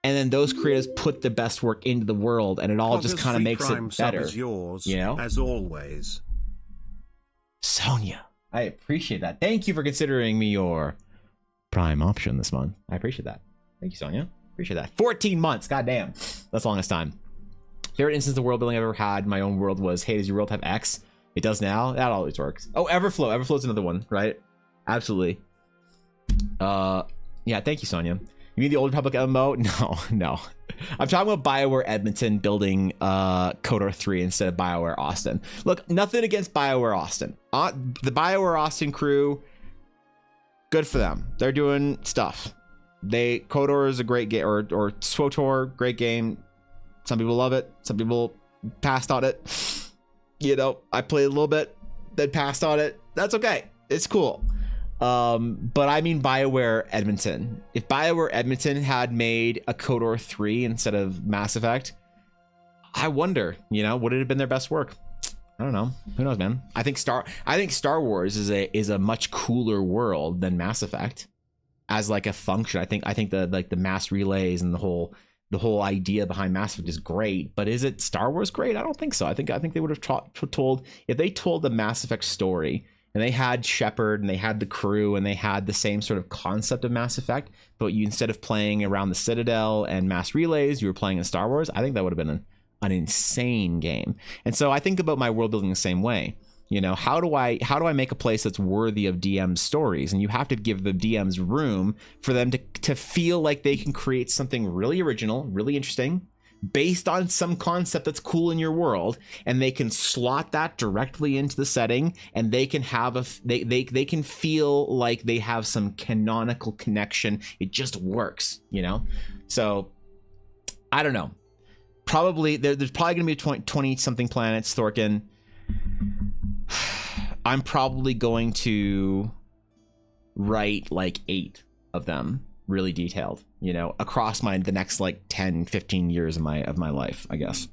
and then those creatives put the best work into the world, and it all just kind of makes it better. Yours, you know, as always. Sonia, I appreciate that. Thank you for considering me your Prime option this month. I appreciate that. Thank you, Sonia. Appreciate that. 14 months. Goddamn. That's the longest time. Favorite instance of world building I've ever had. My own world was, hey, does your world have X? It does now. That always works. Oh, Everflow. Everflow's another one, right? Absolutely. Yeah, thank you, Sonia. You mean the Old Republic MMO? No. I'm talking about BioWare Edmonton building KOTOR 3 instead of BioWare Austin. Look, nothing against BioWare Austin. The BioWare Austin crew, good for them. They're doing stuff. KOTOR is a great game, or SWTOR, great game. Some people love it. Some people passed on it. You know, I played a little bit, then passed on it. That's okay. It's cool. But I mean BioWare Edmonton. If BioWare Edmonton had made a KOTOR 3 instead of Mass Effect, I wonder, you know, would it have been their best work? I don't know. Who knows, man? I think Star Wars is a much cooler world than Mass Effect as like a function. I think the mass relays and the whole idea behind Mass Effect is great, but is it Star Wars great? I don't think so. I think they would have told, if they told the Mass Effect story and they had Shepard and they had the crew and they had the same sort of concept of Mass Effect, but you, instead of playing around the Citadel and mass relays, you were playing in Star Wars, I think that would have been an insane game. And so I think about my world building the same way. You know, how do I make a place that's worthy of DM's stories? And you have to give the DMs room for them to feel like they can create something really original, really interesting, based on some concept that's cool in your world, and they can slot that directly into the setting, and they can have they can feel like they have some canonical connection. It just works, you know? So I don't know. Probably there's probably gonna be 20 something planets, Thorkin. I'm probably going to write like 8 of them, really detailed, you know, across the next like 10, 15 years of my life, I guess.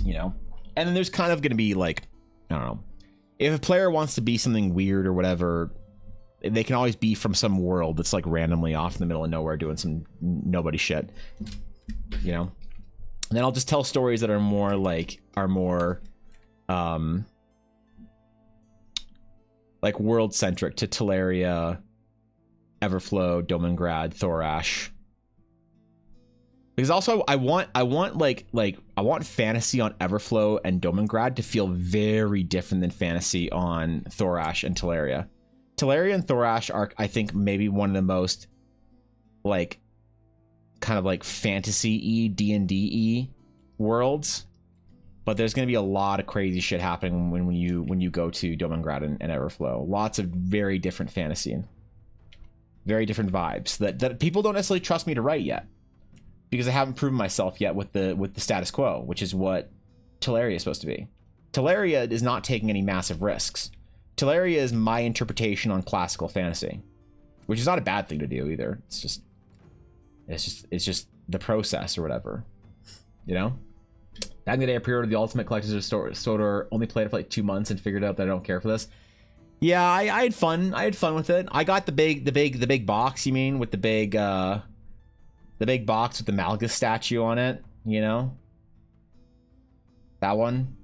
You know, and then there's kind of going to be like, I don't know, if a player wants to be something weird or whatever, they can always be from some world that's like randomly off in the middle of nowhere doing some nobody shit, you know. And then I'll just tell stories that are more like world centric to Teleria, Everflow, Domingrad, Thorash. Because also I want fantasy on Everflow and Domingrad to feel very different than fantasy on Thorash and Teleria. Teleria and Thorash are, I think, maybe one of the most like kind of like fantasy-y, D&D-y worlds. But there's going to be a lot of crazy shit happening when you go to Domingrad and Everflow. Lots of very different fantasy and very different vibes that people don't necessarily trust me to write yet, because I haven't proven myself yet with the status quo, which is what Teleria is supposed to be. Teleria is not taking any massive risks. Teleria is my interpretation on classical fantasy, which is not a bad thing to do either. It's just the process or whatever, you know. Back in the day, I pre-ordered the Ultimate Collector's of SWTOR, only played it for like 2 months and figured out that I don't care for this. Yeah, I had fun. I had fun with it. I got the big box. You mean with the big box with the Malgus statue on it? You know, that one.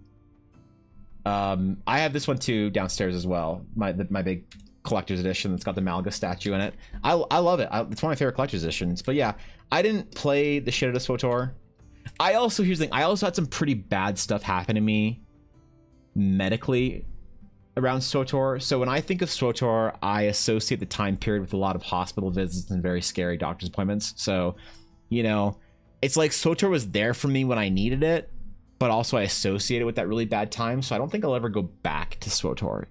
I have this one too downstairs as well. My big collector's edition that's got the Malgus statue in it. I love it. It's one of my favorite collector's editions. But yeah, I didn't play the shit out of SWTOR. Here's the thing, I also had some pretty bad stuff happen to me medically around SWTOR. So when I think of SWTOR, I associate the time period with a lot of hospital visits and very scary doctor's appointments. So, you know, it's like SWTOR was there for me when I needed it, but also I associate it with that really bad time. So I don't think I'll ever go back to SWTOR.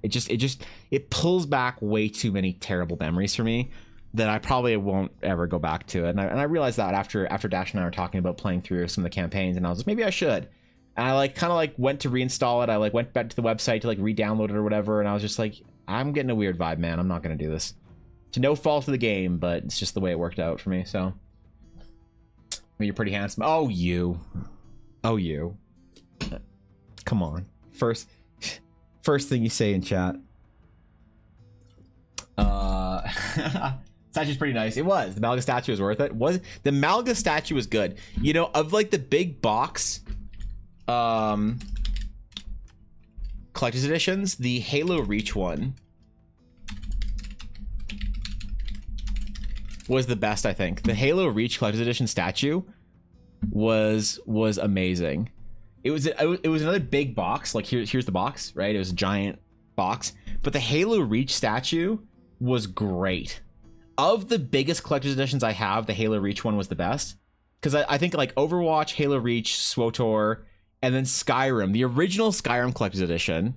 It pulls back way too many terrible memories for me that I probably won't ever go back to it. And I realized that after Dash and I were talking about playing through some of the campaigns, and I was like, maybe I should. And I like kind of like went to reinstall it. I like went back to the website to like re-download it or whatever. And I was just like, I'm getting a weird vibe, man. I'm not going to do this. To no fault of the game, but it's just the way it worked out for me. So I mean, you're pretty handsome. Oh, you. Come on. First first thing you say in chat? Statue's pretty nice. It was. The Malaga statue was worth it. The Malaga statue was good. You know, of like the big box collector's editions, the Halo Reach one was the best, I think. The Halo Reach collector's edition statue was amazing. It was another big box. Like here's the box, right? It was a giant box, but the Halo Reach statue was great. Of the biggest collector's editions I have, the Halo Reach one was the best, because I think like Overwatch, Halo Reach, SWTOR, and then Skyrim, the original Skyrim collector's edition,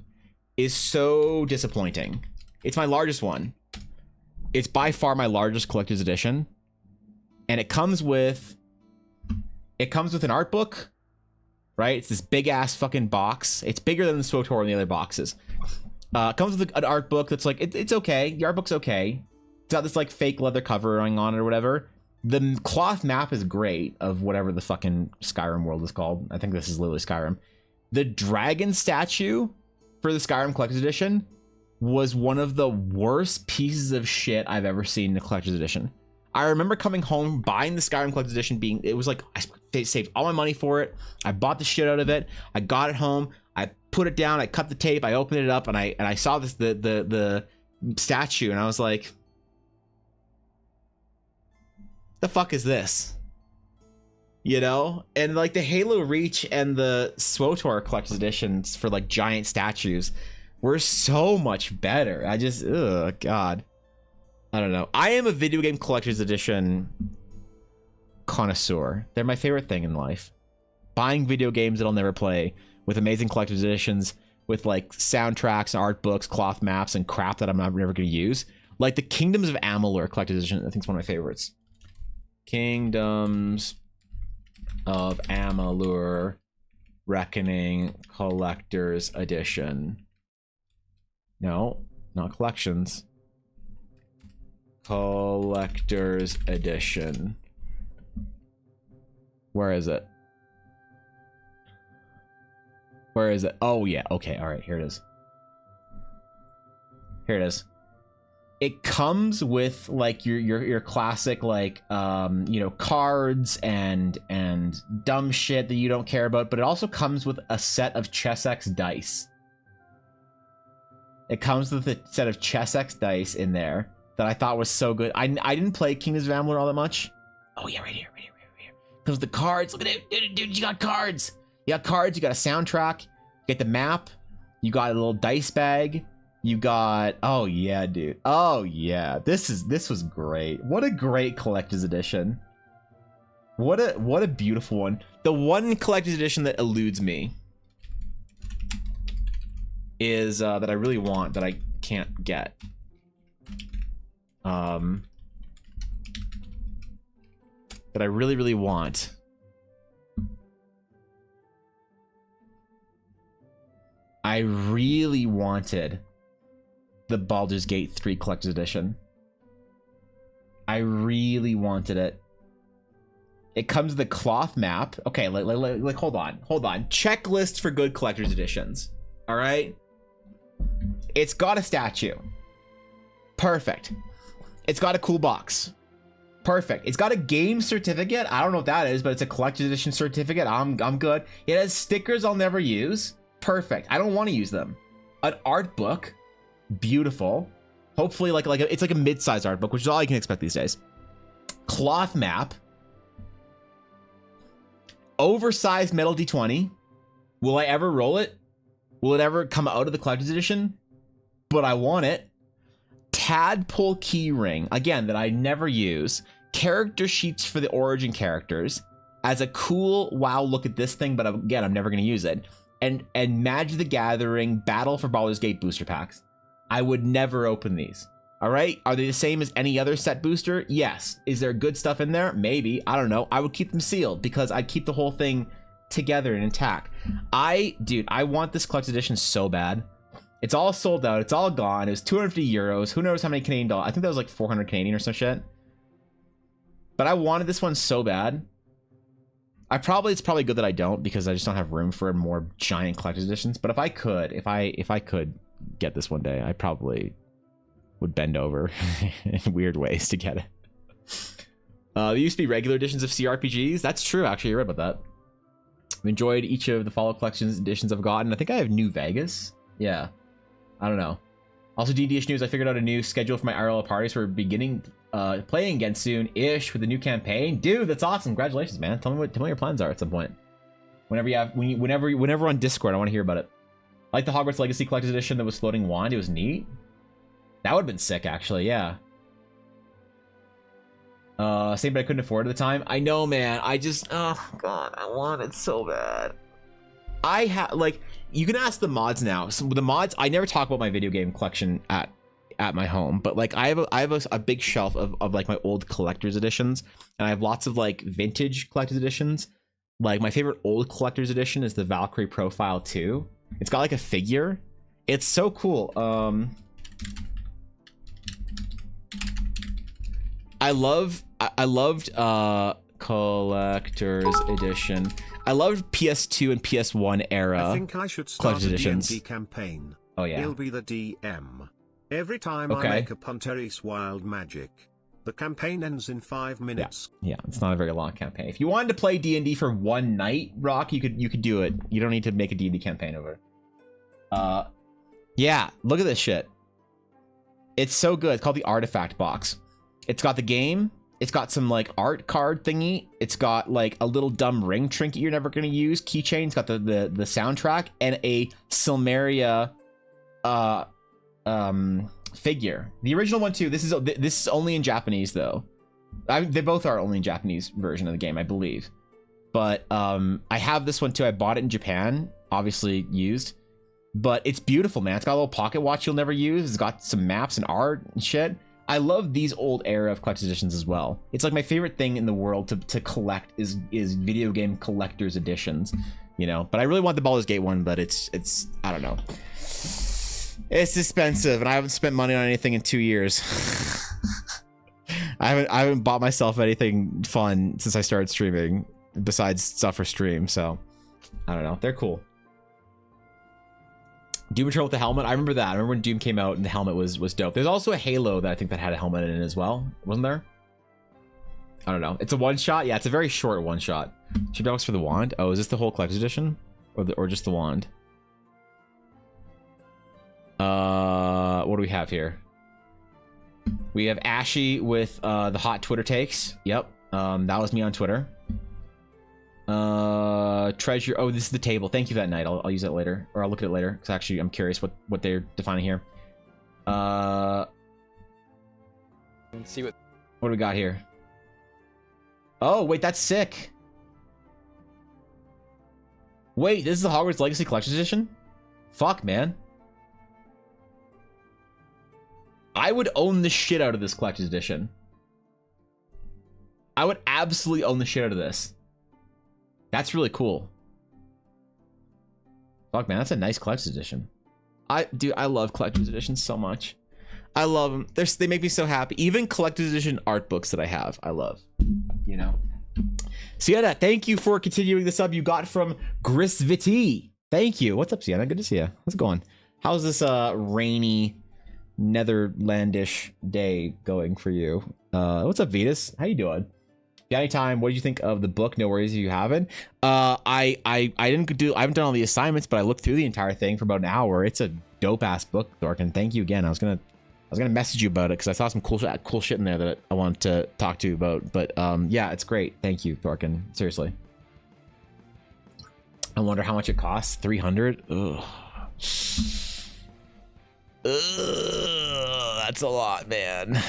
is so disappointing. It's my largest one. It's by far my largest collector's edition, and it comes with an art book, right? It's this big ass fucking box. It's bigger than the SWTOR and the other boxes. It comes with an art book that's like it's okay. The art book's okay. It's got this like fake leather covering on it or whatever. The cloth map is great of whatever the fucking Skyrim world is called. I think this is literally Skyrim. The dragon statue for the Skyrim collector's edition was one of the worst pieces of shit I've ever seen in the collector's edition. I remember coming home, buying the Skyrim collector's edition, it was like I saved all my money for it. I bought the shit out of it. I got it home. I put it down. I cut the tape. I opened it up, and I saw this the statue, and I was like, the fuck is this? You know? And like the Halo Reach and the SWTOR collector's editions for like giant statues were so much better. Ugh, God. I don't know. I am a video game collector's edition connoisseur. They're my favorite thing in life. Buying video games that I'll never play with amazing collector's editions, with like soundtracks and art books, cloth maps, and crap that I'm never going to use. Like the Kingdoms of Amalur collector's edition, I think is one of my favorites. Kingdoms of Amalur Reckoning Collector's Edition. No, not collections. Collector's Edition. Where is it? Where is it? Oh yeah, okay, all right, here it is. Here it is. It comes with like your classic like you know, cards and dumb shit that you don't care about, but it also comes with a set of ChessX dice. It comes with a set of ChessX dice in there that I thought was so good. I didn't play Kingdoms of Amalur all that much. Oh yeah, right here. Comes with the cards. Look at it, dude. You got cards. You got cards. You got a soundtrack. You get the map. You got a little dice bag. You got, oh yeah, dude. Oh yeah, this was great. What a great collector's edition. What a beautiful one. The one collector's edition that eludes me is that I really want that I can't get. That I really want. I really wanted the Baldur's Gate 3 collector's edition. I really wanted it. It comes with the cloth map. Okay, like hold on. Checklist for good collector's editions. All right. It's got a statue. Perfect. It's got a cool box. Perfect. It's got a game certificate. I don't know what that is, but it's a collector's edition certificate. I'm good. It has stickers I'll never use. Perfect. I don't want to use them. An art book. Beautiful. Hopefully it's like a mid-size art book, which is all you can expect these days. Cloth map. Oversized metal D20. Will I ever roll it? Will it ever come out of the collector's edition? But I want it. Tadpole key ring, again, that I never use. Character sheets for the origin characters as a cool, wow, look at this thing, but again, I'm never going to use it. And Magic the Gathering Battle for Baldur's Gate booster packs. I would never open these. All right. Are they the same as any other set booster? Yes. Is there good stuff in there? Maybe. I don't know. I would keep them sealed because I'd keep the whole thing together and intact. Dude, I want this collector's edition so bad. It's all sold out. It's all gone. It was 250 euros. Who knows how many Canadian dollars? I think that was like 400 Canadian or some shit. But I wanted this one so bad. It's probably good that I don't, because I just don't have room for more giant collector's editions. But if I could get this one day, I probably would bend over in weird ways to get it. There used to be regular editions of CRPGs. That's true, actually. You're right about that. I've enjoyed each of the Fallout Collections editions I've gotten. I think I have New Vegas. Yeah. I don't know. Also, D&D-ish news. I figured out a new schedule for my IRL parties for beginning playing again soon-ish with a new campaign. Dude, that's awesome. Congratulations, man. Tell me what your plans are at some point. Whenever on Discord, I want to hear about it. I like the Hogwarts Legacy Collector's Edition that was floating wand. It was neat. That would have been sick, actually. Yeah. Same, but I couldn't afford it at the time. I know, man. Oh god, I want it so bad. I have, like, you can ask the mods now. So the mods, I never talk about my video game collection at my home, but like I have a big shelf of like my old collector's editions, and I have lots of like vintage collector's editions. Like my favorite old collector's edition is the Valkyrie Profile 2. It's got like a figure. It's so cool. I loved collector's edition. I loved PS2 and PS1 era. I think I should start a editions. D&D campaign. Oh yeah. He'll be the DM. Every time I make a Punteris Wild Magic, the campaign ends in 5 minutes. Yeah, it's not a very long campaign. If you wanted to play D&D for one night, Rock, you could do it. You don't need to make a D&D campaign over. Yeah, look at this shit. It's so good. It's called the Artifact Box. It's got the game. It's got some like art card thingy. It's got like a little dumb ring trinket you're never gonna use. Keychain. It's got the soundtrack and a Silmeria figure. The original one too. This is only in Japanese though. They both are only in Japanese version of the game, I believe. But I have this one too. I bought it in Japan, obviously used. But it's beautiful, man. It's got a little pocket watch you'll never use. It's got some maps and art and shit. I love these old era of collector's editions as well. It's like my favorite thing in the world to collect is video game collector's editions, you know. But I really want the Baldur's Gate one, but it's I don't know. It's expensive, and I haven't spent money on anything in 2 years. I haven't bought myself anything fun since I started streaming, besides stuff for stream. So I don't know. They're cool. Doom Patrol with the helmet. I remember that. I remember when Doom came out and the helmet was dope. There's also a Halo that I think that had a helmet in it as well. Wasn't there? I don't know. It's a one shot. Yeah, it's a very short one shot. $2 for the wand. Oh, is this the whole collector's edition, or just the wand? What do we have here? We have Ashy with the hot Twitter takes. Yep. That was me on Twitter. Treasure. Oh, this is the table. Thank you for that night. I'll use it later, or I'll look at it later, because actually I'm curious what they're defining here. Let's see what do we got here. Oh wait, that's sick. Wait, this is the Hogwarts Legacy Collector's Edition? Fuck, man. I would own the shit out of this collector's edition. I would absolutely own the shit out of this. That's really cool. Fuck, man, that's a nice collector's edition. I love collector's editions so much. I love them. They make me so happy. Even collector's edition art books that I have, I love. You know. Sienna, thank you for continuing the sub you got from Grisviti. Thank you. What's up, Sienna? Good to see you. How's it going? How's this rainy Netherlandish day going for you? What's up, Vetus? How you doing? Anytime. What did you think of the book? No worries if you haven't. I haven't done all the assignments, but I looked through the entire thing for about an hour. It's a dope ass book, Thorkin. Thank you again. I was gonna message you about it because I saw some cool shit in there that I wanted to talk to you about. But yeah, it's great. Thank you, Thorkin. Seriously. I wonder how much it costs. 300. Ugh. That's a lot, man.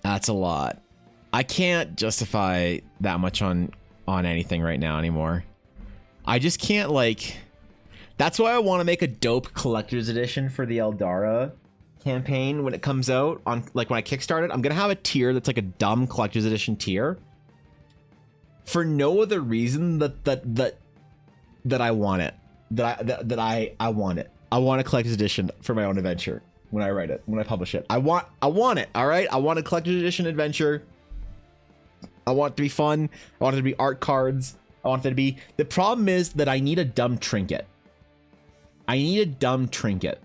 That's a lot. I can't justify that much on anything right now anymore. I just can't, like. That's why I want to make a dope collector's edition for the Eldara campaign when it comes out. On like when I kickstart it, I'm gonna have a tier that's like a dumb collector's edition tier. For no other reason that I want it. That I want it. I want a collector's edition for my own adventure. When I write it, when I publish it, I want it. All right, I want a collector's edition adventure I want it to be fun. I want it to be art cards. I want it to be... The problem is that I need a dumb trinket. I need a dumb trinket.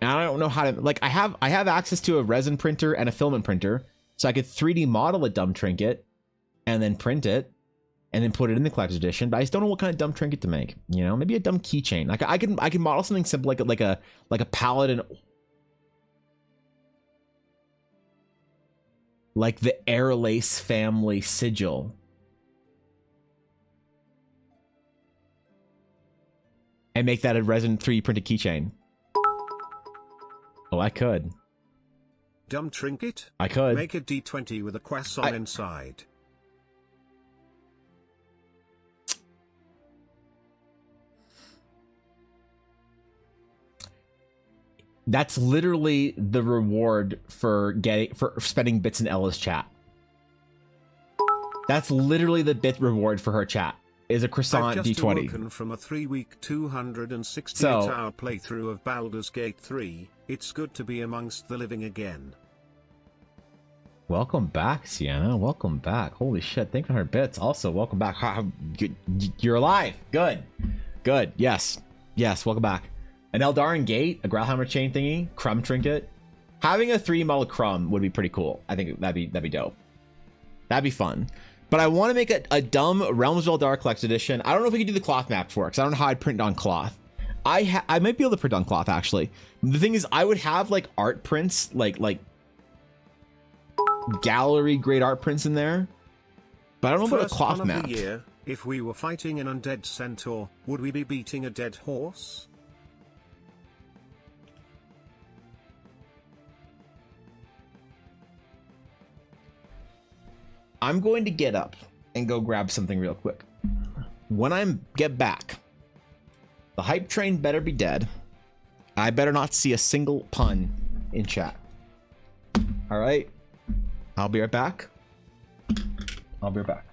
And I don't know how to... Like, I have access to a resin printer and a filament printer, so I could 3D model a dumb trinket and then print it and then put it in the collector's edition. But I just don't know what kind of dumb trinket to make. You know, maybe a dumb keychain. Like, I can model something simple like a paladin... Like the Airlace family sigil. And make that a resin 3D printed keychain. Oh, I could. Dumb trinket? I could. Make a D20 with a croissant inside. That's literally the reward for spending bits in Ella's chat. That's literally the bit reward for her chat. Is a croissant I've just D20. awoken from a 3-week 268-hour playthrough of Baldur's Gate 3. It's good to be amongst the living again. Welcome back, Sienna. Welcome back. Holy shit. Thank you for her bits. Also, welcome back. You're alive. Good. Good. Yes. Yes. Welcome back. An Eldarin Gate, a Growlhammer chain thingy, Crumb trinket. Having a 3 model Crumb would be pretty cool. I think that'd be dope. That'd be fun. But I want to make a dumb Realms of Eldar Collector's Edition. I don't know if we can do the cloth map for it, because I don't know how I'd print on cloth. I might be able to print on cloth, actually. The thing is, I would have like art prints, like gallery grade art prints in there. But I don't know about a cloth map. If we were fighting an undead centaur, would we be beating a dead horse? I'm going to get up and go grab something real quick. When I get back, the hype train better be dead. I better not see a single pun in chat. All right. I'll be right back. I'll be right back.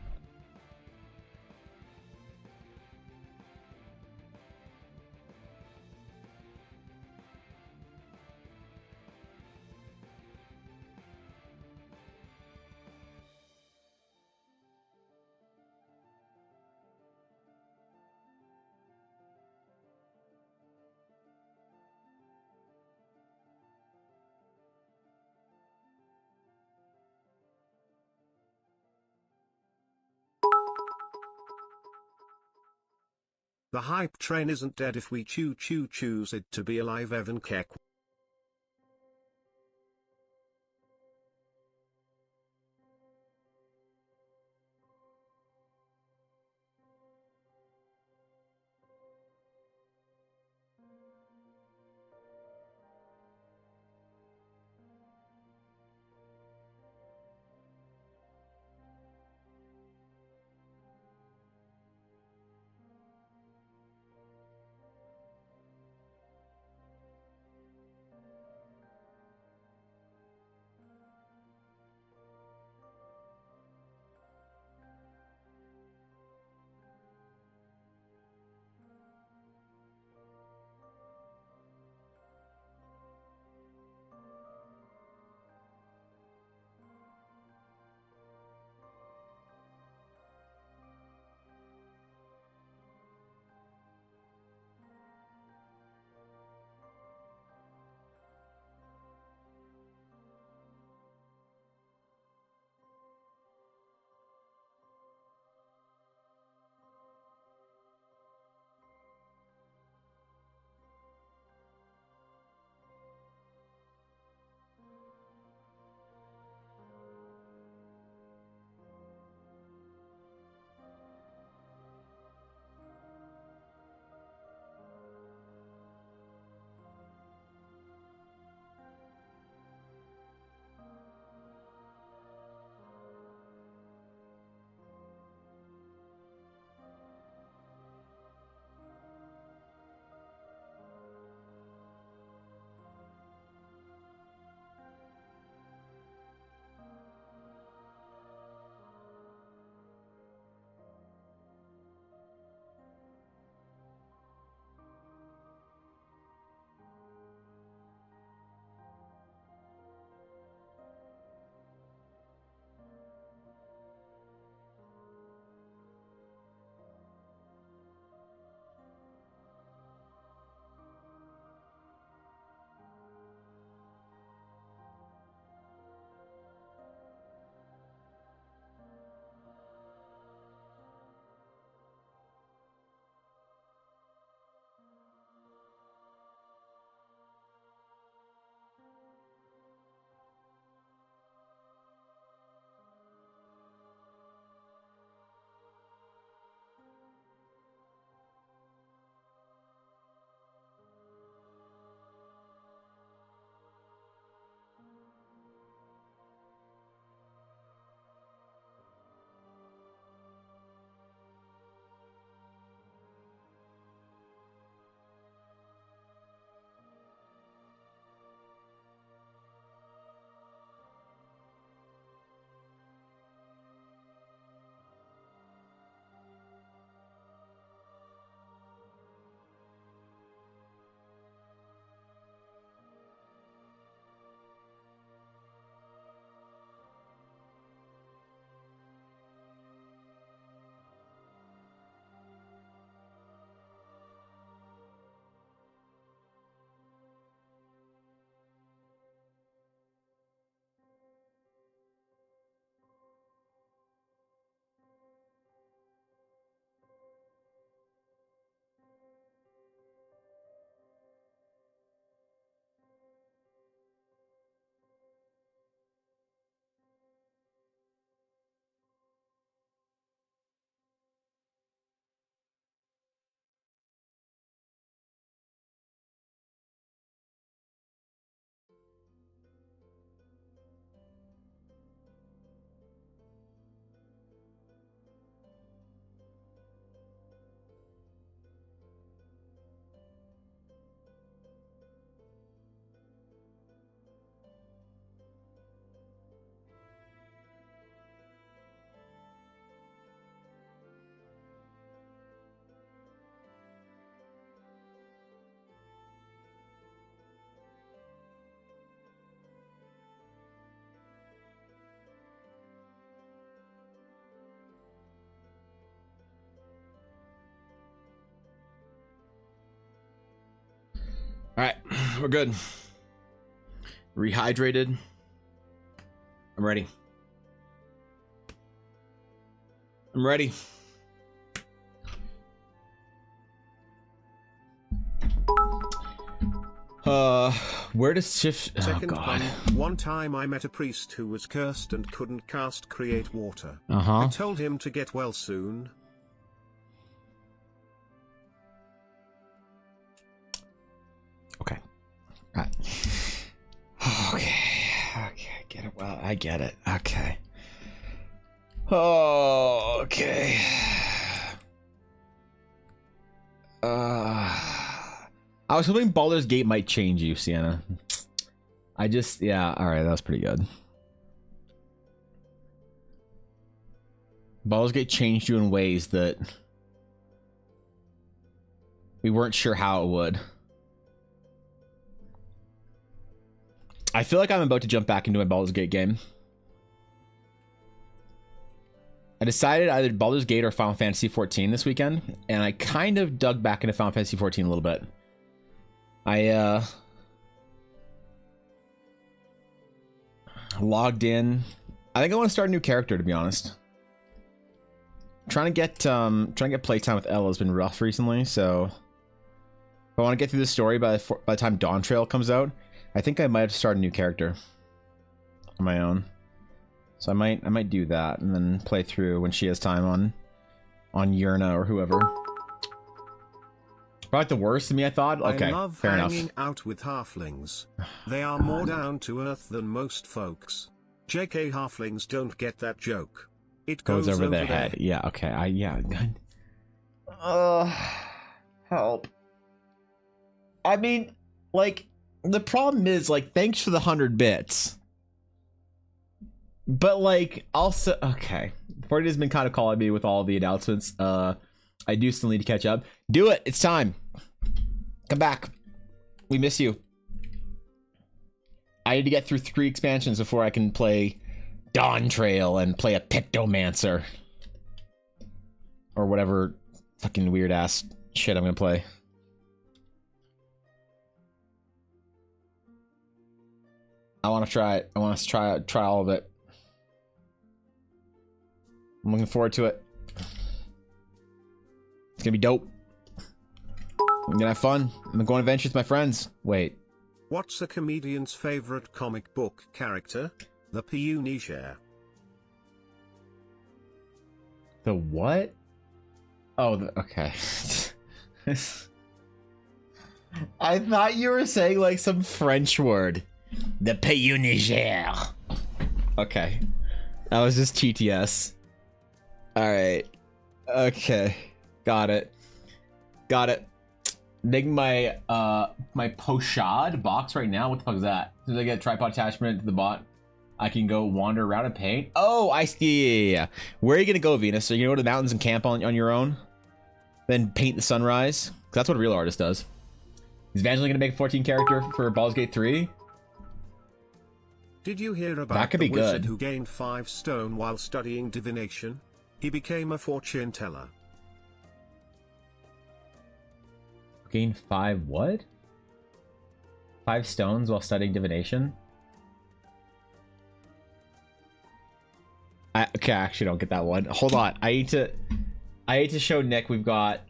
The hype train isn't dead if we choose it to be alive, Evan Keck. right, we're good. Rehydrated. I'm ready. I'm ready. Where does shift? Oh Second God. one time I met a priest who was cursed and couldn't cast create water. Uh-huh. I told him to get well soon. Okay. All right. Okay. Okay. I get it. Well, I get it. Okay. Oh, okay. I was hoping Baldur's Gate might change you, Sienna. Yeah, alright, that was pretty good. Baldur's Gate changed you in ways that we weren't sure how it would. I feel like I'm about to jump back into my Baldur's Gate game. I decided either Baldur's Gate or Final Fantasy XIV this weekend, and I kind of dug back into Final Fantasy XIV a little bit. I logged in. I think I want to start a new character, to be honest. Trying to get playtime with Ella has been rough recently, so if I want to get through the story by the time Dawn Trail comes out, I think I might have to start a new character on my own. So I might do that and then play through when she has time on Yurna or whoever. Probably the worst to me, I thought. Okay, I love fair enough. hanging out with halflings. They are more down to earth than most folks. JK, halflings don't get that joke. It goes Over their head. Yeah, okay. Help. I mean, like, the problem is, like, thanks for the 100 bits. But, like, also, okay. Forty has been kind of calling me with all the announcements. I do still need to catch up. Do it. It's time. Come back. We miss you. I need to get through 3 expansions before I can play Dawn Trail and play a Pictomancer. Or whatever fucking weird ass shit I'm gonna play. I want to try it. I want to try all of it. I'm looking forward to it. It's gonna be dope. I'm gonna have fun. I'm gonna go on adventures with my friends. Wait. What's a comedian's favorite comic book character? The Punisher. The what? Oh, okay. I thought you were saying like some French word. The Punisher. Okay. That was just TTS. Alright. Okay. Got it. Making my my pochade box right now. What the fuck is that? As soon as I get a tripod attachment to the bot, I can go wander around and paint. Oh, I see. Yeah. Where are you gonna go, Venus? So you go to the mountains and camp on your own? Then paint the sunrise? 'Cause that's what a real artist does. Is Evangeline gonna make a 14 character for Baldur's Gate 3? Did you hear about That could the be wizard good. who gained 5 stone while studying divination? He became a fortune teller. Gain 5 what? 5 stones while studying divination? Okay, I actually don't get that one. Hold on. I need to show Nick we've got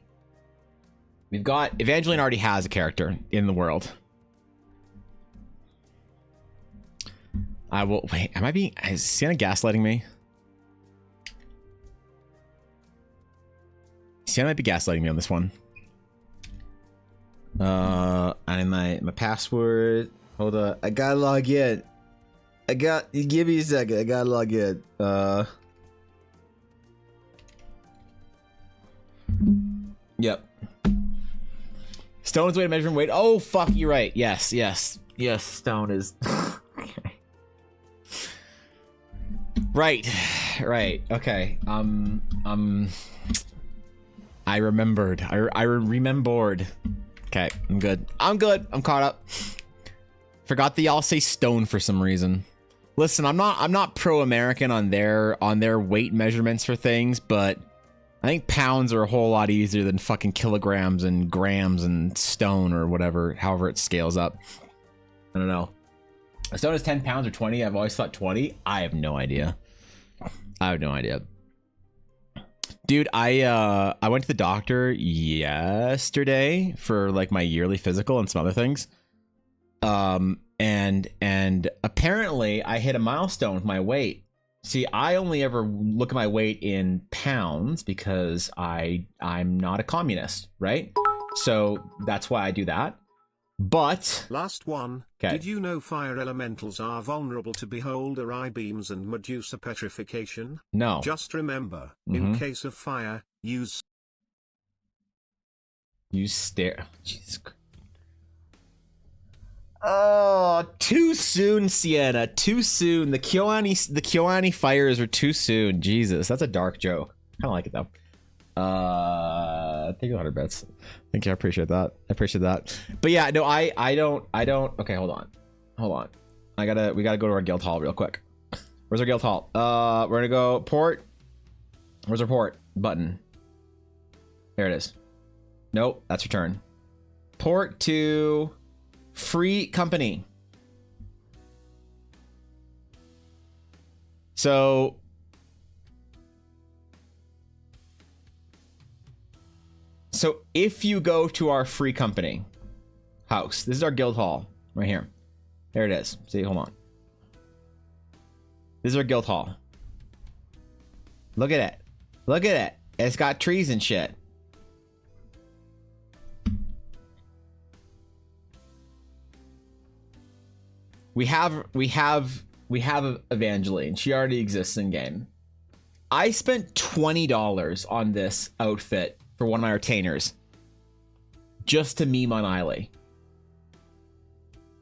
Evangeline already has a character in the world. I will wait, is Sienna gaslighting me? Sienna might be gaslighting me on this one. And my password. Hold on, I gotta log in. Give me a second. I gotta log in. Yep. Stone's way to measure weight. Oh fuck, you're right. Yes. Stone is. Okay. Right. Okay. I remembered. I remembered. Okay, I'm good. I'm caught up. Forgot that y'all say stone for some reason. Listen, I'm not pro-American on their weight measurements for things, but I think pounds are a whole lot easier than fucking kilograms and grams and stone or whatever, however it scales up. I don't know. A stone is 10 pounds or 20. I've always thought 20. I have no idea. I have no idea. Dude, I went to the doctor yesterday for like my yearly physical and some other things. And apparently I hit a milestone with my weight. See, I only ever look at my weight in pounds because I'm not a communist, right? So that's why I do that. But last one. Okay. Did you know fire elementals are vulnerable to beholder eye beams and Medusa petrification? No. Just remember, in case of fire, use stare. Jesus Christ. Oh, too soon, Sienna. Too soon. The Kyoani fires are too soon. Jesus, that's a dark joke. I don't like it though. Thank you 100 bits. Thank you. I appreciate that. But yeah, no, I don't. Okay, hold on. We gotta go to our guild hall real quick. Where's our guild hall? We're gonna go port. Where's our port button? There it is. Nope, that's return. Port to free company. So if you go to our free company house, this is our guild hall right here. There it is. See, hold on. This is our guild hall. Look at it. Look at it. It's got trees and shit. We have Evangeline. She already exists in game. I spent $20 on this outfit for one of my retainers just to meme on Eiley.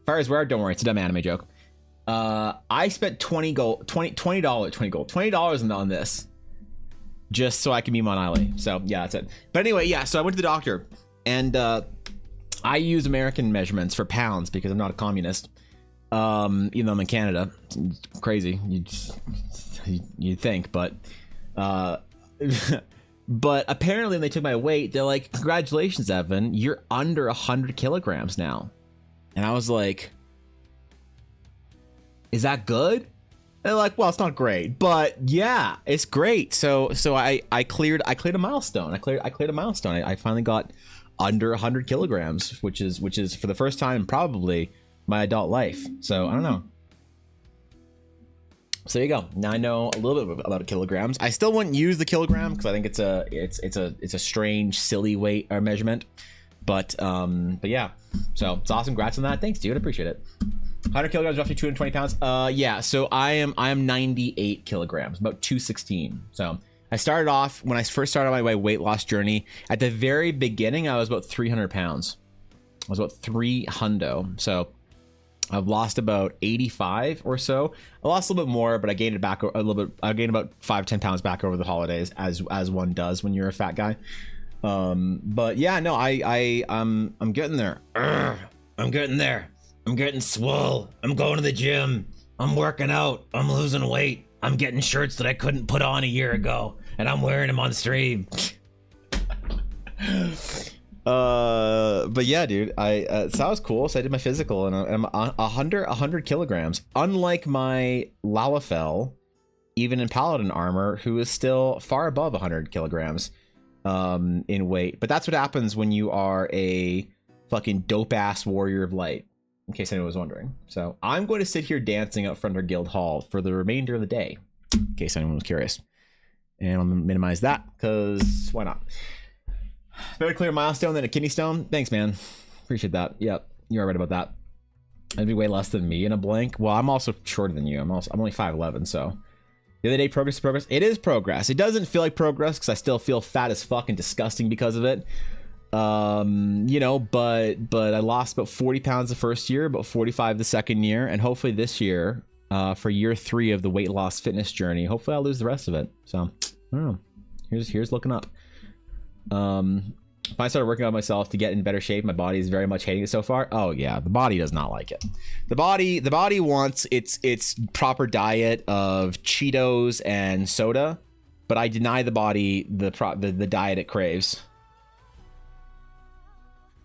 Fire is where? Don't worry, it's a dumb anime joke. I spent $20 on this just so I can meme on Eiley. So yeah, that's it. But anyway, yeah, so I went to the doctor and I use American measurements for pounds because I'm not a communist. Even though I'm in Canada. It's crazy. You'd think, but but apparently when they took my weight, they're like, congratulations, Evan, you're under 100 kilograms now. And I was like, is that good? And they're like, well, it's not great, but yeah, it's great. So I cleared a milestone. I cleared a milestone. I finally got under 100 kilograms, which is for the first time in probably my adult life. So I don't know. So there you go. Now I know a little bit about kilograms. I still wouldn't use the kilogram because I think it's a strange, silly weight or measurement. But yeah. So it's awesome. Congrats on that. Thanks, dude. I appreciate it. 100 kilograms, roughly 220 pounds. Yeah. So I am 98 kilograms, about 216. So I started off when I first started my weight loss journey. At the very beginning, I was about 300 pounds. I was about 300. So I've lost about 85 or so. I lost a little bit more, but I gained it back a little bit. I gained about 5-10 pounds back over the holidays, as one does when you're a fat guy. But yeah, no, I'm getting there. I'm getting there. I'm getting swole. I'm going to the gym. I'm working out. I'm losing weight. I'm getting shirts that I couldn't put on a year ago, and I'm wearing them on stream. But yeah, dude, so that was cool. So I did my physical, and I'm 100 kilograms. Unlike my Lalafell, even in Paladin armor, who is still far above 100 kilograms in weight. But that's what happens when you are a fucking dope ass warrior of light, in case anyone was wondering. So I'm going to sit here dancing out front of our guild hall for the remainder of the day, in case anyone was curious. And I'm gonna minimize that because why not? Very clear milestone, then a kidney stone. Thanks, man. Appreciate that. Yep, you're right about that. That'd be way less than me in a blank. Well, I'm also shorter than you. I'm only 5'11", so the other day, progress is progress. It is progress. It doesn't feel like progress because I still feel fat as fuck and disgusting because of it. You know, but I lost about 40 pounds the first year, about 45 the second year, and hopefully this year, for year 3 of the weight loss fitness journey, hopefully I'll lose the rest of it. So I don't know. Here's looking up. If I started working on myself to get in better shape, my body is very much hating it so far. Oh yeah, the body does not like it. The body wants its proper diet of Cheetos and soda, but I deny the body the diet it craves.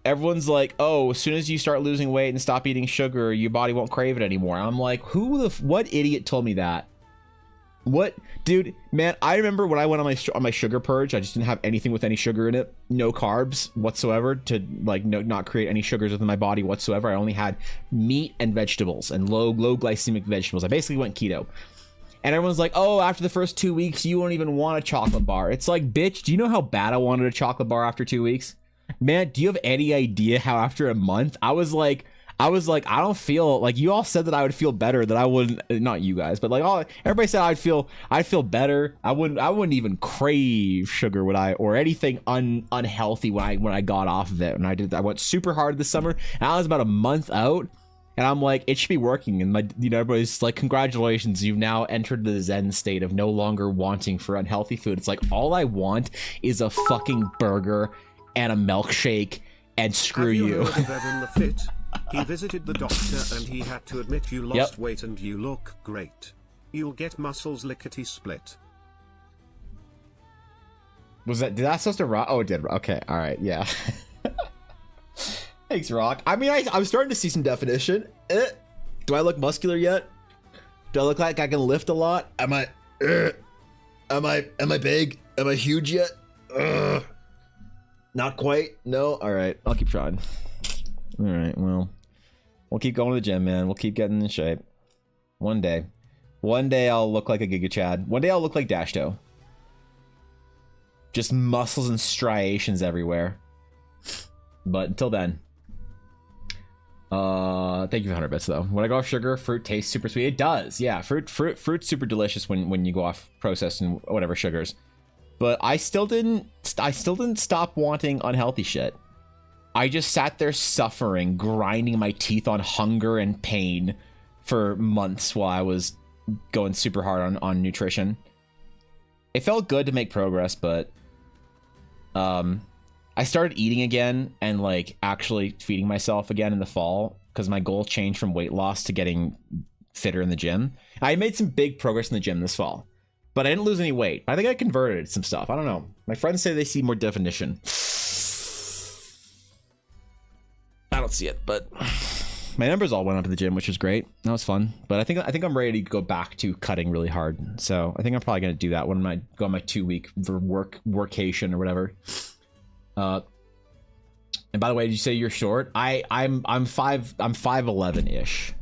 Everyone's like, oh, as soon as you start losing weight and stop eating sugar, your body won't crave it anymore. I'm like, what idiot told me that? What, dude, man, I remember when I went on my sugar purge, I just didn't have anything with any sugar in it, no carbs whatsoever, to like not create any sugars within my body whatsoever. I only had meat and vegetables and low glycemic vegetables. I basically went keto. And everyone's like, oh, after the first 2 weeks, you won't even want a chocolate bar. It's like, bitch, do you know how bad I wanted a chocolate bar after 2 weeks? Man, do you have any idea how after a month I was like, I don't feel like, you all said that I would feel better, that I wouldn't, not you guys, but like everybody said I'd feel better. I wouldn't even crave sugar, would I, or anything unhealthy when I got off of it. And I went super hard this summer, and I was about a month out, and I'm like, it should be working. And everybody's like, congratulations, you've now entered the Zen state of no longer wanting for unhealthy food. It's like, all I want is a fucking burger and a milkshake, and screw you. Have you heard of Evan the Fit? He visited the doctor and he had to admit you lost weight and you look great. You'll get muscles lickety split. Did that supposed to rock? Oh, it did. Okay, all right, yeah. Thanks, Rock. I mean, I'm starting to see some definition. Do I look muscular yet? Do I look like I can lift a lot? Am I big? Am I huge yet? Not quite. No. All right. I'll keep trying. All right. Well, we'll keep going to the gym, man. We'll keep getting in shape. One day I'll look like a Giga Chad. One day I'll look like Dashto. Just muscles and striations everywhere. But until then, thank you for 100 bits though. When I go off sugar, fruit tastes super sweet. It does. Yeah, fruit's super delicious when you go off processed and whatever sugars. But I still didn't stop wanting unhealthy shit. I just sat there suffering, grinding my teeth on hunger and pain for months while I was going super hard on nutrition. It felt good to make progress, but I started eating again and like actually feeding myself again in the fall because my goal changed from weight loss to getting fitter in the gym. I made some big progress in the gym this fall, but I didn't lose any weight. I think I converted some stuff. I don't know. My friends say they see more definition. I don't see it, but my numbers all went up at the gym, which was great. That was fun. But I think I'm ready to go back to cutting really hard. So I think I'm probably gonna do that when I go on my 2-week workation or whatever. And by the way, did you say you're short? I'm 5'11" ish.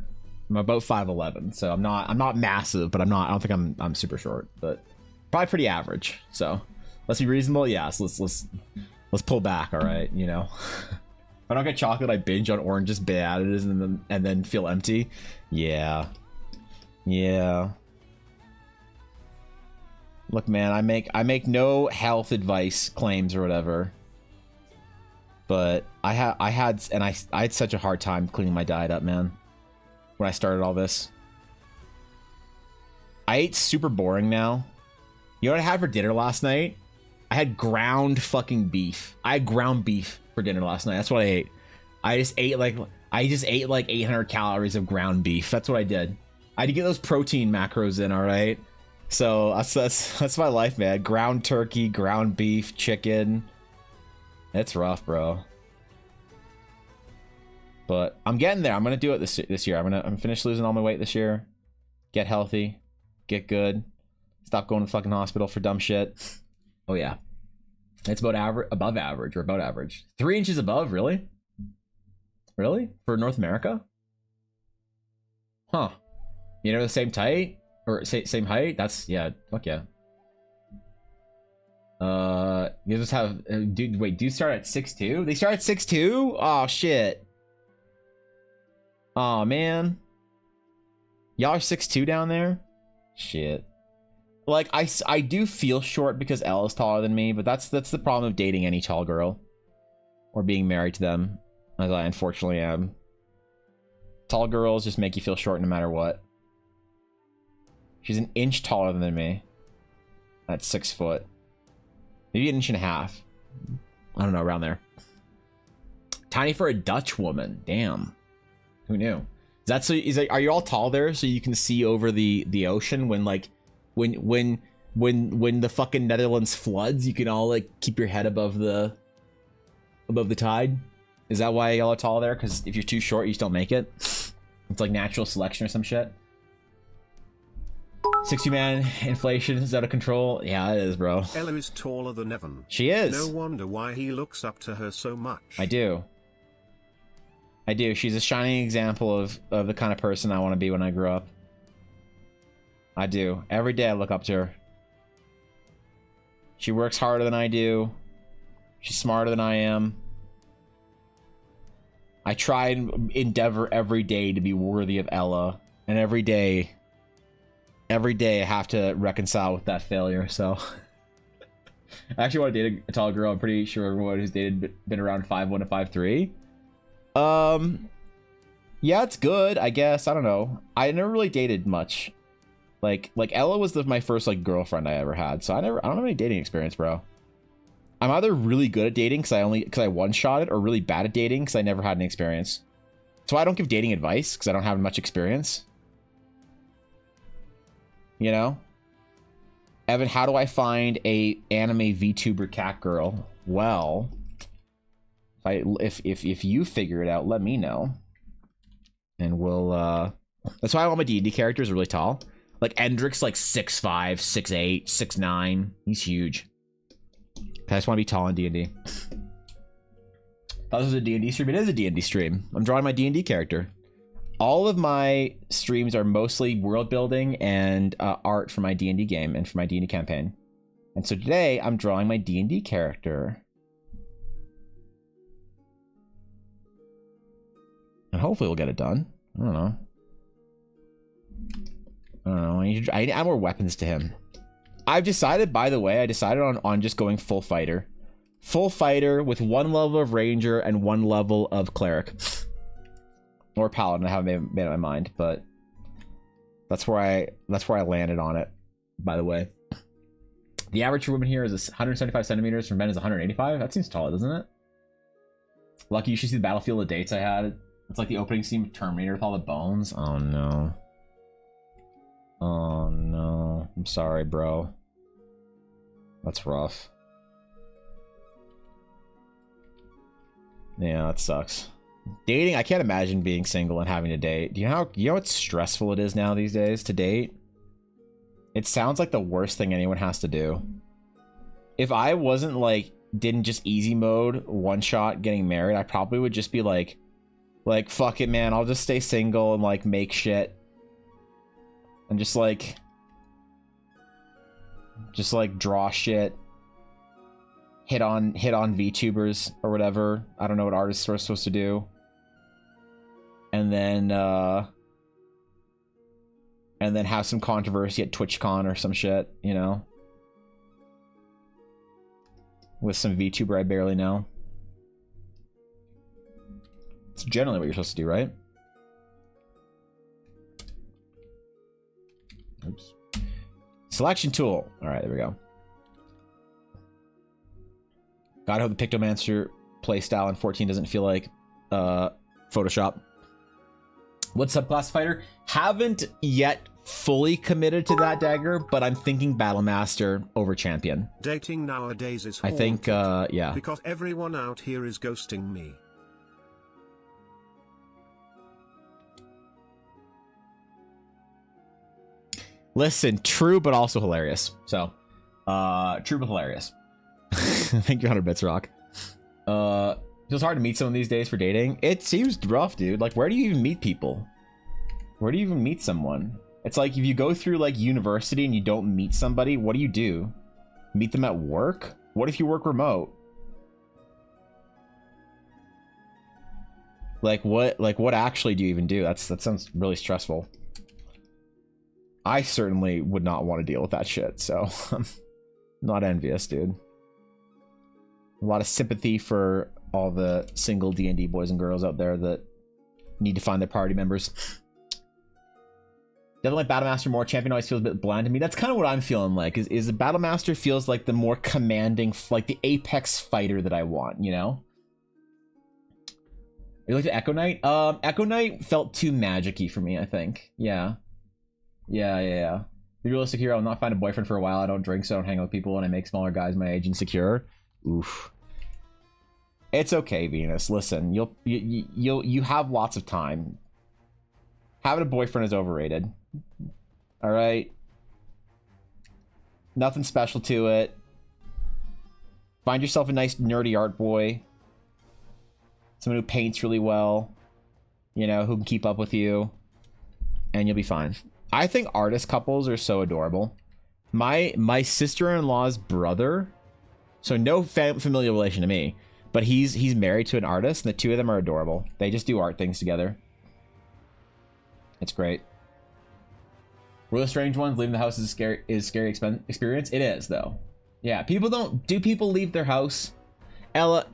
I'm about 5'11", so I'm not massive, but I don't think I'm super short, but probably pretty average. So let's be reasonable. Yes, let's pull back. All right, you know. If I don't get chocolate, I binge on oranges, bananas, and then feel empty. Yeah. Look, man, I make no health advice claims or whatever. But I had such a hard time cleaning my diet up, man. When I started all this, I ate super boring now. You know what I had for dinner last night? I had ground fucking beef. I had ground beef for dinner last night. That's what I ate. I just ate like 800 calories of ground beef. That's what I did. I had to get those protein macros in, all right? So that's my life, man. Ground turkey, ground beef, chicken. It's rough, bro. But I'm getting there. I'm gonna do it this year. I'm gonna finish losing all my weight this year. Get healthy. Get good. Stop going to the fucking hospital for dumb shit. Oh yeah. It's above average. 3 inches above, really? Really? For North America? Huh. You know, the same height? Or same height? That's, yeah, fuck yeah. You just have, dude, wait, do you start at 6'2"? They start at 6'2"? Oh, shit. Oh, man. Y'all are 6'2" down there? Shit. Like, I do feel short because Elle is taller than me, but that's the problem of dating any tall girl. Or being married to them, as I unfortunately am. Tall girls just make you feel short no matter what. She's an inch taller than me. At 6 foot. Maybe an inch and a half. I don't know, around there. Tiny for a Dutch woman. Damn. Who knew? Is that so? Are you all tall there so you can see over the ocean when like when when the fucking Netherlands floods, you can all like keep your head above the tide. Is that why y'all are tall there? Because if you're too short, you just don't make it. It's like natural selection or some shit. 60-man inflation is out of control. Yeah, it is, bro. Ella is taller than Evan. She is. No wonder why he looks up to her so much. I do. She's a shining example of the kind of person I want to be when I grow up. I do. Every day I look up to her. She works harder than I do. She's smarter than I am. I try and endeavor every day to be worthy of Ella. And every day I have to reconcile with that failure, so. I actually want to date a tall girl. I'm pretty sure everyone who's dated been around 5'1" to 5'3". Yeah, it's good, I guess. I don't know. I never really dated much. Like Ella was my first like girlfriend I ever had, so I don't have any dating experience, bro. I'm either really good at dating because I one-shot it, or really bad at dating because I never had any experience. So I don't give dating advice because I don't have much experience. You know? Evan, how do I find a anime VTuber cat girl? Well, if you figure it out, let me know. And we'll that's why all my D&D characters are really tall. Like Endrick's like 6'5", 6'8", 6'9". He's huge. I just want to be tall in D&D. Thought this was a D&D stream. It is a D&D stream. I'm drawing my D&D character. All of my streams are mostly world building and art for my D&D game and for my D&D campaign. And so today I'm drawing my D&D character. And hopefully we'll get it done. I don't know. I need more weapons to him. I've decided, by the way, on just going full fighter. Full fighter with 1 level of ranger and 1 level of cleric. Or paladin. I haven't made up my mind, but that's where I landed on it, by the way. The average for women here is 175 centimeters, for men is 185. That seems tall, doesn't it? Lucky, you should see the battlefield of dates I had. It's like the opening scene of Terminator with all the bones. Oh no. Oh no. I'm sorry, bro. That's rough. Yeah, that sucks. Dating, I can't imagine being single and having to date. Do you know how stressful it is now these days to date? It sounds like the worst thing anyone has to do. If I wasn't didn't just easy mode one shot getting married, I probably would just be like fuck it, man, I'll just stay single and make shit. And just draw shit. Hit on VTubers or whatever. I don't know what artists are supposed to do. And then have some controversy at TwitchCon or some shit, you know? With some VTuber I barely know. It's generally what you're supposed to do, right? Oops. Selection tool. Alright, there we go. God, I hope the Pictomancer playstyle in 14 doesn't feel like Photoshop. What subclass fighter? Haven't yet fully committed to that dagger, but I'm thinking Battlemaster over Champion. Dating nowadays is haunted, I think, yeah. Because everyone out here is ghosting me. Listen, true, but also hilarious. So, true, but hilarious. Thank you, 100 bits, Rock. Feels hard to meet someone these days for dating. It seems rough, dude. Where do you even meet people? Where do you even meet someone? It's like if you go through university and you don't meet somebody, what do? Meet them at work? What if you work remote? What actually do you even do? That sounds really stressful. I certainly would not want to deal with that shit, so I'm not envious, dude. A lot of sympathy for all the single D&D boys and girls out there that need to find their party members. Definitely Battlemaster more. Champion always feels a bit bland to me. That's kind of what I'm feeling like. Is the Battlemaster feels like the more commanding, the apex fighter that I want, you know? You like the Echo Knight? Echo Knight felt too magic-y for me, I think. Yeah. Yeah. Be realistic here. I'll not find a boyfriend for a while. I don't drink, so I don't hang out with people, and I make smaller guys my age insecure. Oof. It's okay, Venus. Listen, you have lots of time. Having a boyfriend is overrated. All right. Nothing special to it. Find yourself a nice nerdy art boy. Someone who paints really well. You know, who can keep up with you. And you'll be fine. I think artist couples are so adorable. My sister-in-law's brother, so no familial relation to me, but he's married to an artist, and the two of them are adorable. They just do art things together. It's great. We're the strange ones. Leaving the house is a scary experience. It is, though. Yeah, people don't... Do people leave their house? Ella,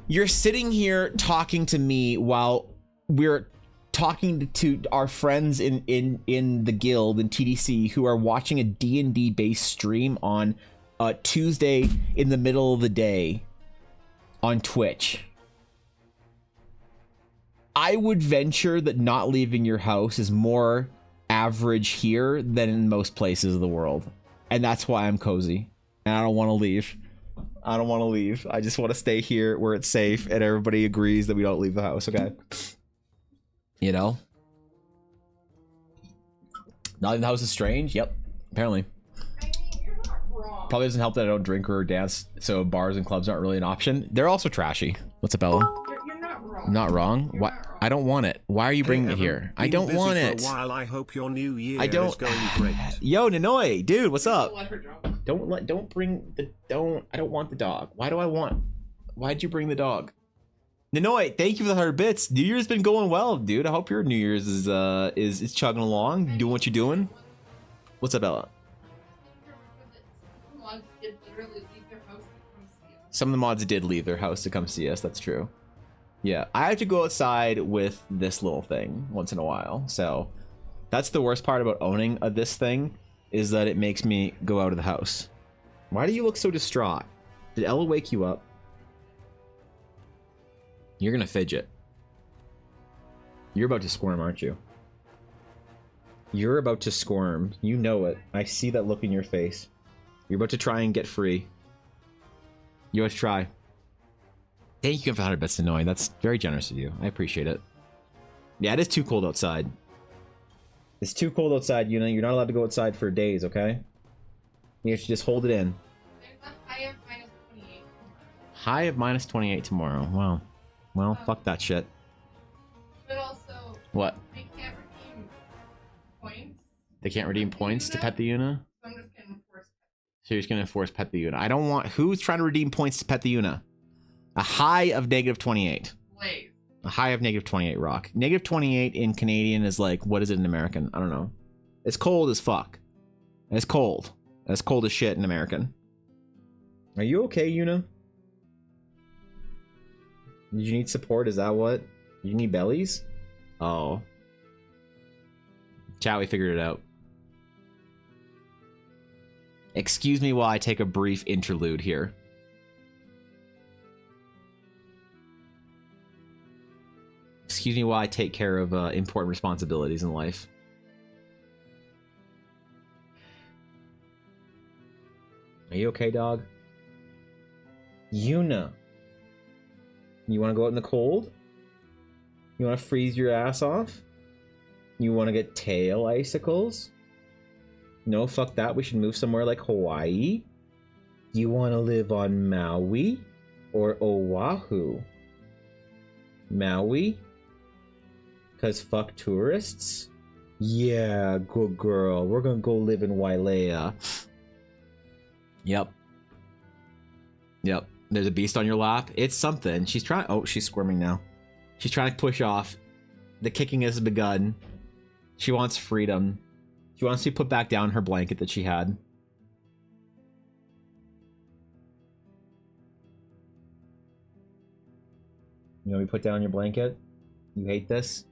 you're sitting here talking to me while we're talking to our friends in the guild in TDC who are watching a D&D based stream on Tuesday in the middle of the day on Twitch. I would venture that not leaving your house is more average here than in most places of the world. And that's why I'm cozy. And I don't want to leave. I don't want to leave. I just want to stay here where it's safe and everybody agrees that we don't leave the house, okay? You know? Not in the house is strange? Yep. Apparently. I mean, you're not wrong. Probably doesn't help that I don't drink or dance, so bars and clubs aren't really an option. They're also trashy. What's up, Ella? You're not wrong. I'm not wrong? You're What? not wrong. I don't want it. Why are you bringing it here? I don't want it. For a while, I hope your new year I don't. is going great. Yo, Nanoi, dude, what's up? Let her drunk. Don't bring the I don't want the dog. Why'd you bring the dog? Nanoi, thank you for the 100 bits. New Year's been going well, dude. I hope your New Year's is chugging along, doing what you're doing. What's up, Ella? Some of the mods did leave their house to come see us. That's true. Yeah, I have to go outside with this little thing once in a while. So that's the worst part about owning this thing, is that it makes me go out of the house. Why do you look so distraught? Did Ella wake you up? You're gonna fidget. You're about to squirm, aren't you? You're about to squirm. You know it. I see that look in your face. You're about to try and get free. You want to try. Thank you for 100 bits, Annoying. That's very generous of you. I appreciate it. Yeah, it is too cold outside. It's too cold outside, you know. You're not allowed to go outside for days, okay? You have to just hold it in. High of minus 28. High of minus 28 tomorrow. Wow. Well, fuck that shit. But also, What? they can't redeem points. They can't redeem points to pet the Una? So I'm just gonna enforce pet. So you're just gonna enforce pet the Una. I don't want... Who's trying to redeem points to pet the Una? A high of negative 28. Blaze. A high of negative 28, Rock. Negative 28 in Canadian is like... What is it in American? I don't know. It's cold as fuck. It's cold. It's cold as shit in American. Are you okay, Una? Did you need support? Is that what? You need bellies? Oh. Chat, we figured it out. Excuse me while I take a brief interlude here. Excuse me while I take care of important responsibilities in life. Are you okay, dog? Una. You want to go out in the cold? You want to freeze your ass off? You want to get tail icicles? No, fuck that. We should move somewhere like Hawaii. You want to live on Maui or Oahu? Maui? Because fuck tourists? Yeah, good girl. We're gonna go live in Wailea. Yep. Yep. There's a beast on your lap. It's something. She's trying... Oh, she's squirming now. She's trying to push off. The kicking has begun. She wants freedom. She wants to put back down her blanket that she had. You know, we put down your blanket. You hate this?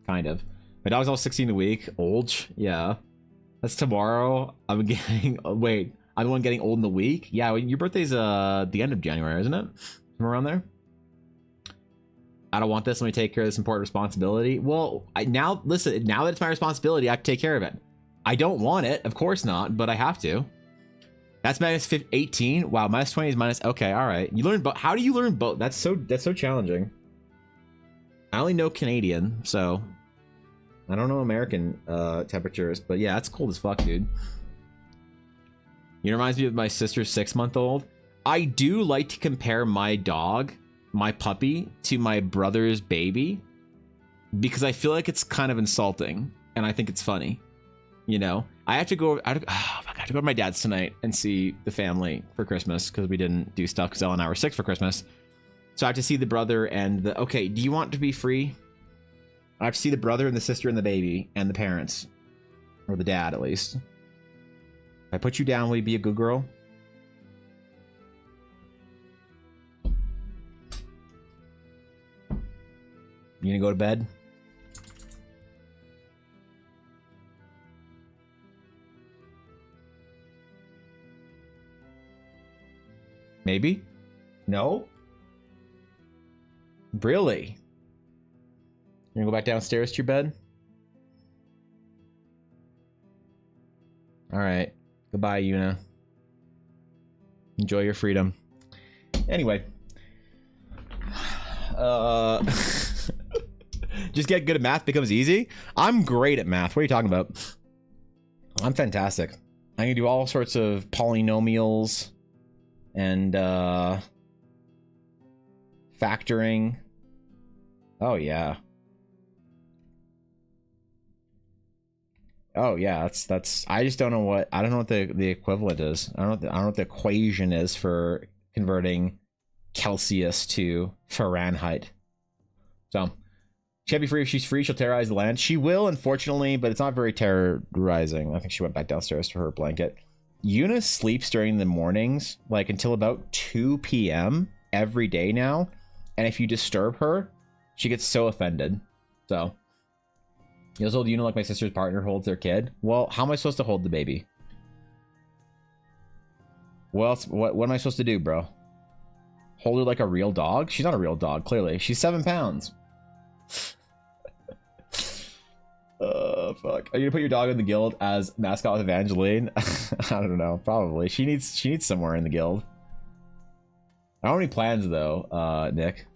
Kind of. My dog's all 16 a week. Old? Yeah. That's tomorrow. I'm getting... wait. I'm the one getting old in the week? Yeah, your birthday's the end of January, isn't it? Somewhere around there? I don't want this. Let me take care of this important responsibility. Well, now, listen, now that it's my responsibility, I have to take care of it. I don't want it, of course not, but I have to. That's minus 18. Wow, minus 20 is minus. Okay, all right. You learn both. How do you learn both? That's so challenging. I only know Canadian, so I don't know American temperatures, but yeah, it's cold as fuck, dude. It reminds me of my sister's 6-month-old. I do like to compare my dog, my puppy, to my brother's baby because I feel like it's kind of insulting, and I think it's funny. You know, I have to go. I have to go to my dad's tonight and see the family for Christmas because we didn't do stuff because Ella and I were sick for Christmas. So I have to see the brother and the. Okay, do you want to be free? I have to see the brother and the sister and the baby and the parents, or the dad at least. If I put you down, will you be a good girl? You gonna go to bed? Maybe? No? Really? You gonna go back downstairs to your bed? Alright. Goodbye, Yuna. Enjoy your freedom. Anyway. Just get good at math becomes easy? I'm great at math. What are you talking about? I'm fantastic. I can do all sorts of polynomials and factoring. Oh yeah. Oh yeah, that's I just don't know what the equivalent is. I don't know what the equation is for converting Celsius to Fahrenheit. So she can't be free. If she's free, she'll terrorize the land. She will, unfortunately, but it's not very terrorizing. I think she went back downstairs to her blanket. Eunice sleeps during the mornings, like until about 2 p.m. every day now. And if you disturb her, she gets so offended. So, you know, Una, like my sister's partner holds their kid. Well, how am I supposed to hold the baby? Well, what am I supposed to do, bro? Hold her like a real dog? She's not a real dog, clearly. She's 7 pounds. Fuck. Are you gonna put your dog in the guild as mascot with Evangeline? I don't know. Probably. She needs somewhere in the guild. I don't have any plans though, Nick.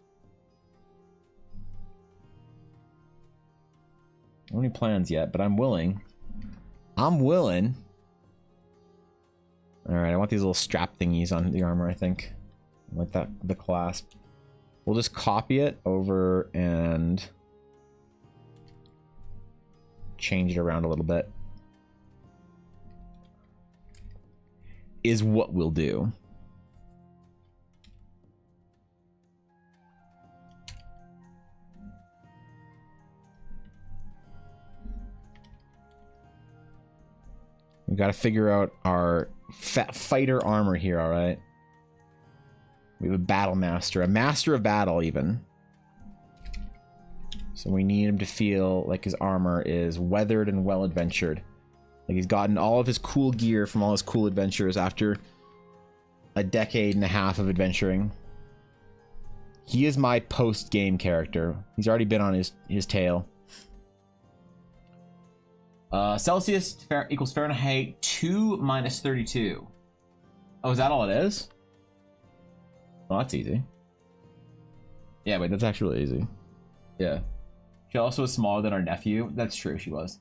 I don't have any plans yet, but I'm willing. I'm willing. Alright, I want these little strap thingies on the armor, I think. Like that, the clasp. We'll just copy it over and change it around a little bit. Is what we'll do. We got to figure out our fighter armor here, all right? We have a battle master, a master of battle even. So we need him to feel like his armor is weathered and well adventured. Like he's gotten all of his cool gear from all his cool adventures after a decade and a half of adventuring. He is my post-game character. He's already been on his tail. Celsius equals Fahrenheit 2 minus 32. Oh, is that all it is? Oh, that's easy. Yeah, wait, that's actually really easy. Yeah. She also was smaller than our nephew. That's true, she was.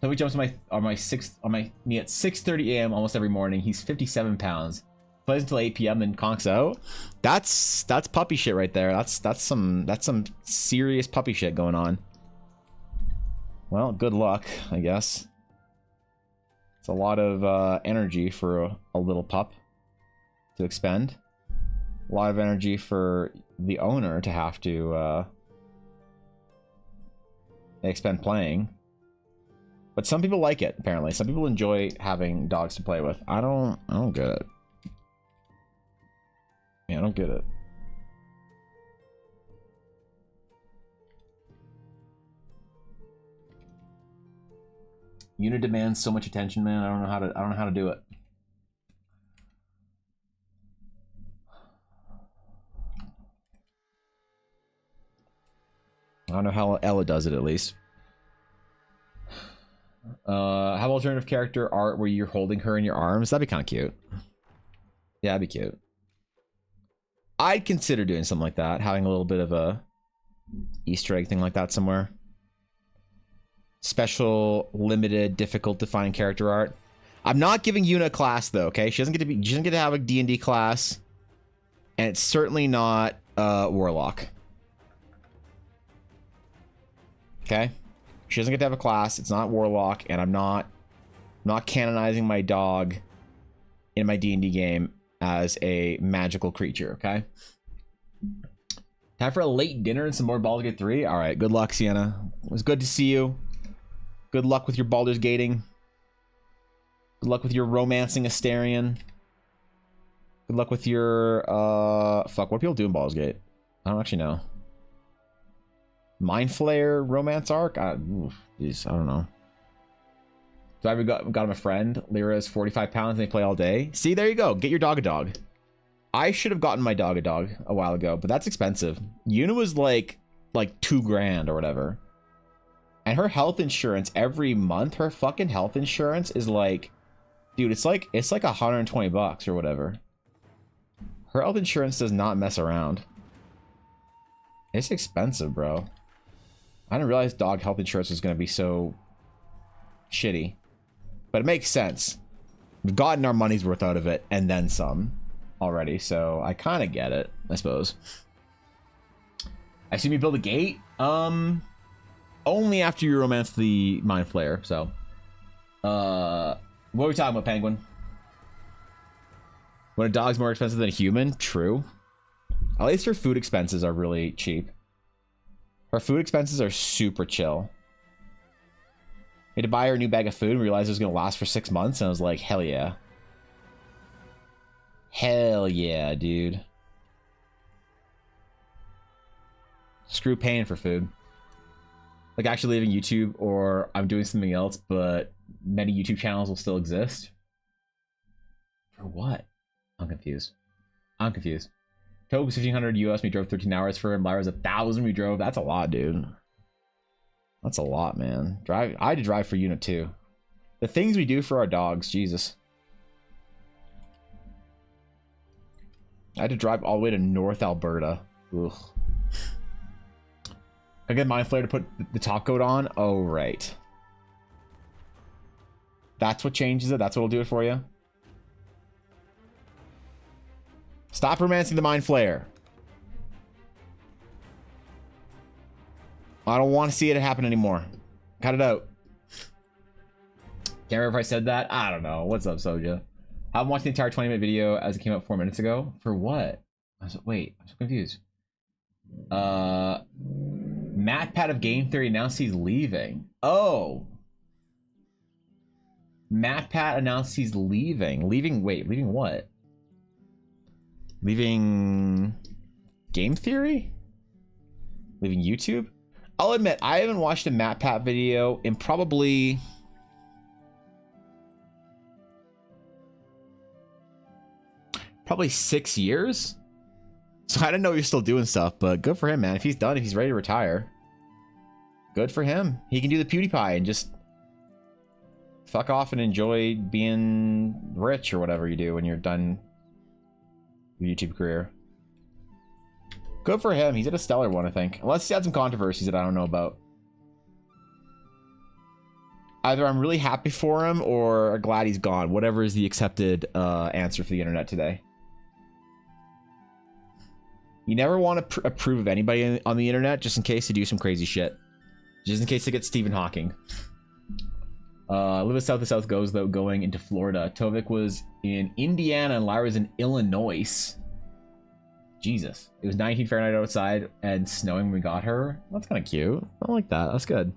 So we jumps on my me at 6:30 a.m. almost every morning. He's 57 pounds. Plays until 8 p.m. then conks out. That's puppy shit right there. That's some serious puppy shit going on. Well, good luck, I guess. It's a lot of energy for a little pup to expend. A lot of energy for the owner to have to expend playing. But some people like it, apparently. Some people enjoy having dogs to play with. I don't get it. Yeah, I don't get it. Unit demands so much attention, man. I don't know how to do it. I don't know how Ella does it, at least. Have alternative character art where you're holding her in your arms. That'd be kind of cute. Yeah, that'd be cute. I'd consider doing something like that, having a little bit of a Easter egg thing like that somewhere. Special, limited, difficult to find character art. I'm not giving Yuna a class though, okay? She doesn't get to have a D&D class. And it's certainly not Warlock. Okay? She doesn't get to have a class. It's not Warlock, and I'm not canonizing my dog in my D&D game as a magical creature, okay? Time for a late dinner and some more Baldur's Gate 3? Alright, good luck, Sienna. It was good to see you. Good luck with your Baldur's Gating. Good luck with your romancing Astarion. Good luck with your, fuck, what do people do in Baldur's Gate? I don't actually know. Mind Flayer romance arc? Jeez, I don't know. So I got him a friend. Lyra is 45 pounds and they play all day. See, there you go. Get your dog a dog. I should have gotten my dog a dog a while ago, but that's expensive. Yuna was like $2,000 or whatever. And her health insurance every month, her fucking health insurance is like, dude, it's like $120 or whatever. Her health insurance does not mess around. It's expensive, bro. I didn't realize dog health insurance was going to be so shitty. But it makes sense. We've gotten our money's worth out of it, and then some already, so I kind of get it, I suppose. I assume you build a gate? Only after you romance the Mind Flayer, so. What are we talking about, Penguin? When a dog's more expensive than a human? True. At least her food expenses are really cheap. Her food expenses are super chill. We had to buy her a new bag of food and realized it was going to last for 6 months, and I was like, hell yeah. Hell yeah, dude. Screw paying for food. Like actually leaving YouTube, or I'm doing something else, but many YouTube channels will still exist. For what? I'm confused. I'm confused. Toke was 1,500 US. We drove 13 hours for him. Lyra's 1,000. We drove. That's a lot, dude. That's a lot, man. I had to drive for Unit 2. The things we do for our dogs, Jesus. I had to drive all the way to North Alberta. Ugh. I get Mind Flayer to put the top coat on. Oh, right. That's what changes it. That's what'll do it for you. Stop romancing the Mind Flayer. I don't want to see it happen anymore. Cut it out. Can't remember if I said that. I don't know. What's up, Soja? I haven't watched the entire 20-minute video as it came out 4 minutes ago. For what? Wait, I'm so confused. Matt Pat of Game Theory announced he's leaving. Oh. Matt Pat announced he's leaving. Wait, leaving what? Leaving Game Theory? Leaving YouTube? I'll admit, I haven't watched a Matt Pat video in probably... probably 6 years? So I didn't know he was still doing stuff, but good for him, man. If he's done, if he's ready to retire, good for him. He can do the PewDiePie and just fuck off and enjoy being rich or whatever you do when you're done your YouTube career. Good for him. He's at a stellar one, I think. Unless he had some controversies that I don't know about. Either I'm really happy for him or glad he's gone. Whatever is the accepted answer for the internet today. You never want to approve of anybody on the internet just in case they do some crazy shit. Just in case they get Stephen Hawking. Live as South as South goes, though, going into Florida. Tovik was in Indiana and Lyra's in Illinois. Jesus. It was 19 Fahrenheit outside and snowing when we got her. That's kind of cute. I like that. That's good.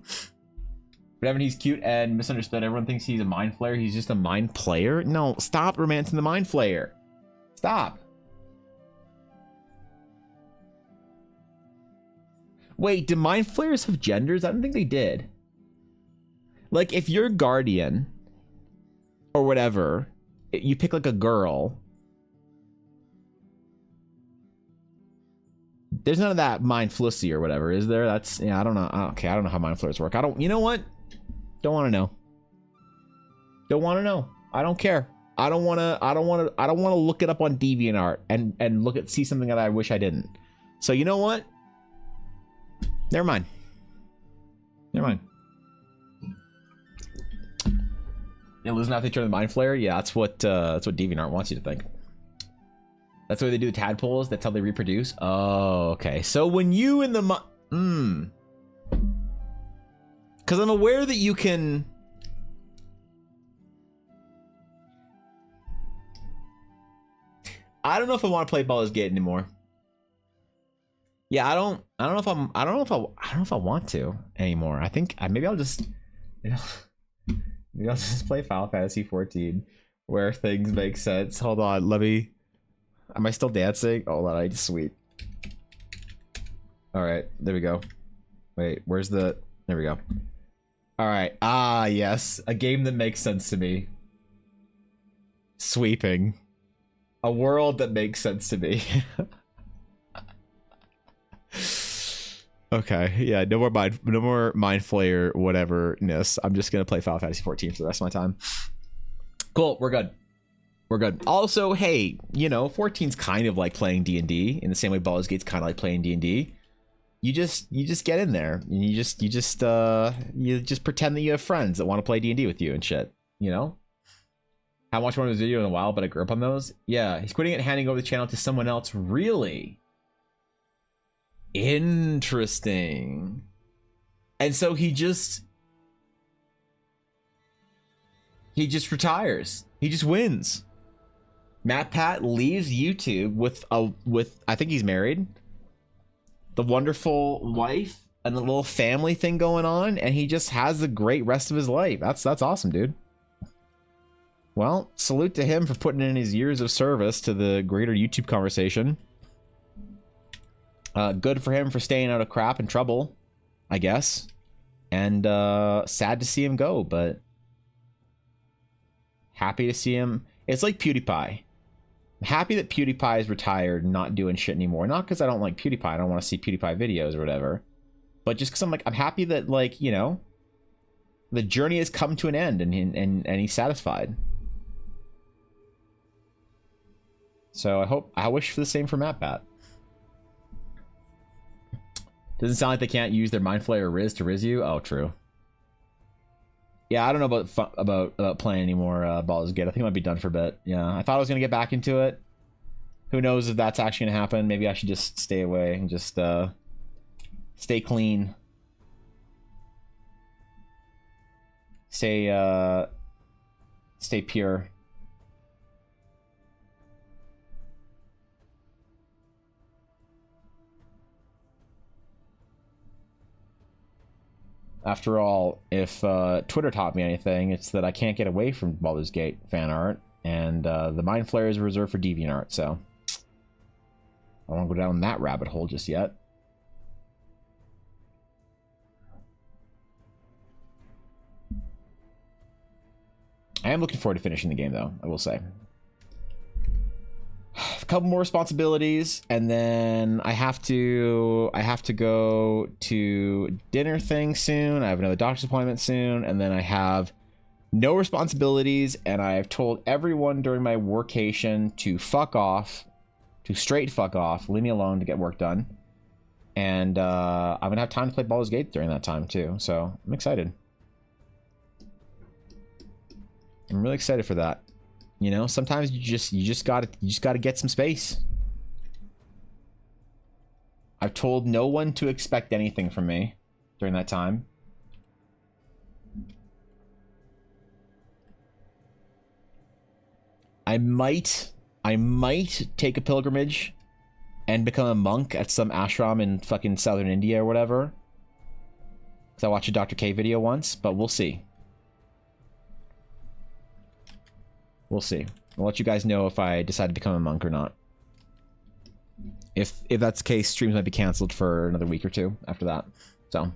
But Evan, he's cute and misunderstood. Everyone thinks he's a Mind Flayer. He's just a Mind Player. No, stop romancing the Mind Flayer. Stop. Wait, do Mind Flayers have genders? I don't think they did. Like, if you're Guardian or whatever, you pick like a girl. There's none of that Mind Flussy or whatever, is there? That's, yeah, I don't know. Okay, I don't know how Mind Flayers work. You know what? Don't want to know. Don't want to know. I don't care. I don't want to look it up on DeviantArt and see something that I wish I didn't. So you know what? Never mind. Never mind. Yeah, losing after they turn the mind flare. Yeah, that's what DeviantArt wants you to think. That's the way they do the tadpoles. That's how they reproduce. Oh, okay. So when you in the because I'm aware that you can. I don't know if I want to play Baldur's Gate anymore. Yeah, I don't know if I want to anymore. I think maybe I'll just maybe I'll just play Final Fantasy 14 where things make sense. Hold on, let me. Am I still dancing? Hold on, sweet. All right, there we go. Wait, where's the? There we go. All right. Ah, yes, a game that makes sense to me. Sweeping. A world that makes sense to me. Okay, yeah, no more mind flayer whateverness. I'm just gonna play Final Fantasy 14 for the rest of my time. Cool, we're good. We're good. Also, hey, you know, 14's kind of like playing D&D in the same way Baldur's Gate's kind of like playing D&D. You just get in there and you just pretend that you have friends that want to play D&D with you and shit. You know. I haven't watched one of his videos in a while, but I grew up on those. Yeah, he's quitting it, handing over the channel to someone else. Really? Interesting. And so he just retires. He just wins. MatPat leaves YouTube with I think he's married, the wonderful wife and the little family thing going on, and he just has a great rest of his life. That's awesome, dude. Well, salute to him for putting in his years of service to the greater YouTube conversation. Good for him for staying out of crap and trouble, I guess. And sad to see him go, but happy to see him. It's like PewDiePie. I'm happy that PewDiePie is retired and not doing shit anymore. Not because I don't like PewDiePie. I don't want to see PewDiePie videos or whatever. But just because I'm happy that, like, you know, the journey has come to an end and he's satisfied. So I wish for the same for MatPat. Doesn't sound like they can't use their Mind Flayer or Riz to Riz you. Oh, true. Yeah, I don't know about playing anymore Baldur's Gate. I think I might be done for a bit. Yeah, I thought I was gonna get back into it. Who knows if that's actually gonna happen? Maybe I should just stay away and just stay clean. Stay pure. After all, if Twitter taught me anything, it's that I can't get away from Baldur's Gate fan art, and the Mind Flayer is reserved for DeviantArt, so I don't want to go down that rabbit hole just yet. I am looking forward to finishing the game, though, I will say. A couple more responsibilities, and then I have to go to dinner thing soon. I have another doctor's appointment soon, and then I have no responsibilities, and I have told everyone during my workation to fuck off, to straight fuck off, leave me alone to get work done. And I'm gonna have time to play Baldur's Gate during that time too, so I'm excited. I'm really excited for that. You know, sometimes you just gotta get some space. I've told no one to expect anything from me during that time. I might take a pilgrimage and become a monk at some ashram in fucking southern India or whatever. Because I watched a Dr. K video once, but we'll see. We'll see. I'll let you guys know if I decide to become a monk or not. If that's the case, streams might be canceled for another week or two after that. So,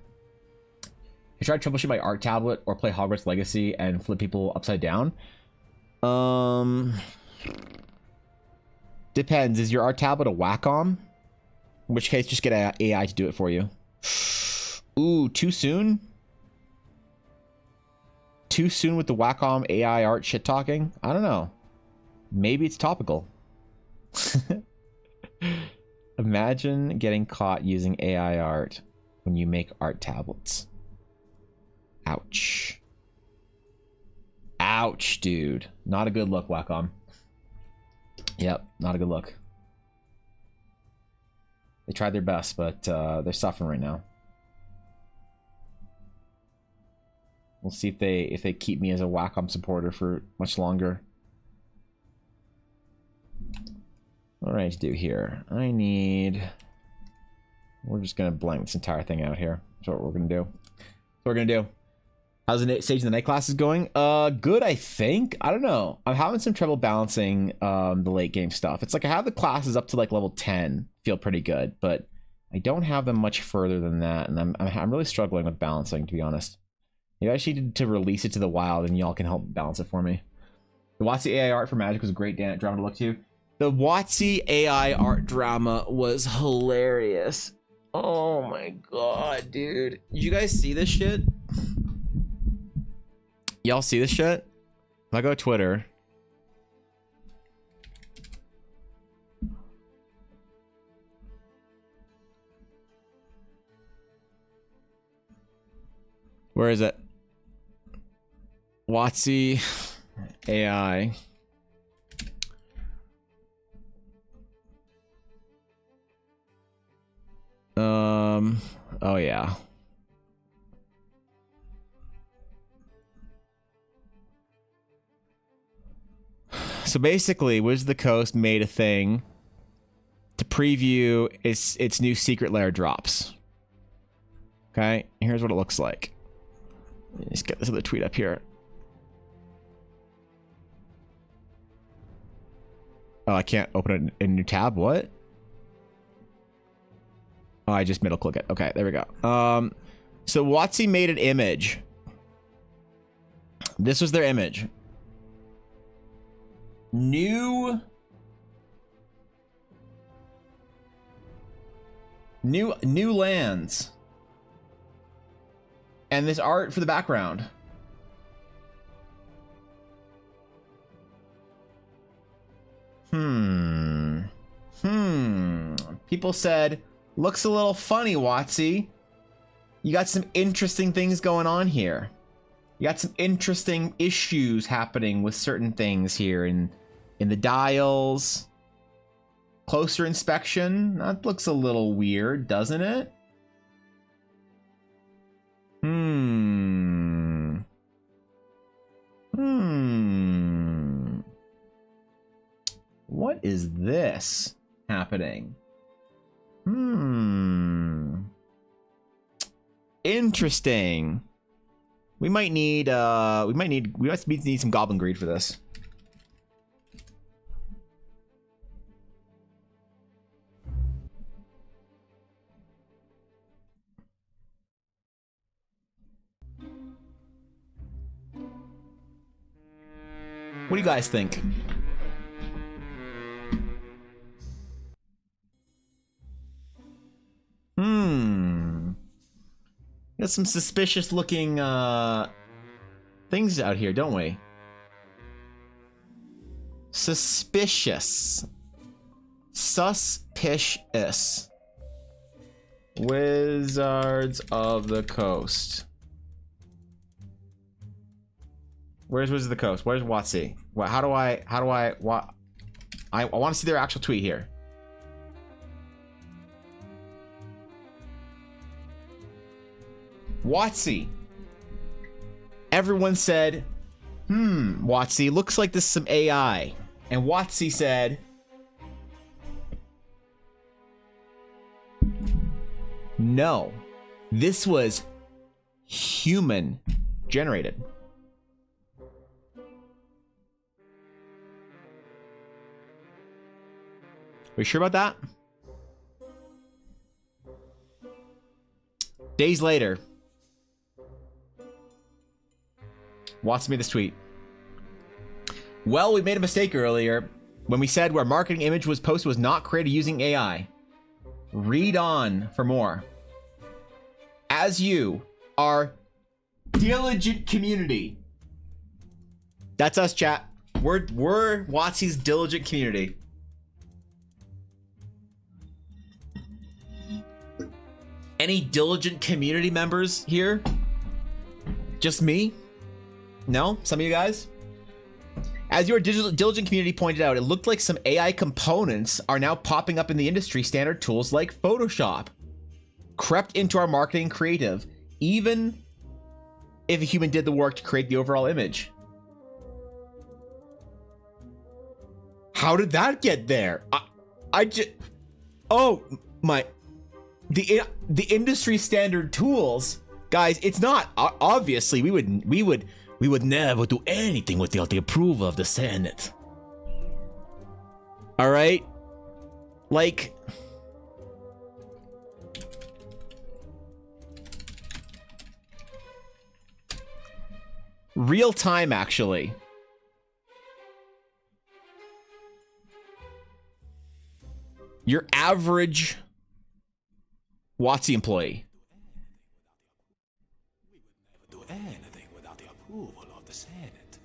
I tried to troubleshoot my art tablet or play Hogwarts Legacy and flip people upside down. Depends. Is your art tablet a Wacom? In which case, just get AI to do it for you. Ooh, too soon? too soon with the Wacom AI art shit talking? I don't know. Maybe it's topical. Imagine getting caught using AI art when you make art tablets. Ouch. Ouch, dude. Not a good look, Wacom. Yep, not a good look. They tried their best, but they're suffering right now. We'll see if they keep me as a Wacom supporter for much longer. What do I need to do here? I need... We're just gonna blank this entire thing out here. That's what we're gonna do. That's what we're gonna do. How's the Sage of the Night classes going? Good, I think. I don't know. I'm having some trouble balancing the late game stuff. It's like I have the classes up to like level 10, feel pretty good, but I don't have them much further than that, and I'm really struggling with balancing, to be honest. Maybe I actually need to release it to the wild, and y'all can help balance it for me. The WotC AI art for Magic was a great drama to look to. The WotC AI art drama was hilarious. Oh my god, dude. Did you guys see this shit? Y'all see this shit? If I go to Twitter. Where is it? WotC AI. Oh yeah. So basically, Wizards of the Coast made a thing to preview its new secret lair drops. Okay, here's what it looks like. Let's get this other tweet up here. Oh, I can't open it in a new tab. What? Oh, I just middle click it. Okay, there we go. So WotC made an image. This was their image. New lands. And this art for the background. People said, looks a little funny, WotC. You got some interesting things going on here. You got some interesting issues happening with certain things here in the dials. Closer inspection. That looks a little weird, doesn't it? What is this happening? Interesting. We might need some goblin greed for this. What do you guys think? Got some suspicious looking things out here, don't we? Suspicious. Suspicious. Wizards of the Coast. Where's Wizards of the Coast? Where's WotC? What? How do I? What? I want to see their actual tweet here. WotC. Everyone said, WotC, looks like this is some AI. And WotC said, no, this was human generated. Are you sure about that? Days later, WotC made this tweet. Well, we made a mistake earlier when we said our marketing image was posted was not created using AI. Read on for more. As you, our diligent community, That's us, chat. We're WotC's diligent community. Any diligent community members here? Just me? No? Some of you guys? As your diligent community pointed out, it looked like some AI components are now popping up in the industry standard tools like Photoshop. Crept into our marketing creative, even if a human did the work to create the overall image. How did that get there? I just... Oh, my... The industry standard tools, guys. It's not obviously we would never do anything without the approval of the Senate. All right, like real time, actually. Your average WotC employee. We would never do anything without the approval of the Senate.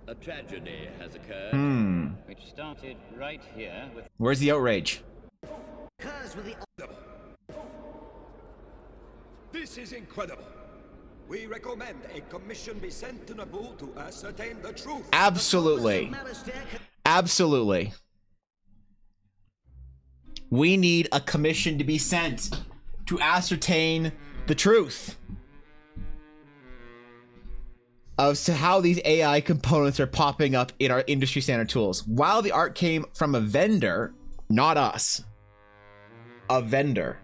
A tragedy has occurred. Which started right here with Where's the outrage? This is incredible. We recommend a commission be sent to Naboo to ascertain the truth. Absolutely. Absolutely. We need a commission to be sent to ascertain the truth as to how these AI components are popping up in our industry standard tools. While the art came from a vendor, not us, a vendor,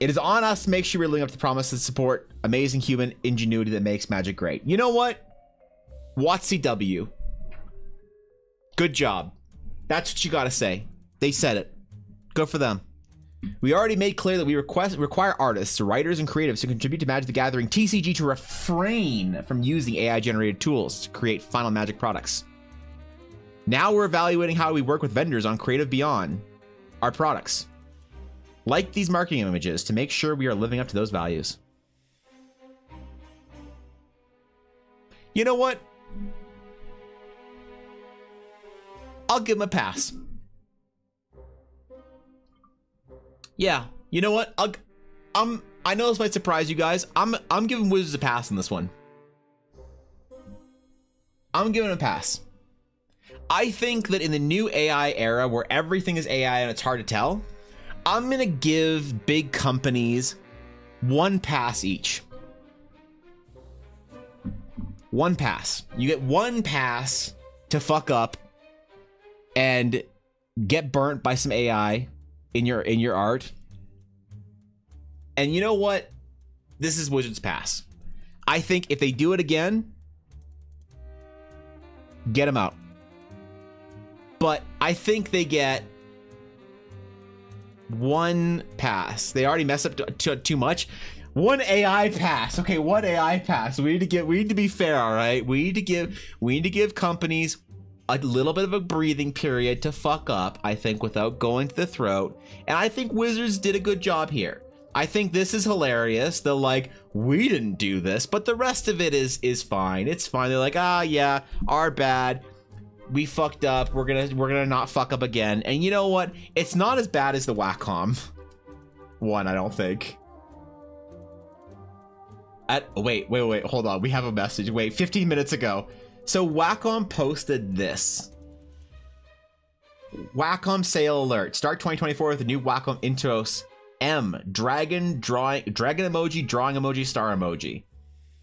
it is on us to make sure we're living up to the promise to support amazing human ingenuity that makes magic great. You know what? WotCW. Good job. That's what you gotta say. They said it. Good for them. We already made clear that we require artists, writers, and creatives to contribute to Magic the Gathering TCG to refrain from using AI-generated tools to create final Magic products. Now we're evaluating how we work with vendors on creative beyond our products, like these marketing images, to make sure we are living up to those values. You know what? I'll give him a pass. Yeah, you know what? I know this might surprise you guys. I'm giving Wizards a pass on this one. I'm giving it a pass. I think that in the new AI era where everything is AI and it's hard to tell, I'm gonna give big companies one pass each. One pass. You get one pass to fuck up and get burnt by some AI in your art. And you know what? This is Wizards pass. I think if they do it again, get them out. But I think they get one pass. They already messed up too much. One AI pass. Okay, one AI pass. We need to be fair, all right? We need to give companies a little bit of a breathing period to fuck up, I think, without going to the throat. And I think Wizards did a good job here. I think this is hilarious. They're like, we didn't do this, but the rest of it is fine. It's fine. They're like, ah, yeah, our bad. We fucked up. We're gonna not fuck up again. And you know what? It's not as bad as the Wacom one, I don't think. Wait, hold on. We have a message. Wait, 15 minutes ago. So Wacom posted this. Wacom sale alert. Start 2024 with the new Wacom Intros M dragon emoji, drawing emoji, star emoji.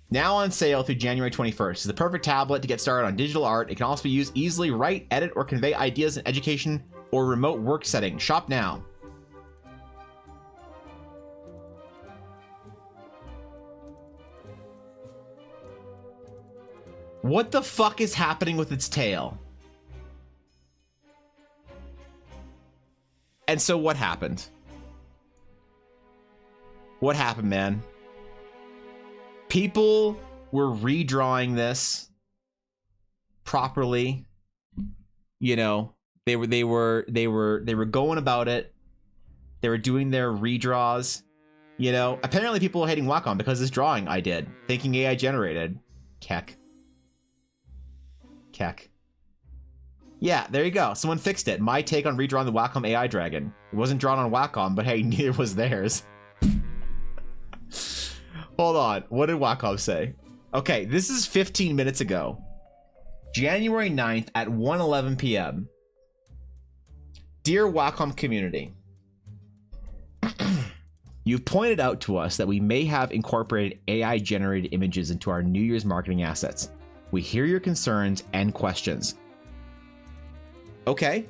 Now on sale through January 21st. It's the perfect tablet to get started on digital art. It can also be used easily, write, edit, or convey ideas in education or remote work setting. Shop now. What the fuck is happening with its tail? And so what happened? What happened, man? People were redrawing this properly. You know, they were going about it. They were doing their redraws, You know, apparently people are hating Wacom because this drawing I did, thinking AI generated. Keck. Yeah, there you go. Someone fixed it. My take on redrawing the Wacom AI dragon. It wasn't drawn on Wacom, but hey, neither was theirs. Hold on. What did Wacom say? Okay, this is 15 minutes ago. January 9th at 1:11 p.m. Dear Wacom community, you've pointed out to us that we may have incorporated AI-generated images into our New Year's marketing assets. We hear your concerns and questions. Okay.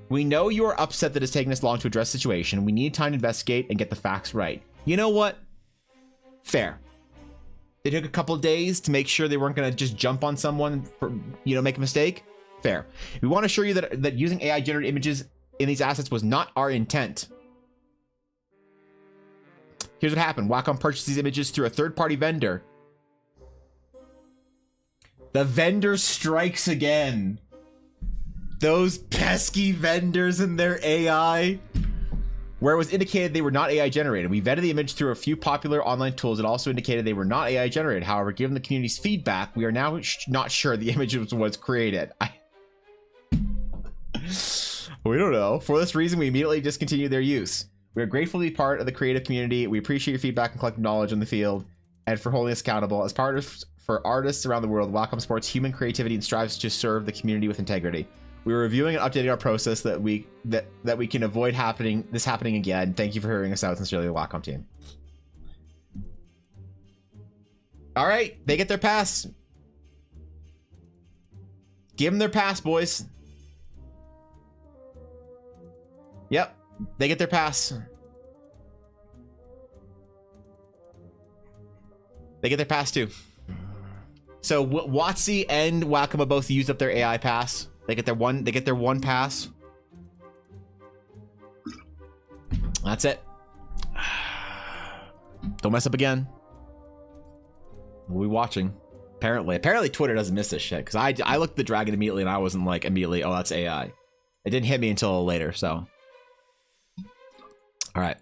We know you are upset that it's taking this long to address the situation. We need time to investigate and get the facts right. You know what? Fair. They took a couple days to make sure they weren't going to just jump on someone for, make a mistake. Fair. We want to assure you that using AI generated images in these assets was not our intent. Here's what happened. Wacom purchased these images through a third-party vendor. The vendor strikes again. Those pesky vendors and their AI. Where it was indicated they were not AI generated. We vetted the image through a few popular online tools. It also indicated they were not AI generated. However, given the community's feedback, we are now not sure the image was created. We don't know. For this reason, we immediately discontinued their use. We are grateful to be part of the creative community. We appreciate your feedback and collective knowledge in the field, and for holding us accountable. As partners for artists around the world, Wacom supports human creativity and strives to serve the community with integrity. We are reviewing and updating our process that we can avoid this happening again. Thank you for hearing us out. Sincerely, the Wacom team. All right, they get their pass. Give them their pass, boys. Yep, they get their pass. They get their pass too. So WotC and Wacom both used up their AI pass. They get their one pass. That's it. Don't mess up again. We'll be watching. Apparently Twitter doesn't miss this shit, because I looked at the dragon immediately and I wasn't like immediately, oh, that's AI. It didn't hit me until later, so. All right.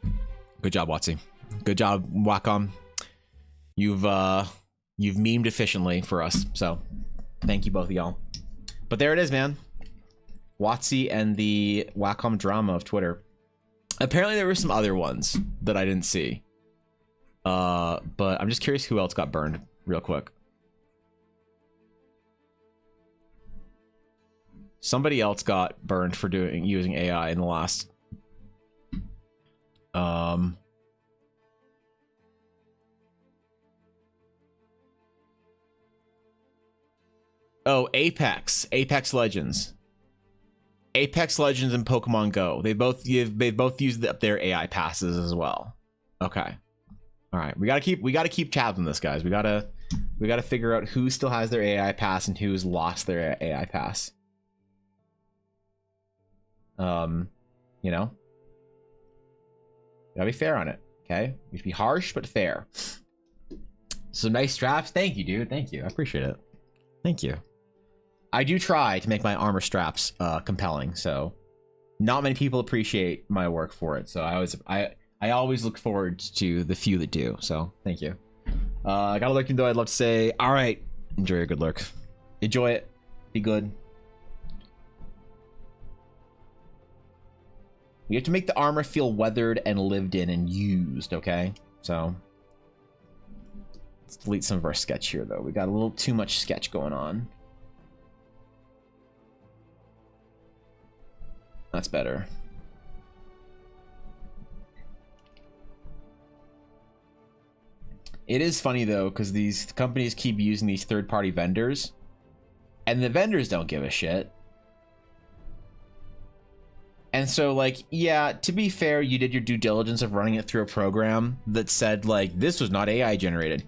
Good job, WotC. Good job, Wacom. You've memed efficiently for us, so thank you both of y'all. But there it is, man. WotC and the Wacom drama of Twitter. Apparently there were some other ones that I didn't see. But I'm just curious who else got burned real quick. Somebody else got burned for using AI in the last Oh, Apex Legends. Apex Legends and Pokemon Go. They both used up their AI passes as well. Okay. All right. We gotta keep tabs on this, guys. We gotta figure out who still has their AI pass and who's lost their AI pass. Gotta be fair on it. Okay. We should be harsh but fair. Some nice straps. Thank you, dude. Thank you. I appreciate it. Thank you. I do try to make my armor straps compelling, so not many people appreciate my work for it. So I always look forward to the few that do. So thank you. I got a lurking though. I'd love to say, all right, enjoy your good lurk. Enjoy it. Be good. You have to make the armor feel weathered and lived in and used. Okay, so let's delete some of our sketch here though. We got a little too much sketch going on. That's better. It is funny though, because these companies keep using these third-party vendors, and the vendors don't give a shit. And so, like, yeah, to be fair, you did your due diligence of running it through a program that said, like, this was not AI generated.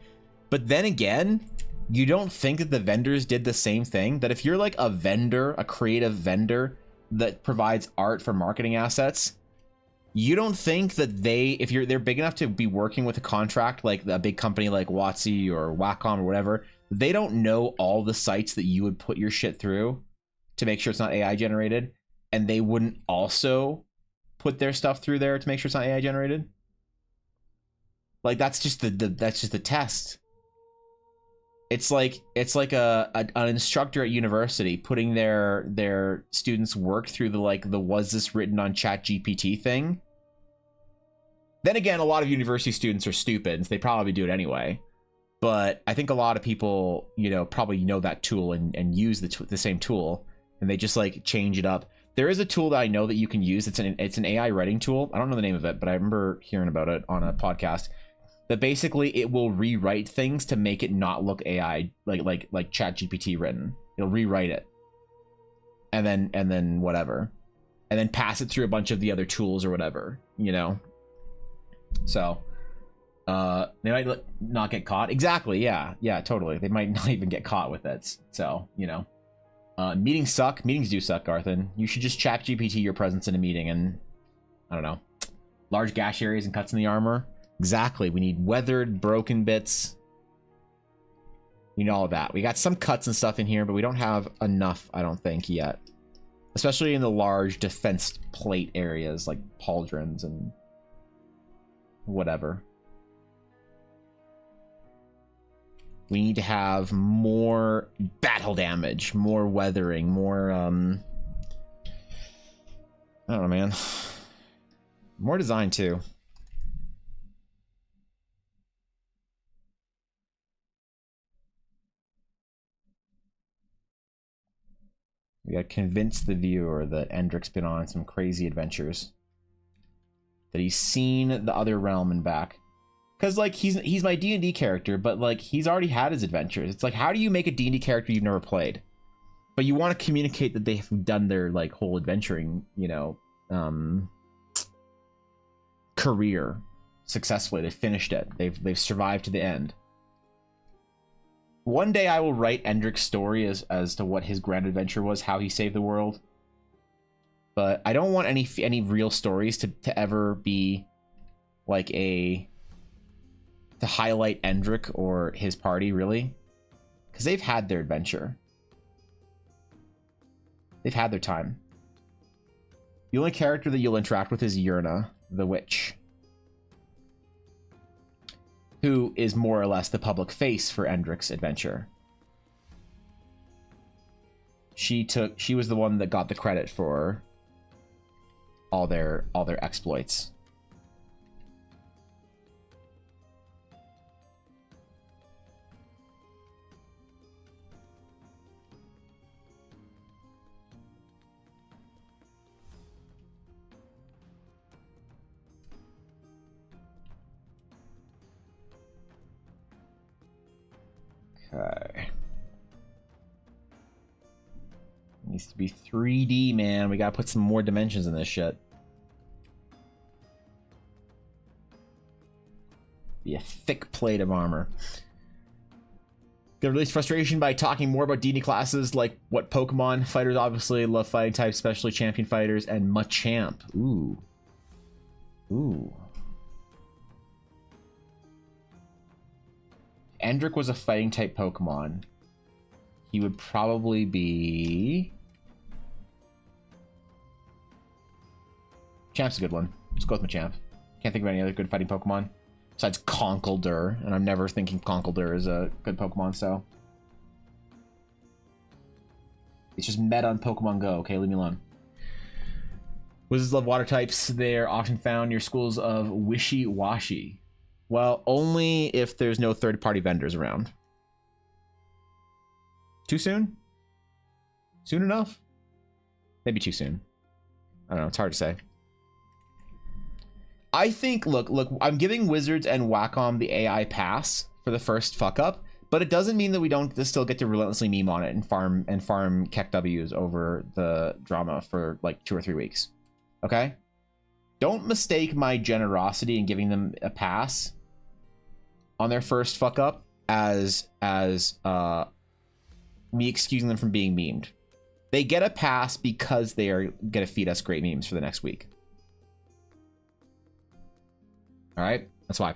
But then again, you don't think that the vendors did the same thing? That if you're like a vendor, a creative vendor that provides art for marketing assets, you don't think that if they're big enough to be working with a contract like a big company like WotC or Wacom or whatever, they don't know all the sites that you would put your shit through to make sure it's not AI generated, and they wouldn't also put their stuff through there to make sure it's not AI generated? Like that's just the test. It's like an instructor at university putting their students' work through the was this written on ChatGPT thing. Then again, a lot of university students are stupid, so they probably do it anyway. But I think a lot of people, probably know that tool and use the same tool, and they just like change it up. There is a tool that I know that you can use. It's an AI writing tool. I don't know the name of it, but I remember hearing about it on a podcast. That basically it will rewrite things to make it not look AI like ChatGPT written. It'll rewrite it, and then whatever, and then pass it through a bunch of the other tools or whatever, So, they might not get caught. Exactly. Yeah, totally. They might not even get caught with it. So, meetings suck. Meetings do suck, Garthan. You should just ChatGPT your presence in a meeting, and I don't know, large gash areas and cuts in the armor. Exactly. We need weathered, broken bits. We know all of that. We got some cuts and stuff in here, but we don't have enough, I don't think, yet. Especially in the large defense plate areas like pauldrons and whatever. We need to have more battle damage, more weathering, more, I don't know, man. More design, too. We gotta convince the viewer that Endrick's been on some crazy adventures. That he's seen the other realm and back. Because, like, he's my D&D character, but, like, he's already had his adventures. It's like, how do you make a D&D character you've never played? But you want to communicate that they've done their, like, whole adventuring, career successfully. They finished it. They've survived to the end. One day I will write Endrick's story as to what his grand adventure was, how he saved the world. But I don't want any real stories to ever be like to highlight Endrick or his party, really. Because they've had their adventure. They've had their time. The only character that you'll interact with is Yurna, the witch, who is more or less the public face for Endrick's adventure. She was the one that got the credit for all their exploits. Okay. Needs to be 3D, man. We gotta put some more dimensions in this shit. Be a thick plate of armor. Gonna release frustration by talking more about D&D classes, like what Pokemon fighters obviously love fighting types, especially champion fighters, and Machamp. Ooh. Endrick was a fighting type Pokemon. He would probably be... Champ's a good one. Let's go with Machamp. Can't think of any other good fighting Pokemon besides Conkeldurr, and I'm never thinking Conkeldurr is a good Pokemon, so... It's just meta on Pokemon Go, okay? Leave me alone. Wizards love water types. They're often found near schools of wishy-washy. Well, only if there's no third-party vendors around. Too soon? Soon enough? Maybe too soon. I don't know. It's hard to say. I think, look, I'm giving Wizards and Wacom the AI pass for the first fuck-up, but it doesn't mean that we don't still get to relentlessly meme on it and farm Keck W's over the drama for, like, 2 or 3 weeks. Okay? Don't mistake my generosity in giving them a pass on their first fuck up as me excusing them from being memed. They get a pass because they are gonna feed us great memes for the next week. All right, that's why.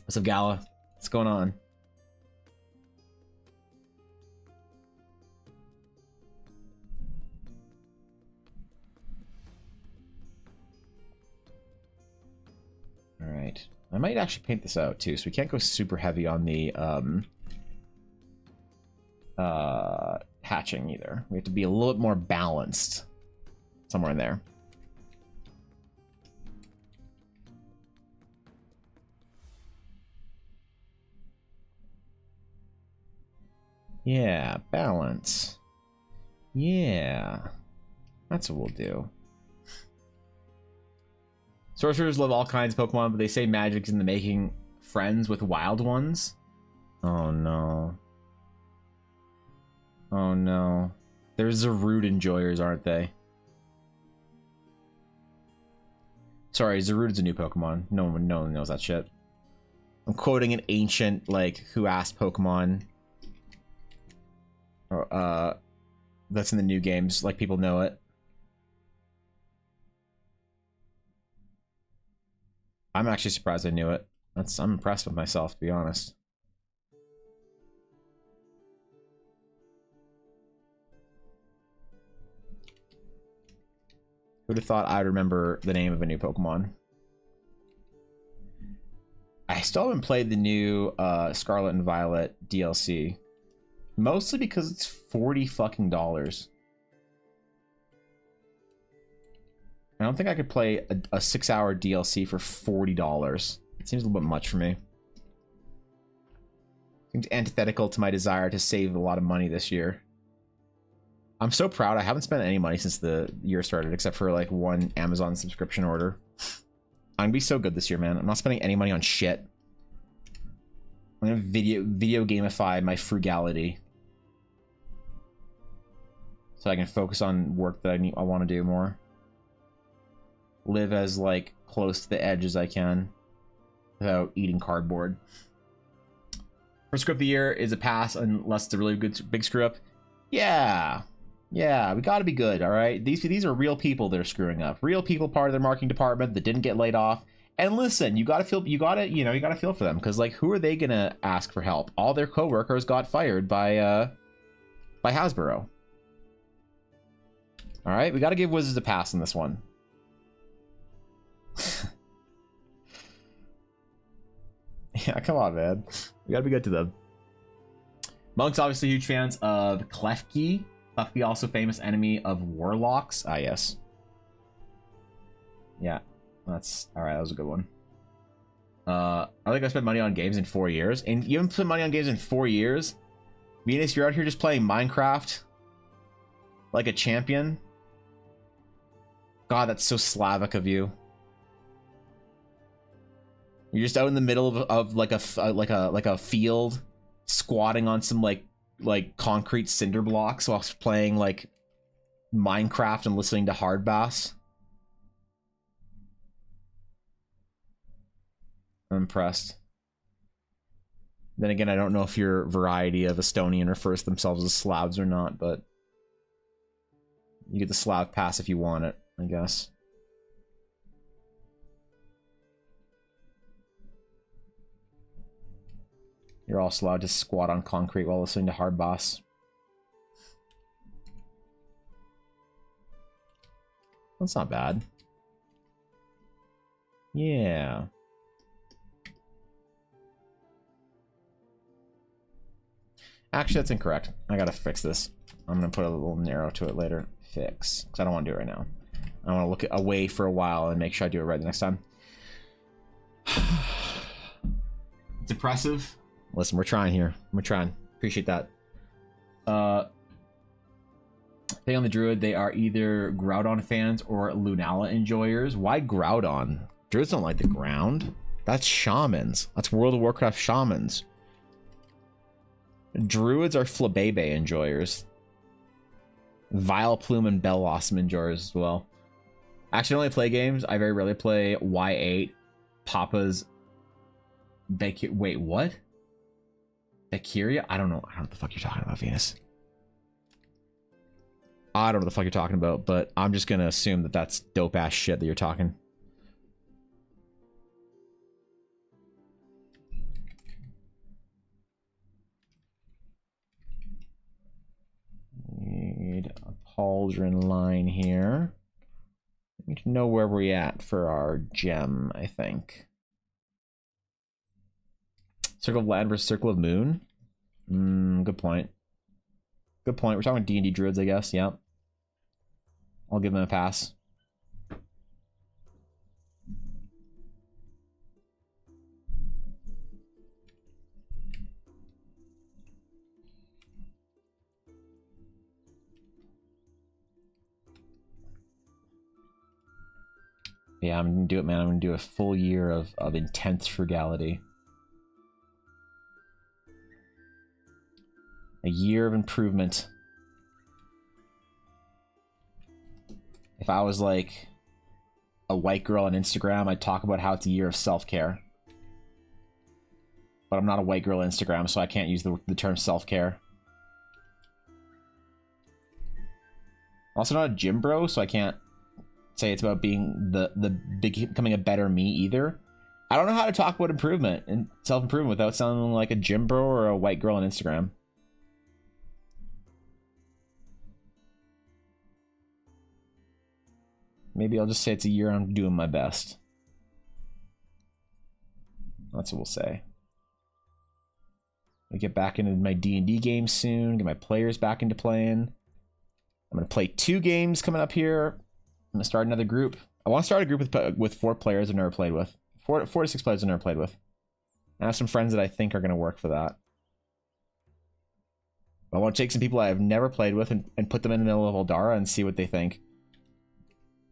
What's up, Gala? What's going on? right. I might actually paint this out too, so we can't go super heavy on the hatching either. We have to be a little bit more balanced somewhere in there. Yeah, balance. Yeah, that's what we'll do. Sorcerers love all kinds of Pokemon, but they say magic's in the making friends with wild ones. Oh no. Oh no. They're Zarude enjoyers, aren't they? Sorry, Zarude's a new Pokemon. No one knows that shit. I'm quoting an ancient, like, who asked Pokemon. That's in the new games, like people know it. I'm actually surprised I knew it. I'm impressed with myself, to be honest. Who'd have thought I'd remember the name of a new Pokemon? I still haven't played the new Scarlet and Violet DLC. Mostly because it's $40 fucking. I don't think I could play a 6-hour DLC for $40. It seems a little bit much for me. Seems antithetical to my desire to save a lot of money this year. I'm so proud. I haven't spent any money since the year started, except for like one Amazon subscription order. I'm gonna be so good this year, man. I'm not spending any money on shit. I'm gonna video gamify my frugality, so I can focus on work that I want to do more. Live as like close to the edge as I can without eating cardboard. First screw up of the year is a pass unless it's a really good big screw up. Yeah, we got to be good. All right, these are real people that are screwing up. Real people, part of their marketing department that didn't get laid off. And listen, you got to feel for them, because like, who are they gonna ask for help? All their coworkers got fired by Hasbro. All right, we got to give Wizards a pass on this one. Yeah, come on, man. We gotta be good to them. Monks obviously huge fans of Klefki. Klefki also famous enemy of Warlocks. Ah, yes. Yeah, that's all right. That was a good one. I think I spent money on games in 4 years, and you haven't spent money on games in 4 years. Venus, you're out here just playing Minecraft like a champion. God, that's so Slavic of you. You're just out in the middle of like a field, squatting on some like concrete cinder blocks while playing like Minecraft and listening to hard bass. I'm impressed. Then again, I don't know if your variety of Estonian refers to themselves as Slavs or not, but you get the Slav pass if you want it, I guess. You're also allowed to squat on concrete while listening to hard bass. That's not bad. Yeah. Actually, that's incorrect. I gotta fix this. I'm gonna put a little narrow to it later. Fix. Because I don't want to do it right now. I want to look away for a while and make sure I do it right the next time. It's impressive. Listen, we're trying here. We're trying. Appreciate that. Thing on the Druid, they are either Groudon fans or Lunala enjoyers. Why Groudon? Druids don't like the ground. That's shamans. That's World of Warcraft shamans. Druids are Flabebe enjoyers. Vileplume and Bellossom enjoyers as well. Actually, I only play games. I very rarely play Y8. Papa's... Wait, what? Valkyria? I don't know what the fuck you're talking about, Venus. I don't know what the fuck you're talking about, but I'm just gonna assume that that's dope ass shit that you're talking. Need a pauldron line here. We need to know where we're at for our gem, I think. Circle of Land versus Circle of Moon. Good point. Good point. We're talking D&D druids, I guess. Yep. I'll give them a pass. Yeah, I'm gonna do it, man. I'm gonna do a full year of intense frugality. A year of improvement. If I was like a white girl on Instagram, I'd talk about how it's a year of self-care. But I'm not a white girl on Instagram, so I can't use the term self-care. I'm also not a gym bro, so I can't say it's about being becoming a better me either. I don't know how to talk about improvement and self-improvement without sounding like a gym bro or a white girl on Instagram. Maybe I'll just say it's a year I'm doing my best. That's what we'll say. I get back into my D&D games soon, get my players back into playing. I'm going to play 2 games coming up here. I'm going to start another group. I want to start a group with 4 players I've never played with. 4 to 6 players I've never played with. I have some friends that I think are going to work for that. I want to take some people I've never played with and put them in the middle of Eldara and see what they think.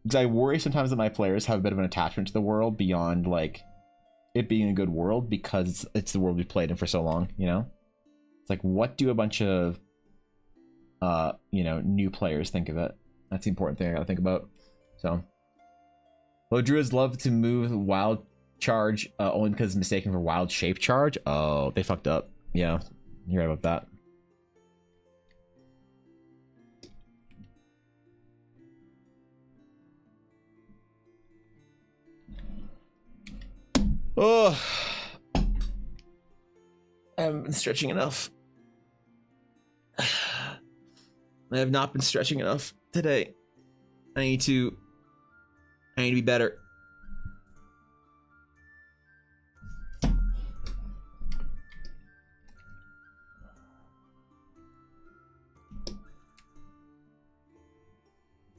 Because I worry sometimes that my players have a bit of an attachment to the world beyond, like, it being a good world because it's the world we've played in for so long, you know? It's like, what do a bunch of, you know, new players think of it? That's the important thing I gotta think about. So, well, druids love to move wild charge only because it's mistaken for wild shape charge. Oh, they fucked up. Yeah, you're right about that. Oh, I haven't been stretching enough. I have not been stretching enough today. I need to be better.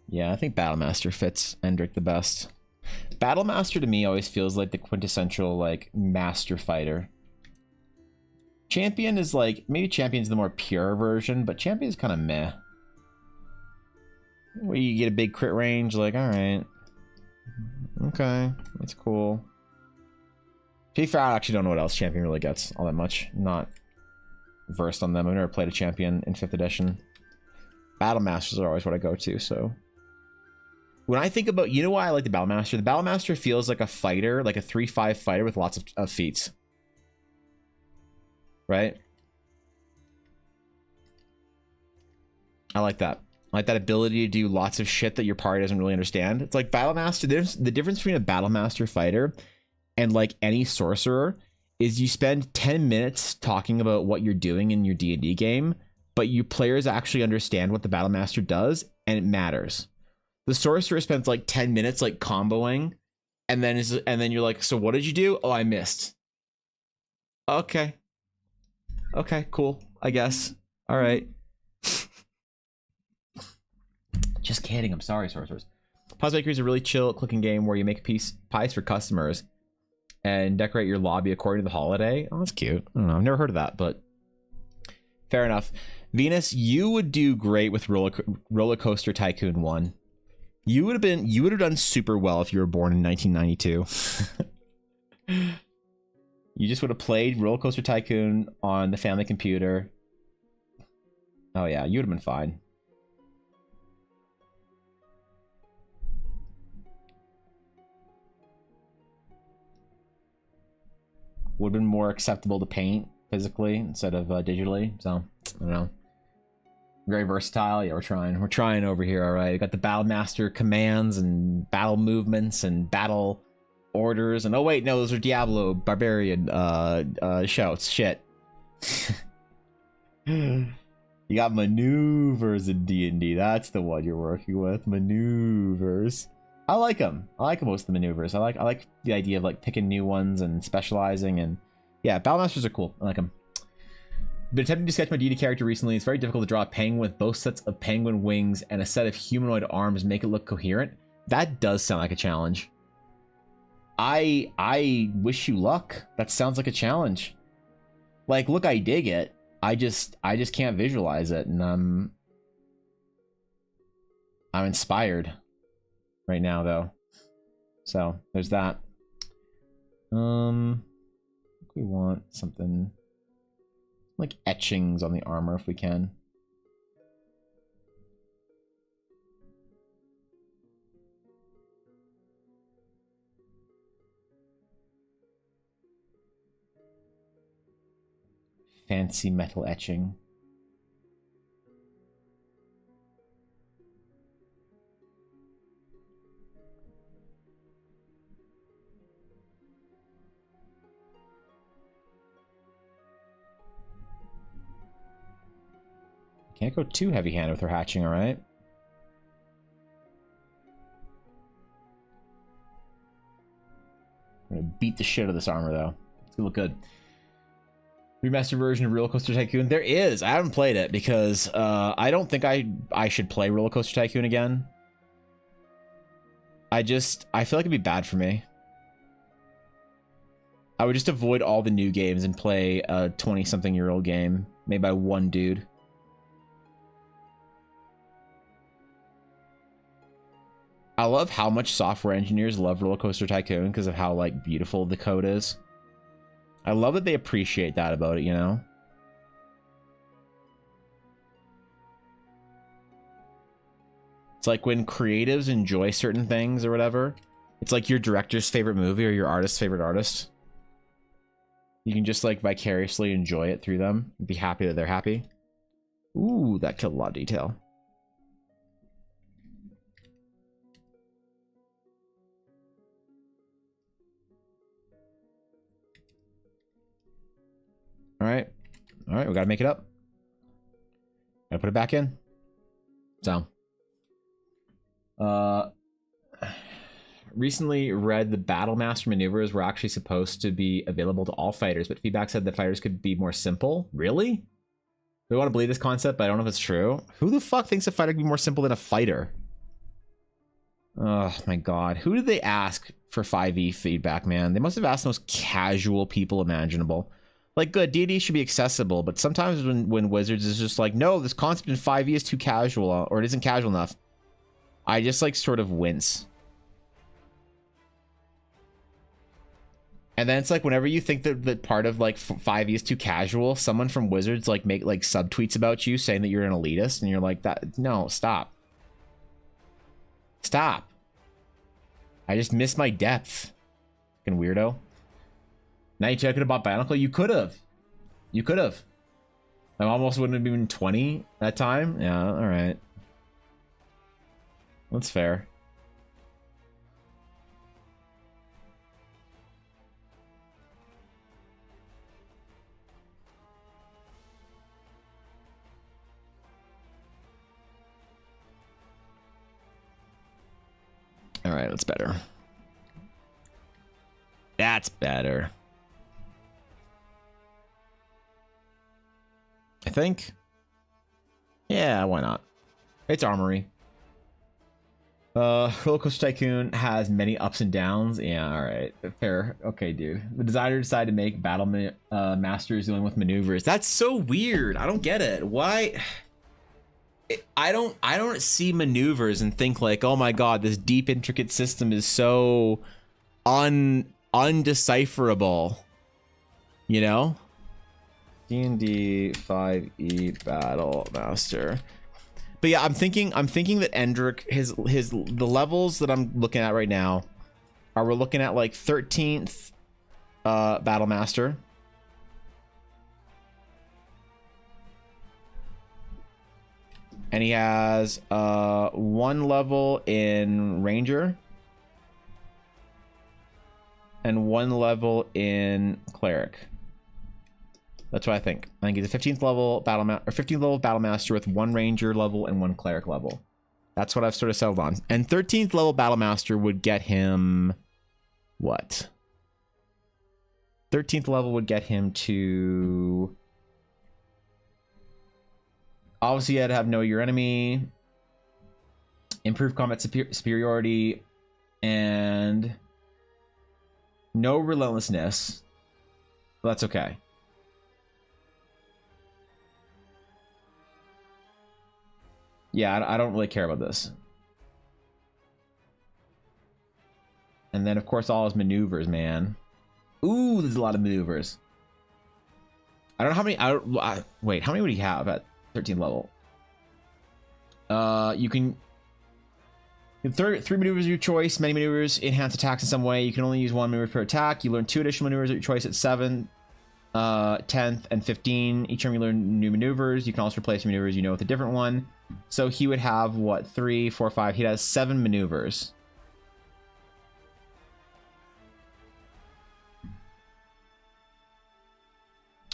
Yeah, I think Battlemaster fits Endrick the best. Battlemaster to me always feels like the quintessential like master fighter. Champion is like, maybe Champion's the more pure version, but Champion's kind of meh. Where you get a big crit range, like, alright. Okay, that's cool. To be fair, I actually don't know what else Champion really gets all that much. I'm not versed on them. I've never played a Champion in 5th edition. Battlemasters are always what I go to, so. When I think about, you know why I like the Battlemaster? The Battlemaster feels like a fighter, like a 3-5 fighter with lots of feats. Right? I like that. I like that ability to do lots of shit that your party doesn't really understand. It's like Battlemaster, the difference between a Battlemaster fighter and like any sorcerer is you spend 10 minutes talking about what you're doing in your D&D game, but you players actually understand what the Battlemaster does, and it matters. The sorcerer spends like 10 minutes like comboing, and then you're like, so what did you do? Oh, I missed. Okay. Okay, cool. I guess. All right. Just kidding. I'm sorry, sorcerers. Pause Maker is a really chill clicking game where you make pies for customers and decorate your lobby according to the holiday. Oh, that's cute. I don't know. I've never heard of that, but fair enough. Venus, you would do great with Roller Coaster Tycoon 1. You would have done super well if you were born in 1992. You just would have played Roller Coaster Tycoon on the family computer. Oh yeah, you would have been fine. Would have been more acceptable to paint physically instead of digitally. So, I don't know. Very versatile. Yeah, we're trying over here. All right, we got the Battlemaster commands and battle movements and battle orders. And oh wait, no, those are Diablo barbarian shouts. Shit. You got maneuvers in D&D. That's the one you're working with. Maneuvers. I like them. I like most of the maneuvers. I like the idea of like picking new ones and specializing and Yeah, Battlemasters are cool. I like them. Been attempting to sketch my deity character recently. It's very difficult to draw a penguin with both sets of penguin wings and a set of humanoid arms, make it look coherent. That does sound like a challenge. I wish you luck. That sounds like a challenge. Like, look, I dig it. I just can't visualize it, and I'm inspired right now, though. So there's that. We want something like etchings on the armor if we can. Fancy metal etching. Can't go too heavy-handed with her hatching, all right? I'm gonna beat the shit out of this armor, though. It's gonna look good. Remastered version of Roller Coaster Tycoon. There is. I haven't played it because I don't think I should play Roller Coaster Tycoon again. I feel like it'd be bad for me. I would just avoid all the new games and play a 20-something-year-old game made by one dude. I love how much software engineers love Roller Coaster Tycoon because of how, like, beautiful the code is. I love that they appreciate that about it, you know? It's like when creatives enjoy certain things or whatever, it's like your director's favorite movie or your artist's favorite artist. You can just, like, vicariously enjoy it through them and be happy that they're happy. Ooh, that killed a lot of detail. All right, we gotta make it up. Gotta put it back in. So, recently read the Battlemaster maneuvers were actually supposed to be available to all fighters, but feedback said that fighters could be more simple. Really? We want to believe this concept, but I don't know if it's true. Who the fuck thinks a fighter could be more simple than a fighter? Oh my god. Who did they ask for 5e feedback, man? They must have asked the most casual people imaginable. Like, good, D&D should be accessible, but sometimes when Wizards is just like, no, this concept in 5e is too casual, or it isn't casual enough, I just, like, sort of wince. And then it's like, whenever you think that part of, like, 5e is too casual, someone from Wizards, like, make, like, subtweets about you saying that you're an elitist, and you're like, no, stop. Stop. I just miss my depth. Fucking weirdo. Now you could have bought Bionicle? You could have. You could have. I almost wouldn't have been 20 that time. Yeah, alright. That's fair. Alright, that's better. That's better. I think. Yeah, why not? It's armory. Roller Coaster Tycoon has many ups and downs. Yeah, alright. Fair. Okay, dude. The designer decided to make Battle Masters dealing with maneuvers. That's so weird. I don't get it. Why? I don't see maneuvers and think like, oh my god, this deep intricate system is so undecipherable. You know? D&D 5e Battle Master. But yeah, I'm thinking that Endrick, the levels that I'm looking at right now are, we're looking at like 13th Battle Master. And he has one level in Ranger and one level in Cleric. That's what I think. I think he's a 15th level battle master with one Ranger level and one Cleric level. That's what I've sort of settled on. And 13th level battle master would get him what? 13th level would get him to... Obviously, you had to have Know Your Enemy, Improve Combat Superiority, and no Relentlessness. But that's okay. Yeah, I don't really care about this. And then, of course, all his maneuvers, man. Ooh, there's a lot of maneuvers. I don't know how many... wait, how many would he have at 13th level? You can... Three maneuvers of your choice. Many maneuvers enhance attacks in some way. You can only use one maneuver per attack. You learn 2 additional maneuvers of your choice at 7th, 10th, and 15. Each time you learn new maneuvers, you can also replace maneuvers you know with a different one. So he would have, what, 3, 4, 5. He has 7 maneuvers.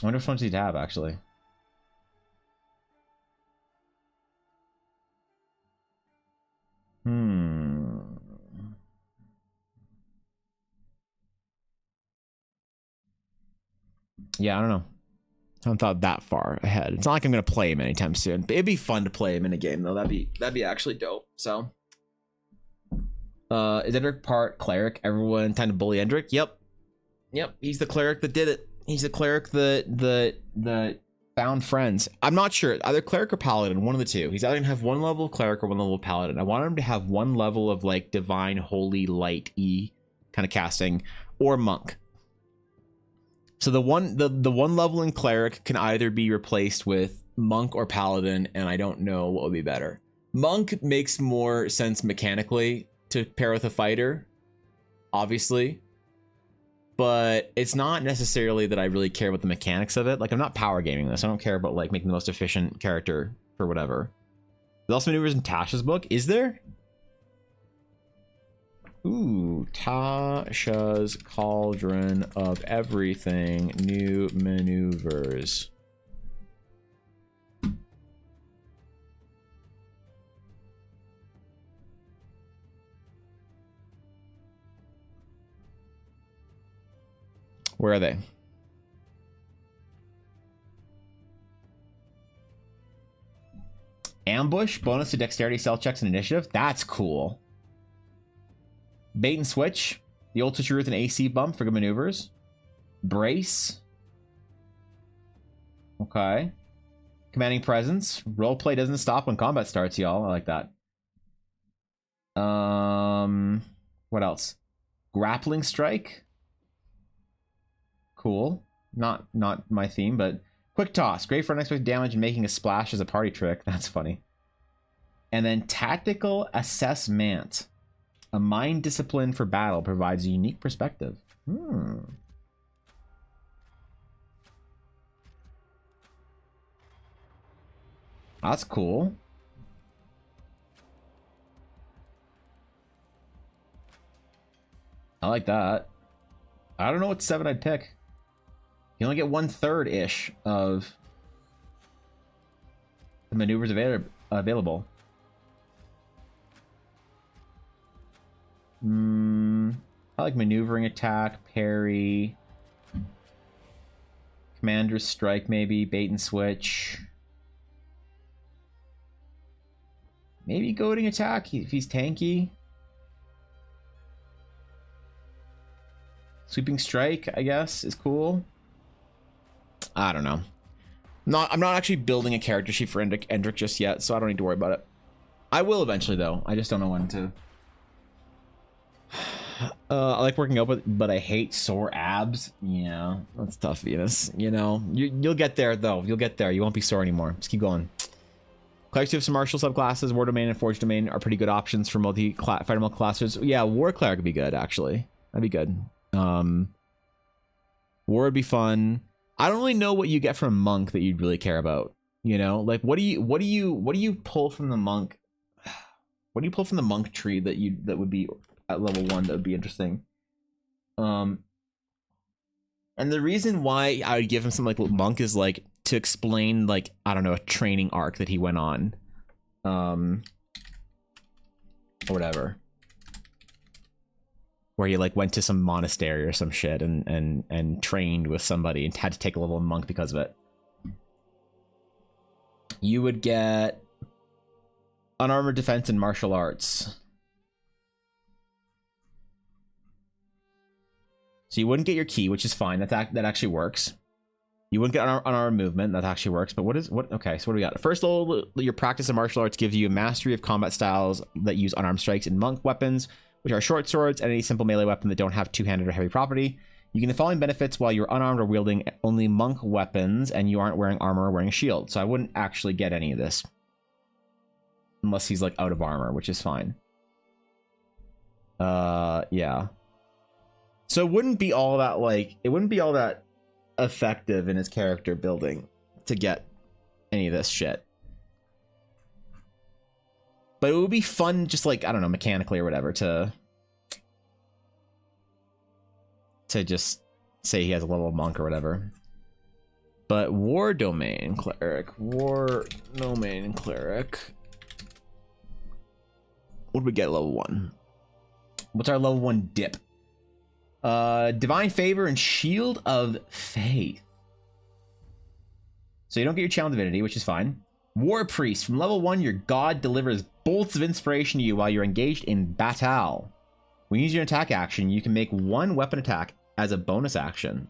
I wonder which ones he'd have, actually. Yeah, I don't know. I haven't thought that far ahead. It's not like I'm gonna play him anytime soon. But it'd be fun to play him in a game, though. That'd be actually dope. So, is Endrick part cleric? Everyone time to bully Endrick? Yep. He's the cleric that did it. He's the cleric that found friends. I'm not sure. Either cleric or paladin. One of the two. He's either gonna have one level of cleric or one level of paladin. I want him to have one level of like divine, holy, light-y kind of casting, or monk. So the one level in cleric can either be replaced with monk or paladin, and I don't know what would be better. Monk makes more sense mechanically to pair with a fighter, obviously, but it's not necessarily that I really care about the mechanics of it. Like, I'm not power gaming this. I don't care about like making the most efficient character for whatever. There's also maneuvers in Tasha's book. Is there? Ooh, Tasha's Cauldron of Everything. New maneuvers. Where are they? Ambush, bonus to dexterity, stealth checks, and initiative. That's cool. Bait and switch. The ult switcher with an AC bump for good maneuvers. Brace. Okay. Commanding presence. Roleplay doesn't stop when combat starts, y'all. I like that. What else? Grappling strike. Cool. Not my theme, but quick toss. Great for unexpected damage and making a splash as a party trick. That's funny. And then tactical assessment. A mind discipline for battle provides a unique perspective. That's cool. I like that. I don't know what 7 I'd pick. You only get 1/3-ish of the maneuvers available. I like maneuvering attack, parry, commander's strike, maybe bait and switch, maybe goading attack if he's tanky. Sweeping strike, I guess, is cool. I don't know. I'm not actually building a character sheet for Endrick just yet, so I don't need to worry about it. I will eventually, though. I just don't know when to. I like working out, but I hate sore abs. Yeah, that's tough, Venus. You know, you'll get there, though. You'll get there. You won't be sore anymore. Just keep going. Clerics do have some martial subclasses. War Domain and Forge Domain are pretty good options for fighter multi classes. Yeah, War Cleric would be good, actually. That'd be good. War would be fun. I don't really know what you get from Monk that you'd really care about. You know, like what do you pull from the Monk? What do you pull from the Monk tree that would be at level 1 that would be interesting? And the reason why I would give him something like Monk is like to explain, like, I don't know, a training arc that he went on, or whatever. where he like went to some monastery or some shit and trained with somebody and had to take a level of monk because of it. You would get unarmored defense and martial arts. So you wouldn't get your key, which is fine. That actually works. You wouldn't get unarmed movement. That actually works. But what? Okay, so what do we got? First level, your practice of martial arts gives you mastery of combat styles that use unarmed strikes and monk weapons, which are short swords and any simple melee weapon that don't have two-handed or heavy property. You get the following benefits while you're unarmed or wielding only monk weapons and you aren't wearing armor or wearing a shield. So I wouldn't actually get any of this. Unless he's like out of armor, which is fine. Yeah. So it wouldn't be all that effective in his character building to get any of this shit. But it would be fun just like, I don't know, mechanically or whatever to just say he has a level of monk or whatever. But war domain cleric. What do we get at level 1? What's our level 1 dip? Divine favor and shield of faith. So you don't get your channel divinity, which is fine. War priest. From level 1, your god delivers bolts of inspiration to you while you're engaged in battle. When you use your attack action, you can make one weapon attack as a bonus action.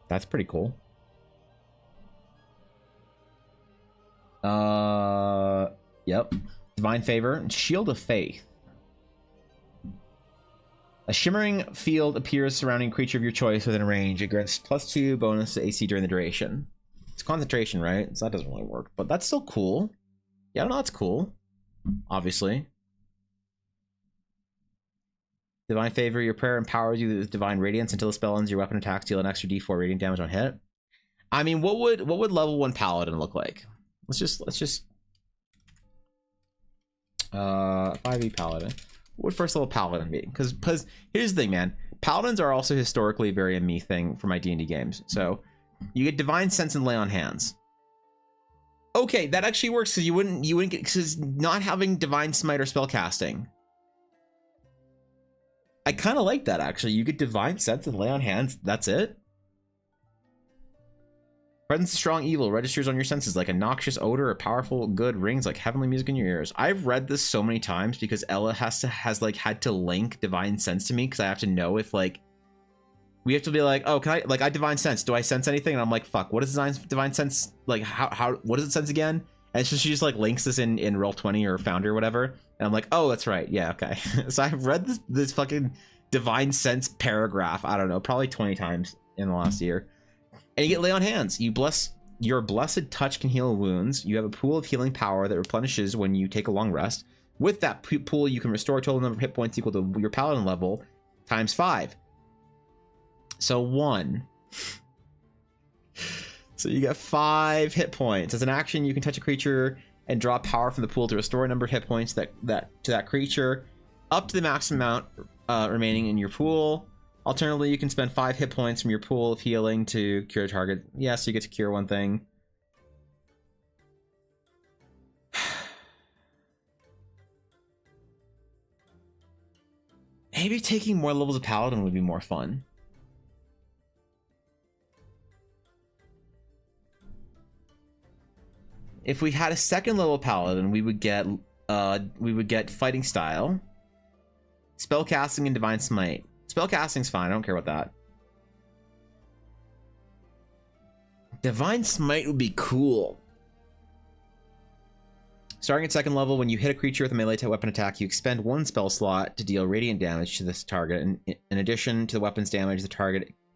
That's pretty cool. Yep. Divine favor and shield of faith. A shimmering field appears surrounding a creature of your choice within range. It grants +2 bonus to AC during the duration. It's concentration, right? So that doesn't really work, but that's still cool. Yeah, I don't know, that's cool. Obviously. Divine favor, your prayer empowers you with divine radiance until the spell ends. Your weapon attacks deal an extra D4 radiant damage on hit. I mean, what would level 1 paladin look like? Let's just 5e paladin. What would first level paladin be? Because here's the thing, man. Paladins are also historically a very me thing for my D&D games. So you get divine sense and lay on hands. Okay, that actually works because you wouldn't get, because not having divine smite or spell casting. I kind of like that actually. You get divine sense and lay on hands. That's it. Presence of strong evil registers on your senses like a noxious odor or powerful good rings like heavenly music in your ears. I've read this so many times because Ella has had to link divine sense to me because I have to know if like we have to be like, oh, can I like I divine sense? Do I sense anything? And I'm like, fuck, what is divine sense? Like how what does it sense again? And so she just like links this in Roll20 or Foundry or whatever. And I'm like, oh, that's right. Yeah, okay. So I've read this fucking divine sense paragraph, I don't know, probably 20 times in the last year. And you get lay on hands. Your blessed touch can heal wounds. You have a pool of healing power that replenishes when you take a long rest. With that pool, you can restore a total number of hit points equal to your paladin level times 5. So 1. So you get 5 hit points. As an action, you can touch a creature and draw power from the pool to restore a number of hit points to that creature up to the maximum amount remaining in your pool. Alternatively, you can spend 5 hit points from your pool of healing to cure a target. Yeah, so you get to cure one thing. Maybe taking more levels of paladin would be more fun. If we had a second level paladin, we would get fighting style, spellcasting, and divine smite. Spellcasting's fine, I don't care about that. Divine smite would be cool. Starting at second level, when you hit a creature with a melee type weapon attack, you expend 1 spell slot to deal radiant damage to this target. And in addition to the weapon's damage, the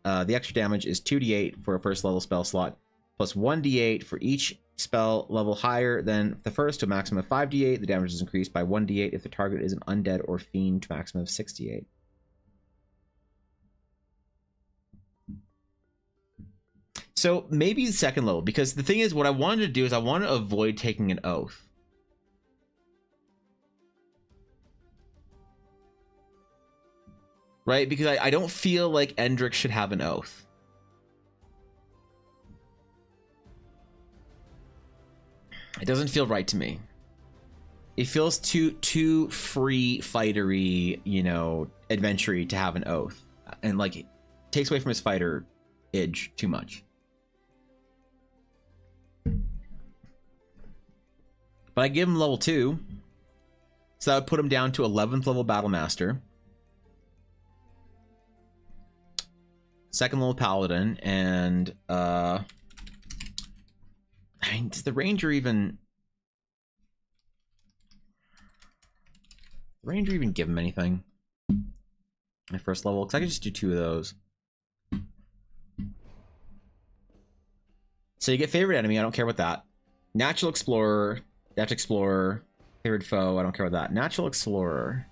extra damage is 2d8 for a first level spell slot, plus 1d8 for each spell level higher than the first to a maximum of 5d8. The damage is increased by 1d8 if the target is an undead or fiend to a maximum of 6d8. So maybe the second level, because the thing is, what I wanted to do is I wanted to avoid taking an oath. Right? Because I don't feel like Endrick should have an oath. It doesn't feel right to me. It feels too free fightery, you know, adventure-y to have an oath, and like it takes away from his fighter edge too much. But I give him level 2, so that would put him down to 11th level battle master, 2nd level paladin, and I mean, does the ranger even give him anything at first level? Because I could just do 2 of those. So you get favorite enemy. I don't care about that. Natural explorer, depth explorer, favorite foe. I don't care about that. Natural explorer.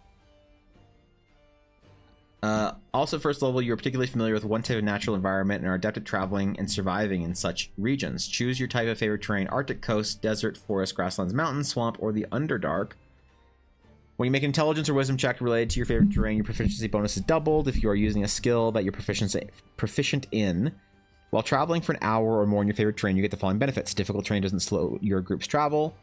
Also, first level, you're particularly familiar with one type of natural environment and are adept at traveling and surviving in such regions. Choose your type of favorite terrain: Arctic coast, desert, forest, grasslands, mountains, swamp, or the Underdark. When you make an intelligence or wisdom check related to your favorite terrain, your proficiency bonus is doubled if you are using a skill that you're proficient in. While traveling for an hour or more in your favorite terrain, you get the following benefits. Difficult terrain doesn't slow your group's travel.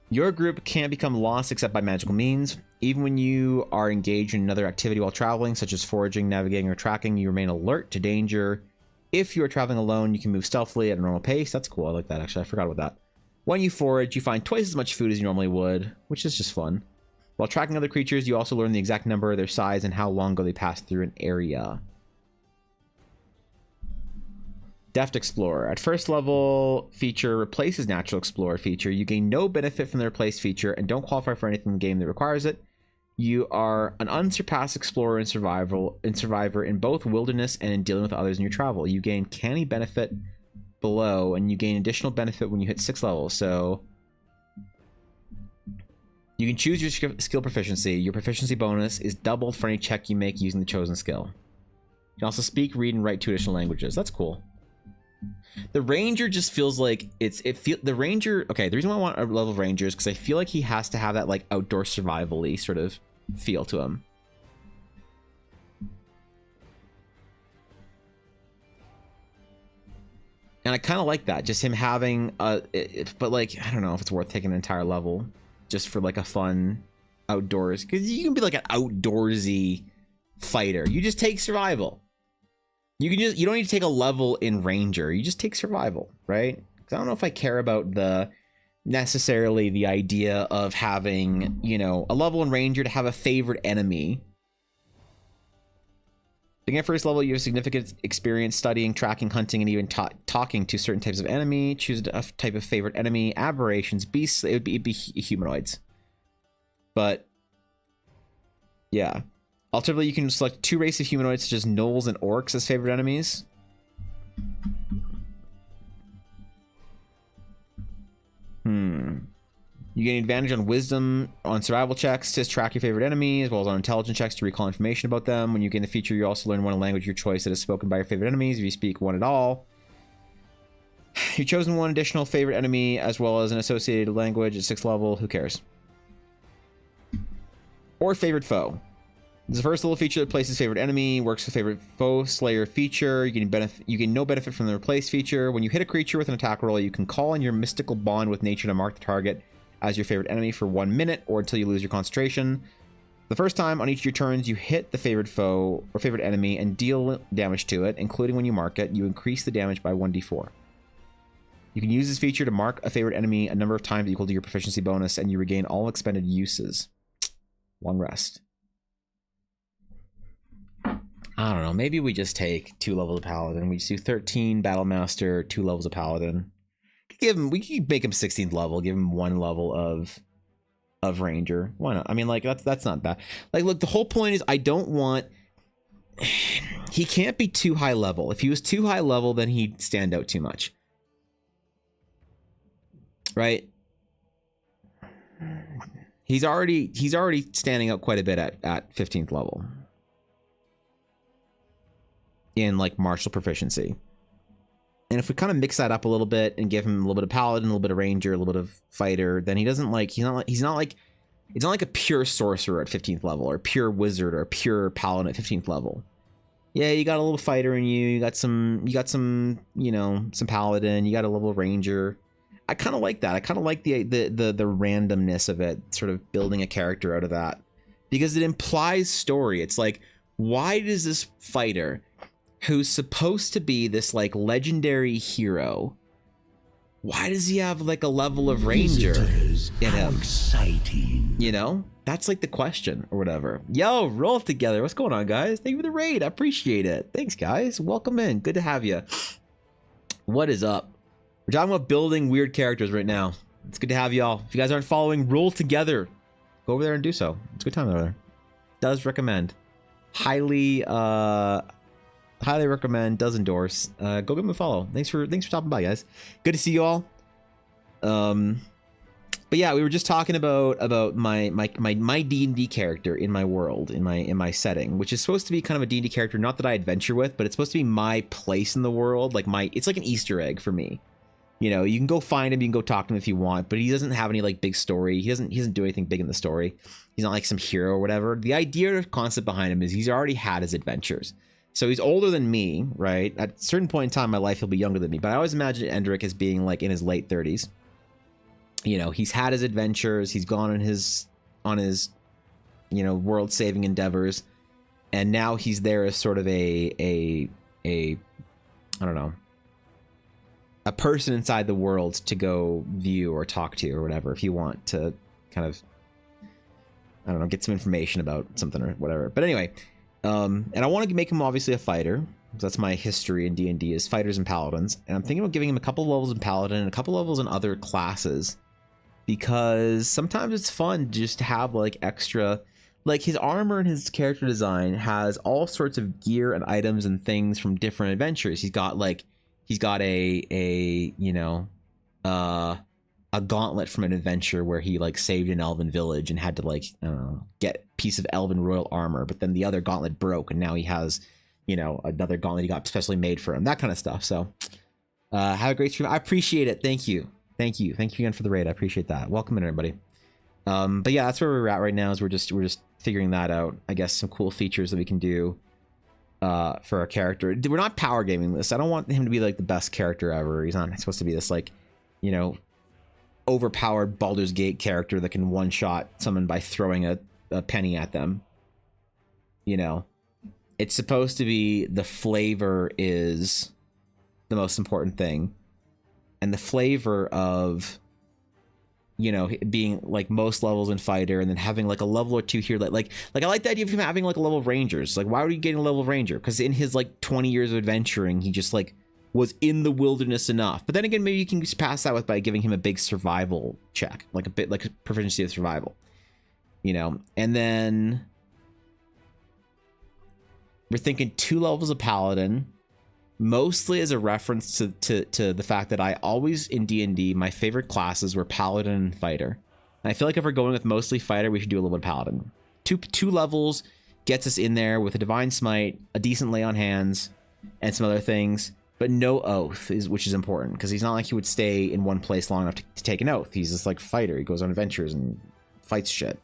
Your group can't become lost except by magical means. Even when you are engaged in another activity while traveling, such as foraging, navigating, or tracking, you remain alert to danger. If you are traveling alone, you can move stealthily at a normal pace. That's cool. I like that, actually. I forgot about that. When you forage, you find twice as much food as you normally would, which is just fun. While tracking other creatures, you also learn the exact number, their size, and how long ago they passed through an area. Deft Explorer. At first level, feature replaces Natural Explorer feature. You gain no benefit from the replaced feature and don't qualify for anything in the game that requires it. You are an unsurpassed explorer and survivor in both wilderness and in dealing with others in your travel. You gain canny benefit below, and you gain additional benefit when you hit 6 levels. So you can choose your skill proficiency. Your proficiency bonus is doubled for any check you make using the chosen skill. You can also speak, read, and write 2 additional languages. That's cool. The ranger just feels like the ranger. Okay, the reason why I want a level of ranger is because I feel like he has to have that like outdoor survival-y sort of feel to him. And I kind of like that, just him having but like I don't know if it's worth taking an entire level just for like a fun outdoors, because you can be like an outdoorsy fighter. You just take survival. You don't need to take a level in ranger. You just take survival, right? Because I don't know if I care about necessarily the idea of having, you know, a level in ranger to have a favorite enemy. Beginning at first level, you have significant experience studying, tracking, hunting, and even talking to certain types of enemy. Choose a type of favorite enemy. Aberrations, beasts. It'd be humanoids. But yeah. Alternatively, you can select 2 races of humanoids, such as gnolls and orcs, as favorite enemies. You gain advantage on wisdom on survival checks to track your favorite enemy, as well as on intelligence checks to recall information about them. When you gain the feature, you also learn one language of your choice that is spoken by your favorite enemies, if you speak one at all. You've chosen one additional favorite enemy, as well as an associated language at 6th level. Who cares? Or favorite foe. This is the first little feature that places favorite enemy, works with favorite foe slayer feature. You gain no benefit from the replace feature. When you hit a creature with an attack roll, you can call on your mystical bond with nature to mark the target as your favorite enemy for 1 minute or until you lose your concentration. The first time on each of your turns you hit the favorite foe or favorite enemy and deal damage to it, including when you mark it, you increase the damage by 1d4. You can use this feature to mark a favorite enemy a number of times equal to your proficiency bonus, and you regain all expended uses. Long rest. I don't know. Maybe we just take 2 levels of paladin. We just do 13 battle master, 2 levels of paladin. We could make him 16th level. Give him 1 level of ranger. Why not? I mean, like that's not bad. Like, look, the whole point is I don't want. He can't be too high level. If he was too high level, then he'd stand out too much. Right? He's already standing out quite a bit at 15th level. In like martial proficiency. And if we kind of mix that up a little bit and give him a little bit of paladin, a little bit of ranger, a little bit of fighter, then he's not like a pure sorcerer at 15th level, or pure wizard, or pure paladin at 15th level. Yeah, you got a little fighter in you, you got some, you know, some paladin, you got a level ranger. I kind of like that. I kind of like the randomness of it, sort of building a character out of that, because it implies story. It's like, why does this fighter, who's supposed to be this like legendary hero, why does he have like a level of ranger in him? Exciting. You know, that's like the question or whatever. Yo, roll it together. What's going on, guys? Thank you for the raid. I appreciate it. Thanks, guys. Welcome in. Good to have you. What is up? We're talking about building weird characters right now. It's good to have y'all. If you guys aren't following Roll Together, go over there and do so. It's a good time over there. Does recommend. Highly recommend. Does endorse. Go give him a follow. Thanks for stopping by, guys. Good to see you all. But yeah, we were just talking about my D&D character in my world, in my setting, which is supposed to be kind of a D&D character, not that I adventure with, but it's supposed to be my place in the world. Like it's like an Easter egg for me. You know, you can go find him, you can go talk to him if you want, but he doesn't have any like big story. He doesn't do anything big in the story. He's not like some hero or whatever. The idea or concept behind him is he's already had his adventures. So he's older than me, right? At a certain point in time in my life, he'll be younger than me, but I always imagine Endrick as being like in his late 30s. You know, he's had his adventures, he's gone on his you know, world saving endeavors, and now he's there as sort of a I don't know, a person inside the world to go view or talk to or whatever, if you want to kind of, I don't know, get some information about something or whatever. But anyway, and I want to make him obviously a fighter, because that's my history in D&D, is fighters and paladins. And I'm thinking about giving him a couple levels in paladin and a couple levels in other classes, because sometimes it's fun just to have like extra, like his armor and his character design has all sorts of gear and items and things from different adventures. He's got a you know, a gauntlet from an adventure where he like saved an elven village and had to like, I don't know, get a piece of elven royal armor, but then the other gauntlet broke and now he has, you know, another gauntlet he got specially made for him, that kind of stuff. So have a great stream. I appreciate it. Thank you again for the raid. I appreciate that. Welcome in, everybody. But yeah, that's where we're at right now, is we're just figuring that out. I guess some cool features that we can do for our character. We're not power gaming this. I don't want him to be like the best character ever. He's not supposed to be this like, you know, overpowered Baldur's Gate character that can one-shot someone by throwing a penny at them. You know, it's supposed to be the flavor is the most important thing. And the flavor of, you know, being like most levels in fighter and then having like a level or two here. Like I like the idea of him having like a level of rangers. Like, why would he get a level of ranger? Because in his like 20 years of adventuring, he just like was in the wilderness enough. But then again, maybe you can just pass that with by giving him a big survival check, like a bit like a proficiency of survival, you know. And then we're thinking 2 levels of paladin, mostly as a reference to the fact that I always in D&D, my favorite classes were paladin and fighter. And I feel like if we're going with mostly fighter, we should do a little bit of paladin. Two levels gets us in there with a divine smite, a decent lay on hands, and some other things. But no oath, which is important, because he's not like he would stay in one place long enough to take an oath. He's just like fighter. He goes on adventures and fights shit.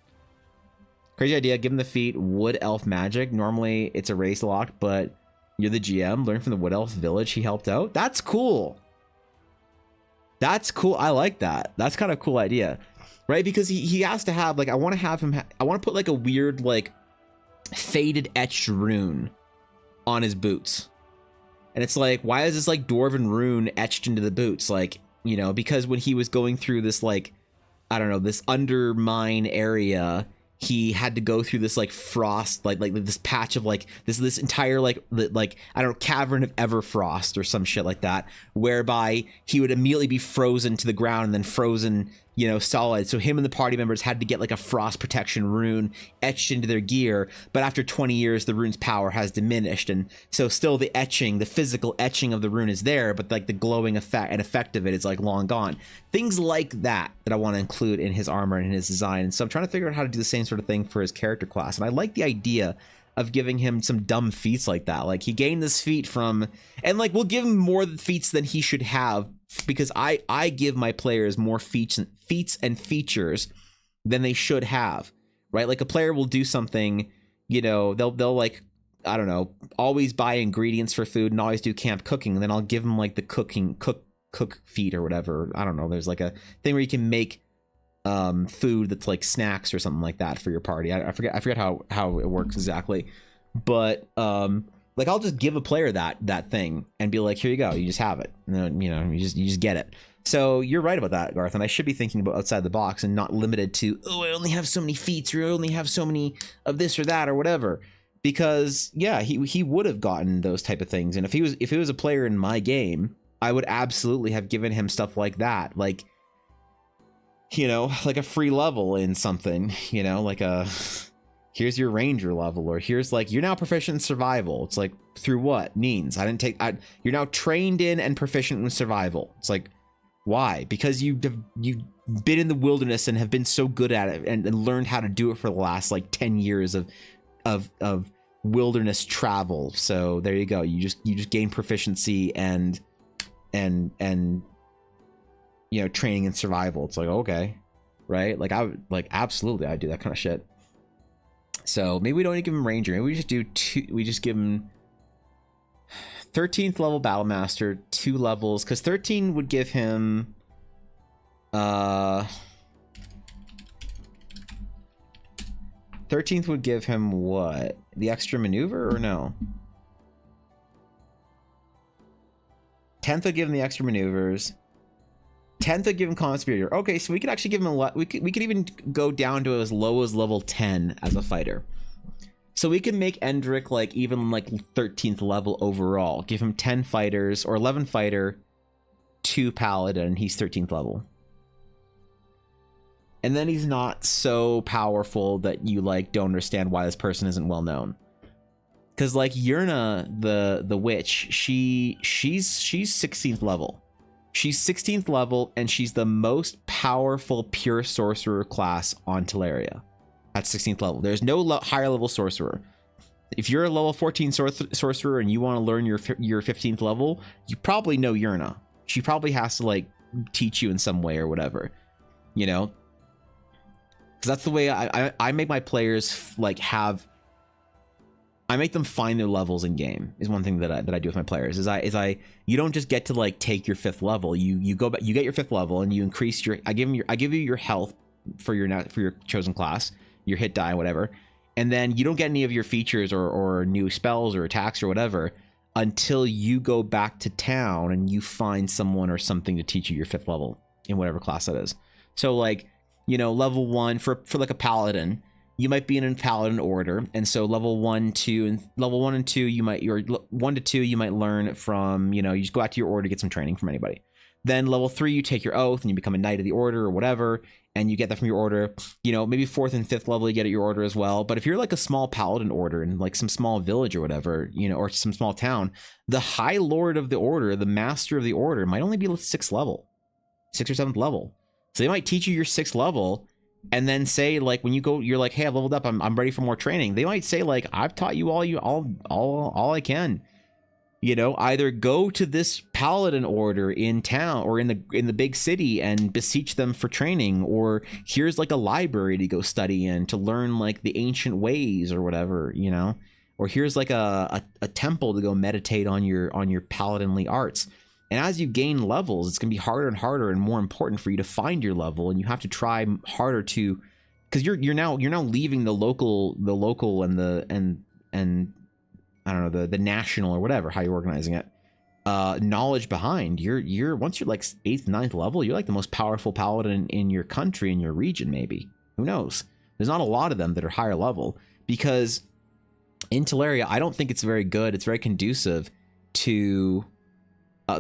Crazy idea. Give him the feat Wood Elf Magic. Normally it's a race lock, but you're the GM. Learn from the Wood Elf village he helped out. That's cool. That's cool. I like that. That's kind of a cool idea, right? Because he has to have like, I want to have him. I want to put like a weird like faded etched rune on his boots. And it's like, why is this like dwarven rune etched into the boots? Like, you know, because when he was going through this like, I don't know, this undermine area, he had to go through this like frost, like this patch of like this entire like I don't know, cavern of Everfrost or some shit like that, whereby he would immediately be frozen to the ground and then frozen, you know, solid. So him and the party members had to get like a frost protection rune etched into their gear. But after 20 years, the rune's power has diminished, and so still the etching, the physical etching of the rune is there, but like the glowing effect of it is like long gone. Things like that I want to include in his armor and in his design. And so I'm trying to figure out how to do the same sort of thing for his character class. And I like the idea of giving him some dumb feats like that. Like he gained this feat from, and like we'll give him more feats than he should have, because I give my players more feats and features than they should have, right? Like a player will do something, you know, they'll like, I don't know, always buy ingredients for food and always do camp cooking, and then I'll give them like the cook feet or whatever. I don't know. There's like a thing where you can make food that's like snacks or something like that for your party. I forget how it works exactly, but like I'll just give a player that thing and be like, here you go, you just have it, and then, you know, you just get it. So you're right about that, Garth, and I should be thinking about outside the box and not limited to, oh, I only have so many feats, or I only have so many of this or that or whatever. Because yeah, he would have gotten those type of things, and if he was a player in my game, I would absolutely have given him stuff like that, like, you know, like a free level in something, you know, like a, here's your ranger level, or here's like, you're now proficient in survival. It's like, through what means? You're now trained in and proficient in survival. It's like, why? Because you've been in the wilderness and have been so good at it and learned how to do it for the last like 10 years of wilderness travel. So there you go. You just gain proficiency and you know, training and survival. It's like, okay, right? Like I would, like, absolutely I'd do that kind of shit. So maybe we don't even give him ranger. Maybe we just do two. We just give him 13th level battle master, 2 levels, because 13 would give him 13th would give him what? The extra maneuver, or no? 10th would give him the extra maneuvers. 10th would give him conspirator. Okay, so we could actually give him a we could even go down to as low as level 10 as a fighter. So we can make Endrick like even like 13th level overall. Give him 10 fighters or 11 fighter, 2 paladin. He's 13th level. And then he's not so powerful that you like don't understand why this person isn't well known. Cause like Yurna, the witch, she's 16th level. She's 16th level and she's the most powerful pure sorcerer class on Teleria. At 16th level. There's no higher level sorcerer. If you're a level 14 sorcerer and you want to learn your 15th level, you probably know Yurna. She probably has to like teach you in some way or whatever, you know? Because that's the way I make my players like I make them find their levels in game. Is one thing that I do with my players. You don't just get to like take your 5th level. You go back, you get your 5th level and you increase your. I give you your health for your chosen class, your hit die, whatever, and then you don't get any of your features or new spells or attacks or whatever until you go back to town and you find someone or something to teach you your 5th level in whatever class that is. So like, you know, level 1 for like a paladin, you might be in a paladin order, and so level 1, 2, and level 1 and 2, your 1 to 2 you might learn from, you know, you just go out to your order to get some training from anybody. Then level 3, you take your oath and you become a knight of the order or whatever, and you get that from your order. You know, maybe 4th and 5th level you get at your order as well. But if you're like a small paladin order in like some small village or whatever, you know, or some small town, the high lord of the order, the master of the order, might only be 6th level, 6th or 7th level. So they might teach you your 6th level, and then say like when you go, you're like, hey, I've leveled up, I'm ready for more training. They might say like, I've taught you all I can. You know, either go to this paladin order in town or in the big city and beseech them for training, or here's like a library to go study in to learn like the ancient ways or whatever, you know, or here's like a temple to go meditate on your paladinly arts. And as you gain levels, it's gonna be harder and harder and more important for you to find your level, and you have to try harder to, because you're now leaving the local and I don't know, the national or whatever, how you're organizing it, knowledge behind. You're once you're like 8th, 9th level, you're like the most powerful paladin in your country, in your region, maybe. Who knows? There's not a lot of them that are higher level, because in Teleria, I don't think it's very good. It's very conducive to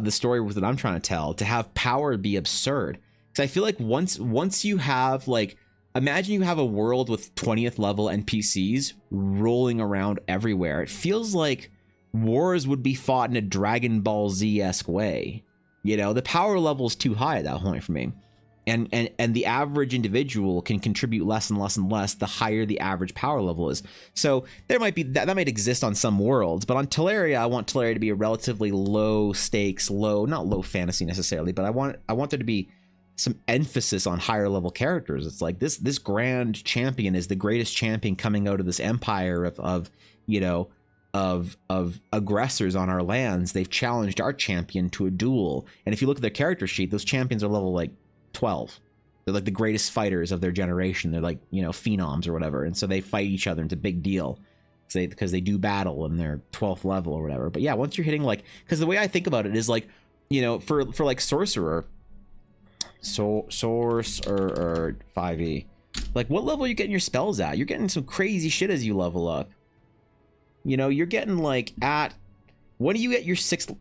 the story that I'm trying to tell, to have power be absurd. Because I feel like once you have like, imagine you have a world with 20th level NPCs rolling around everywhere. It feels like wars would be fought in a Dragon Ball Z-esque way. You know, the power level is too high at that point for me. And the average individual can contribute less and less and less the higher the average power level is. So there might be that might exist on some worlds, but on Teleria, I want Teleria to be a relatively low stakes, not low fantasy necessarily, but I want there to be some emphasis on higher level characters. It's like this grand champion is the greatest champion coming out of this empire of you know, of aggressors on our lands, they've challenged our champion to a duel. And if you look at their character sheet, those champions are level like 12. They're like the greatest fighters of their generation. They're like, you know, phenoms or whatever. And so they fight each other. It's a big deal because they do battle and they're 12th level or whatever. But yeah, once you're hitting like, because the way I think about it is like, you know, for like sorcerer, source or 5e, like what level are you getting your spells at? You're getting some crazy shit as you level up. You know, you're getting like at, when do you get your sixth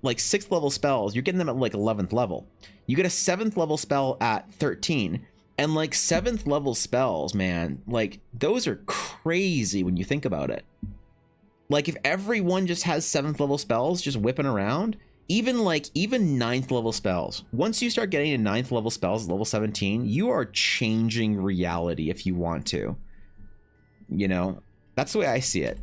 level spells? You're getting them at like 11th level. You get a 7th level spell at 13. And like 7th level spells, man, like those are crazy when you think about it. Like if everyone just has 7th level spells just whipping around, even 9th level spells. Once you start getting to 9th level spells, level 17, you are changing reality if you want to. You know, that's the way I see it.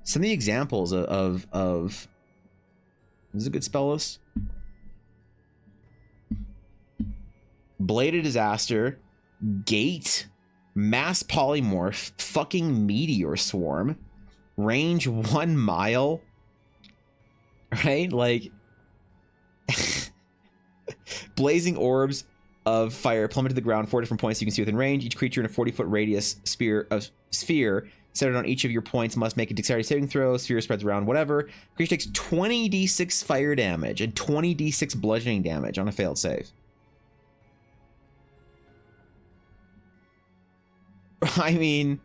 Some of the examples of this is a good spell list. Blade of Disaster, Gate, Mass Polymorph, fucking Meteor Swarm, range 1 mile, right? Like, blazing orbs of fire plummet to the ground 4 different points you can see within range. Each creature in a 40-foot radius sphere centered on each of your points must make a dexterity saving throw. Sphere spreads around, whatever. Creature takes 20d6 fire damage and 20d6 bludgeoning damage on a failed save. I mean,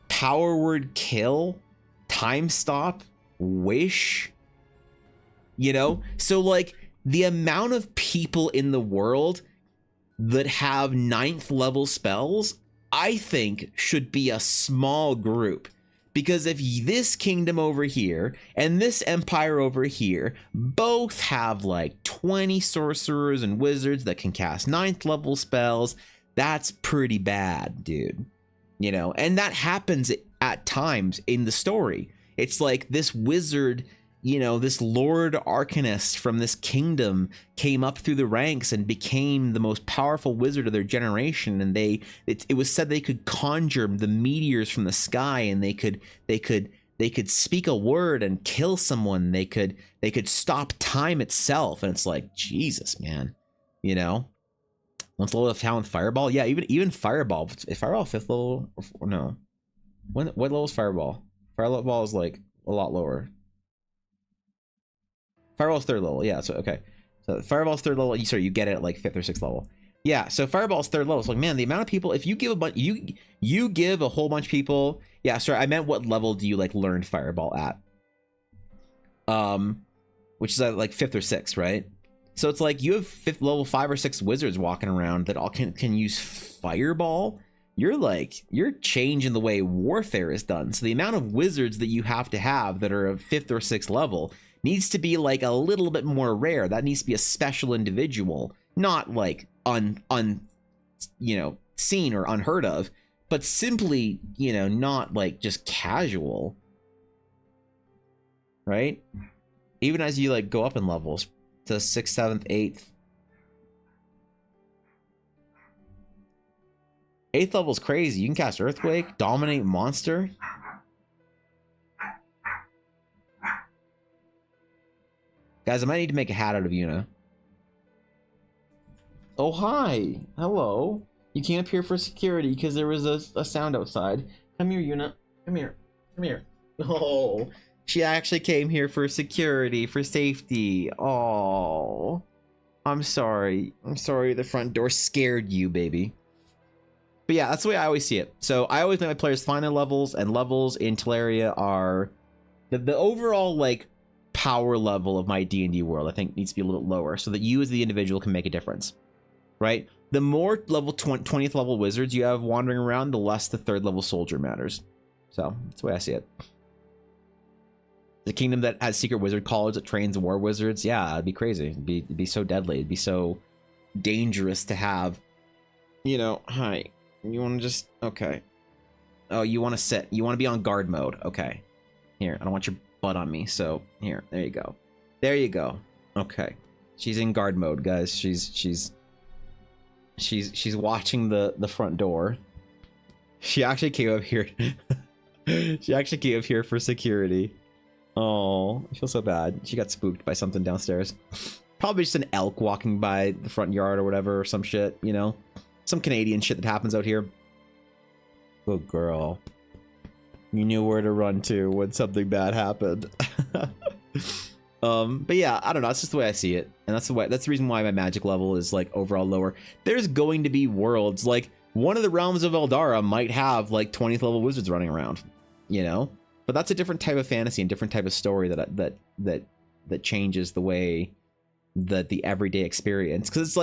power word kill, time stop, wish, you know? So like the amount of people in the world that have 9th level spells, I think should be a small group. Because if this kingdom over here and this empire over here both have like 20 sorcerers and wizards that can cast 9th level spells, that's pretty bad, dude. You know, and that happens at times in the story. It's like this wizard, you know, this Lord Arcanist from this kingdom came up through the ranks and became the most powerful wizard of their generation. And it was said they could conjure the meteors from the sky, and they could speak a word and kill someone. They could stop time itself. And it's like, Jesus, man, you know. Once level of town with Fireball, yeah, even Fireball. Is Fireball 5th level or no? What level is Fireball? Fireball is like a lot lower. Fireball's 3rd level, yeah. So okay, so Fireball's 3rd level. You get it at like 5th or 6th level. Yeah, so Fireball's 3rd level. It's like, man, the amount of people. If you give a bunch, you give a whole bunch of people. Yeah, sorry, I meant what level do you like learn Fireball at? Which is at like 5th or 6th, right? So it's like you have 5th level 5 or 6 wizards walking around that all can use Fireball. You're changing the way warfare is done. So the amount of wizards that you have that are of 5th or 6th level needs to be like a little bit more rare. That needs to be a special individual, not like you know, seen or unheard of, but simply, you know, not like just casual, right? Even as you like go up in levels to 6th, 7th, 8th. 8th level is crazy. You can cast Earthquake, Dominate Monster. Guys, I might need to make a hat out of Yuna. Oh, hi. Hello. You came up here for security because there was a sound outside. Come here, Yuna. Come here. Come here. Oh, she actually came here for security, for safety. Oh, I'm sorry. I'm sorry the front door scared you, baby. But yeah, that's the way I always see it. So I always make my players find their levels, and levels in Teleria are the overall like power level of my D&D world. I think needs to be a little lower so that you as the individual can make a difference, right? The more level 20th level wizards you have wandering around, the less the 3rd level soldier matters. So that's the way I see it. The kingdom that has secret wizard college that trains war wizards, yeah, it'd be crazy. It'd be so deadly. It'd be so dangerous to have. You know, hi. You want to just okay? Oh, you want to sit? You want to be on guard mode? Okay. Here, I don't want your butt on me. So here, there you go. There you go. Okay. She's in guard mode, guys. She's watching the front door. She actually came up here. She actually came up here for security. Oh, I feel so bad. She got spooked by something downstairs. Probably just an elk walking by the front yard or whatever, or some shit, you know? Some Canadian shit that happens out here. Good girl. You knew where to run to when something bad happened. But yeah, I don't know. That's just the way I see it. And that's the reason why my magic level is like overall lower. There's going to be worlds, like one of the realms of Eldara might have like 20th level wizards running around, you know? But that's a different type of fantasy and different type of story that changes the way that the everyday experience. Because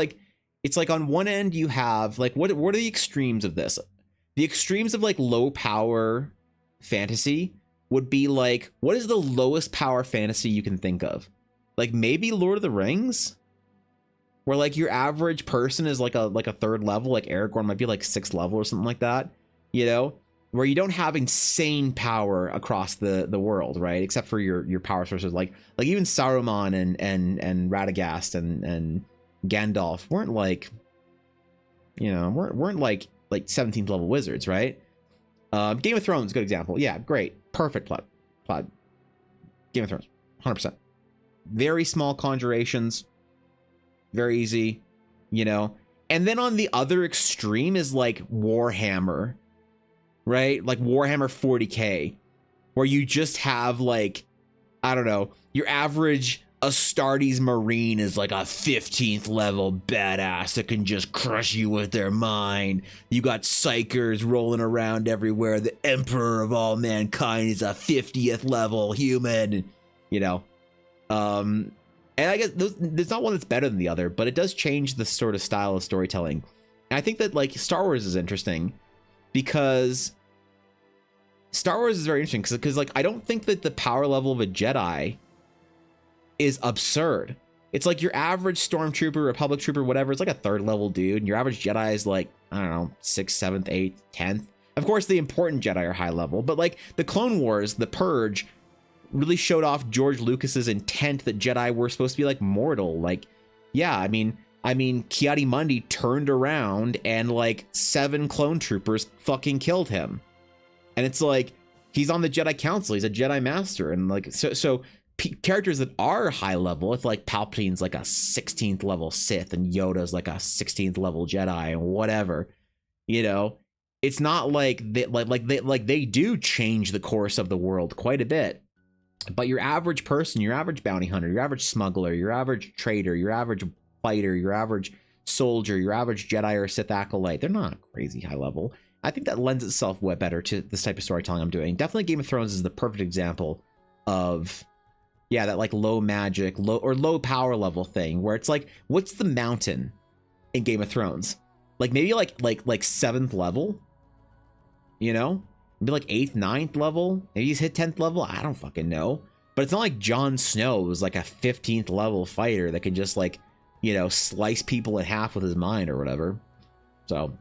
it's like on one end you have like what are the extremes of this? The extremes of like low power fantasy would be like, what is the lowest power fantasy you can think of? Like maybe Lord of the Rings, where like your average person is like a third level, like Aragorn might be like 6th level or something like that, you know, where you don't have insane power across the world, right? Except for your power sources, like even Saruman and Radagast and Gandalf weren't like, you know, weren't like 17th level wizards, right? Game of Thrones, good example. Yeah, great, perfect plot. Game of Thrones, 100%. Very small conjurations, very easy, you know. And then on the other extreme is like Warhammer, right? Like Warhammer 40k, where you just have like, I don't know, your average Astartes Marine is like a 15th level badass that can just crush you with their mind. You got psychers rolling around everywhere. The Emperor of all mankind is a 50th level human, you know. And I guess there's not one that's better than the other, but it does change the sort of style of storytelling. And I think that like Star Wars is interesting because Star Wars is very interesting because like I don't think that the power level of a Jedi is absurd. It's like your average stormtrooper, Republic trooper, whatever, it's like a 3rd level dude, and your average Jedi is like, I don't know, 6th, 7th, 8th, 10th. Of course, the important Jedi are high level, but like the Clone Wars, the Purge, really showed off George Lucas's intent that Jedi were supposed to be like mortal. Like, yeah, I mean, Ki-Adi-Mundi turned around and like 7 clone troopers fucking killed him. And it's like, he's on the Jedi Council, he's a Jedi Master, and like, so characters that are high level, if like Palpatine's like a 16th level Sith and Yoda's like a 16th level Jedi and whatever, you know, it's not like they do change the course of the world quite a bit. But your average person, your average bounty hunter, your average smuggler, your average trader, your average fighter, your average soldier, your average Jedi or Sith acolyte, they're not crazy high level. I think that lends itself way better to this type of storytelling I'm doing. Definitely Game of Thrones is the perfect example of, yeah, that like low magic, low power level thing where it's like, what's the mountain in Game of Thrones? Like maybe like 7th level, you know? Maybe like 8th, 9th level. Maybe he's hit 10th level. I don't fucking know. But it's not like Jon Snow was like a 15th level fighter that can just like, you know, slice people in half with his mind or whatever. So,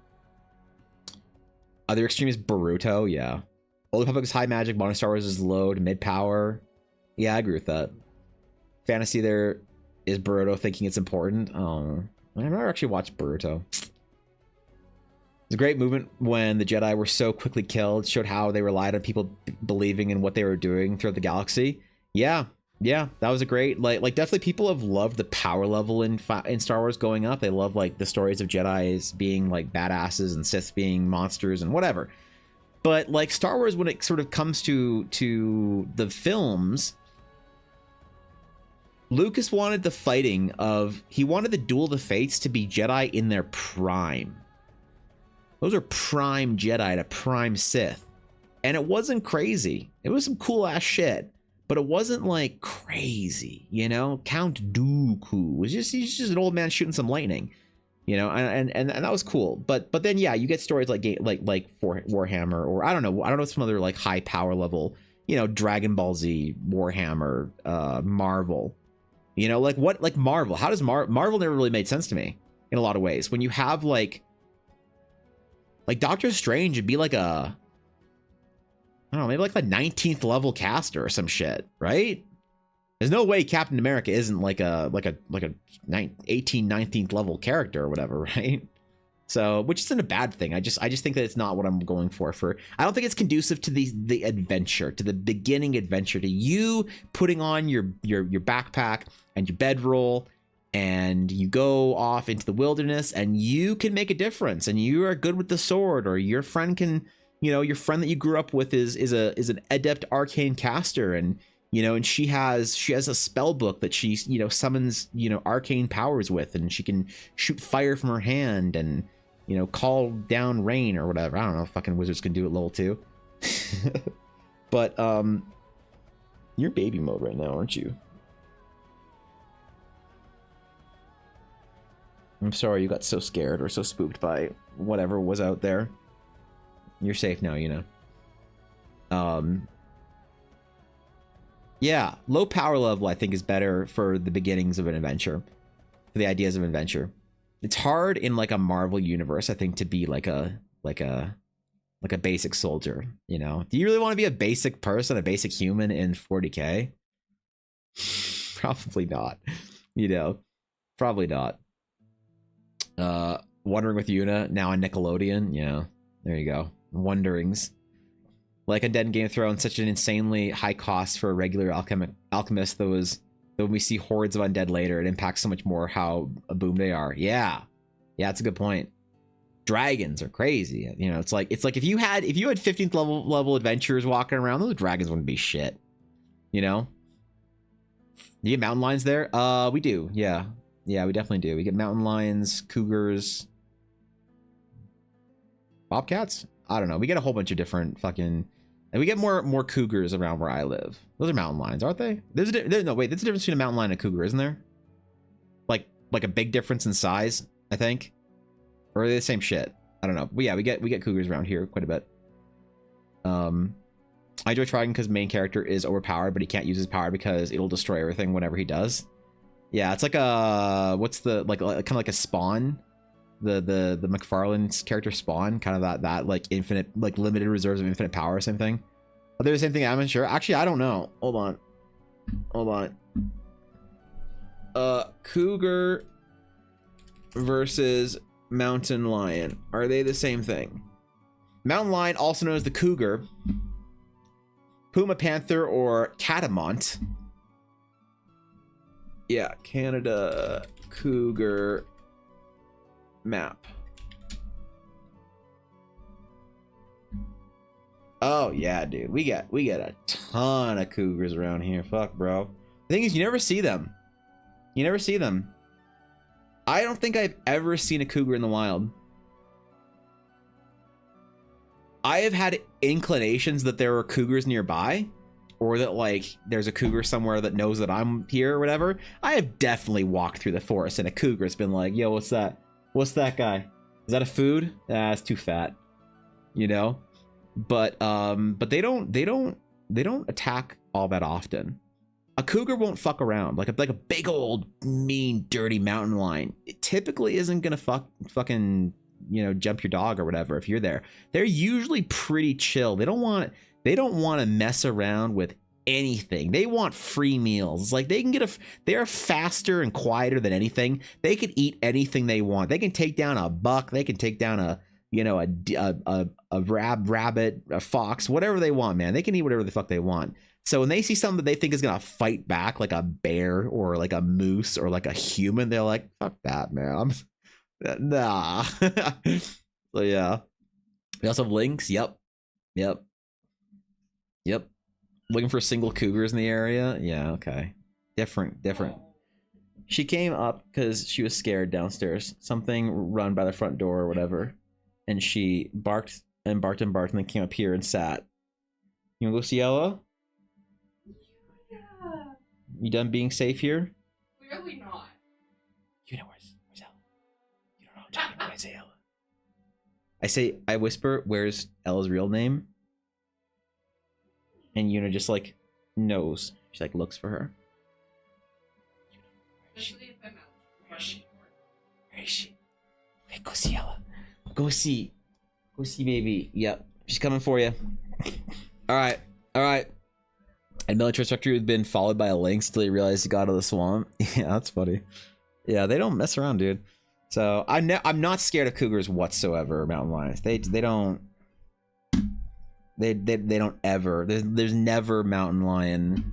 other extreme is Boruto. Yeah. Old Republic is high magic. Modern Star Wars is low to mid power. Yeah, I agree with that. Fantasy there is Boruto thinking it's important. Oh, I've never actually watched Boruto. It's a great movement when the Jedi were so quickly killed. It showed how they relied on people believing in what they were doing throughout the galaxy. Yeah, that was a great, like definitely people have loved the power level in Star Wars going up. They love like the stories of Jedis being like badasses and Sith being monsters and whatever. But like Star Wars, when it sort of comes to the films, Lucas wanted the fighting of, he wanted the Duel of the Fates to be Jedi in their prime. Those are prime Jedi to prime Sith. And it wasn't crazy. It was some cool ass shit. But it wasn't like crazy, you know? Count Dooku was he's just an old man shooting some lightning. You know, and that was cool. But then yeah, you get stories like for Warhammer, or I don't know some other like high power level, you know, Dragon Ball Z, Warhammer, Marvel. You know, like Marvel. How does Marvel never really made sense to me in a lot of ways. When you have like Doctor Strange would be like a, I don't know, maybe like the 19th level caster or some shit, right? There's no way Captain America isn't like a 18, 19th level character or whatever, right? So, which isn't a bad thing. I just think that it's not what I'm going for. I don't think it's conducive to the adventure, to the beginning adventure, to you putting on your backpack and your bedroll, and you go off into the wilderness, and you can make a difference, and you are good with the sword, or your friend can, your friend that you grew up with is an adept arcane caster, and and she has a spell book that she summons arcane powers with, and she can shoot fire from her hand and call down rain or whatever. I don't know if fucking wizards can do it level 2. But you're baby mode right now, aren't you? I'm sorry you got so scared or so spooked by whatever was out there. You're safe now, yeah, low power level I think is better for the beginnings of an adventure, for the ideas of adventure. It's hard in like a Marvel universe, I think, to be like a basic soldier. Do you really want to be a basic person, a basic human in 40k? Probably not. Probably not. Wondering with Yuna now on Nickelodeon. Yeah, there you go. Wonderings. Like Undead in Game of Thrones, such an insanely high cost for a regular alchemist that when we see hordes of undead later, it impacts so much more how a boom they are. Yeah, that's a good point. Dragons are crazy. It's like if you had 15th level adventurers walking around, those dragons wouldn't be shit. You get mountain lions there? We do. Yeah, we definitely do. We get mountain lions, cougars, bobcats. I don't know. We get a whole bunch of different fucking. And we get more cougars around where I live. Those are mountain lions, aren't they? No, wait. There's a difference between a mountain lion and a cougar, isn't there? Like a big difference in size, I think. Or are they the same shit? I don't know. But yeah, we get cougars around here quite a bit. I enjoy Trigon because main character is overpowered, but he can't use his power because it'll destroy everything whenever he does. Yeah, it's like a kind of like a Spawn. The McFarlane's character Spawn, kind of that like infinite, like limited reserves of infinite power, same thing. Are they the same thing? I'm not sure. Actually, I don't know. Hold on. Cougar versus mountain lion. Are they the same thing? Mountain lion, also known as the cougar, puma panther, or catamount. Yeah, Canada cougar map. Oh yeah, dude. We get a ton of cougars around here. Fuck, bro. The thing is, you never see them. I don't think I've ever seen a cougar in the wild. I have had inclinations that there are cougars nearby, or that like there's a cougar somewhere that knows that I'm here or whatever. I have definitely walked through the forest and a cougar's been like, yo, what's that? What's that guy? Is that a food? Ah, it's too fat. But they don't attack all that often. A cougar won't fuck around. Like a big old mean dirty mountain lion, it typically isn't gonna fucking jump your dog or whatever if you're there. They're usually pretty chill. They don't want to mess around with anything. They want free meals. It's like they're faster and quieter than anything. They can eat anything they want. They can take down a buck. They can take down a rabbit, a fox, whatever they want, man. They can eat whatever the fuck they want. So when they see something that they think is gonna fight back, like a bear or like a moose or like a human, they're like, fuck that, man. Nah. So yeah. We also have lynx. Yep. Looking for single cougars in the area. Yeah, okay. Different. She came up because she was scared downstairs. Something run by the front door or whatever. And she barked and then came up here and sat. You wanna go see Ella? Yeah. You done being safe here? Clearly not. You know where's Ella? You don't know what I'm talking about. I say Ella. I whisper, where's Ella's real name? And Yuna just like knows. She like looks for her. Especially if I'm out. Where is she? Hey, go see Ella. Go see baby. Yep, she's coming for you. All right. And military instructor has been followed by a lynx until he realized he got out of the swamp. Yeah, that's funny. Yeah, they don't mess around, dude. So I'm not scared of cougars whatsoever, or mountain lions. They don't ever. There's never mountain lion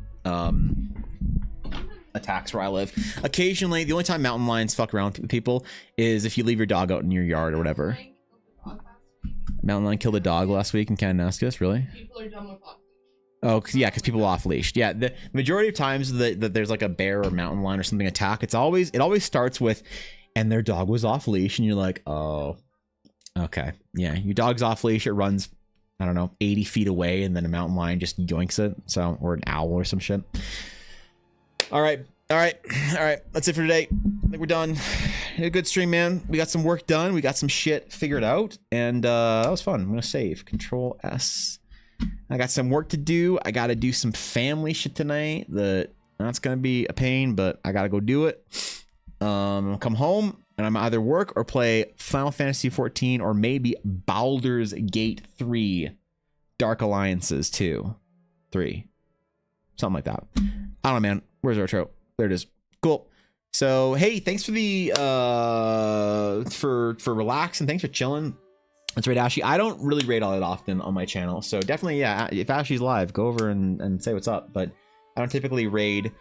attacks where I live. Occasionally, the only time mountain lions fuck around with people is if you leave your dog out in your yard or whatever. Mountain lion killed a dog last week in Kananaskis, really? People are done with off leash. Oh, yeah, because people off leashed. Yeah, the majority of times that there's like a bear or mountain lion or something attack, it always starts with, and their dog was off leash, and you're like, oh, okay, yeah, your dog's off leash, it runs, I don't know, 80 feet away, and then a mountain lion just yoinks it, so, or an owl or some shit. All right. That's it for today. I think we're done. A good stream, man. We got some work done. We got some shit figured out, and that was fun. I'm gonna save. Control S. I got some work to do. I got to do some family shit tonight. That's gonna be a pain, but I gotta go do it. I'll come home and I'm either work or play Final Fantasy 14 or maybe Baldur's Gate 3, Dark Alliances 2, 3, something like that. I don't know, man. Where's our outro? There it is. Cool. So hey, thanks for the for relaxing. Thanks for chilling. That's right, Ashley. I don't really raid all that often on my channel, so definitely, yeah. If Ashley's live, go over and say what's up. But I don't typically raid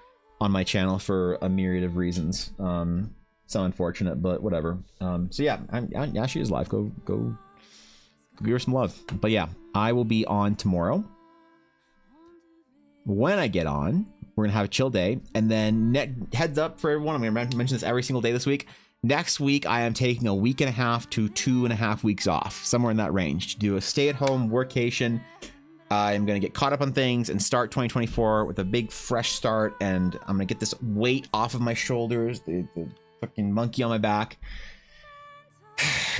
on my channel for a myriad of reasons. So unfortunate, but whatever. So yeah, Ashley is live. Go give her some love. But yeah, I will be on tomorrow. When I get on, we're gonna have a chill day, and then heads up for everyone. I'm gonna mention this every single day this week. Next week, I am taking a week and a half to 2.5 weeks off, somewhere in that range, to do a stay-at-home workation. I'm gonna get caught up on things and start 2024 with a big fresh start, and I'm gonna get this weight off of my shoulders, the fucking monkey on my back.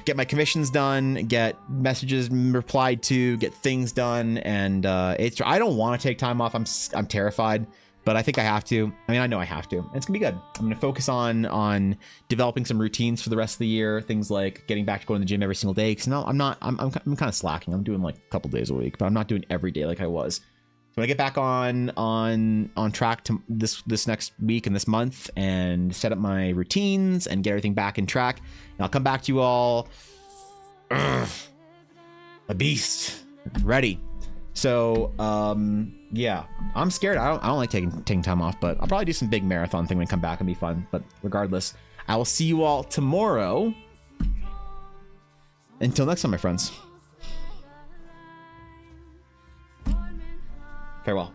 Get my commissions done, get messages replied to, get things done, and I don't want to take time off. I'm terrified, but I think I have to. I mean, I know I have to. And it's gonna be good. I'm gonna focus on developing some routines for the rest of the year. Things like getting back to going to the gym every single day. Because no, I'm kind of slacking. I'm doing like a couple days a week, but I'm not doing every day like I was. So when I get back on track to this next week and this month, and set up my routines and get everything back in track, and I'll come back to you all a beast, ready. So yeah, I'm scared. I don't like taking time off, but I'll probably do some big marathon thing when I come back and be fun. But regardless, I will see you all tomorrow. Until next time, my friends. Farewell.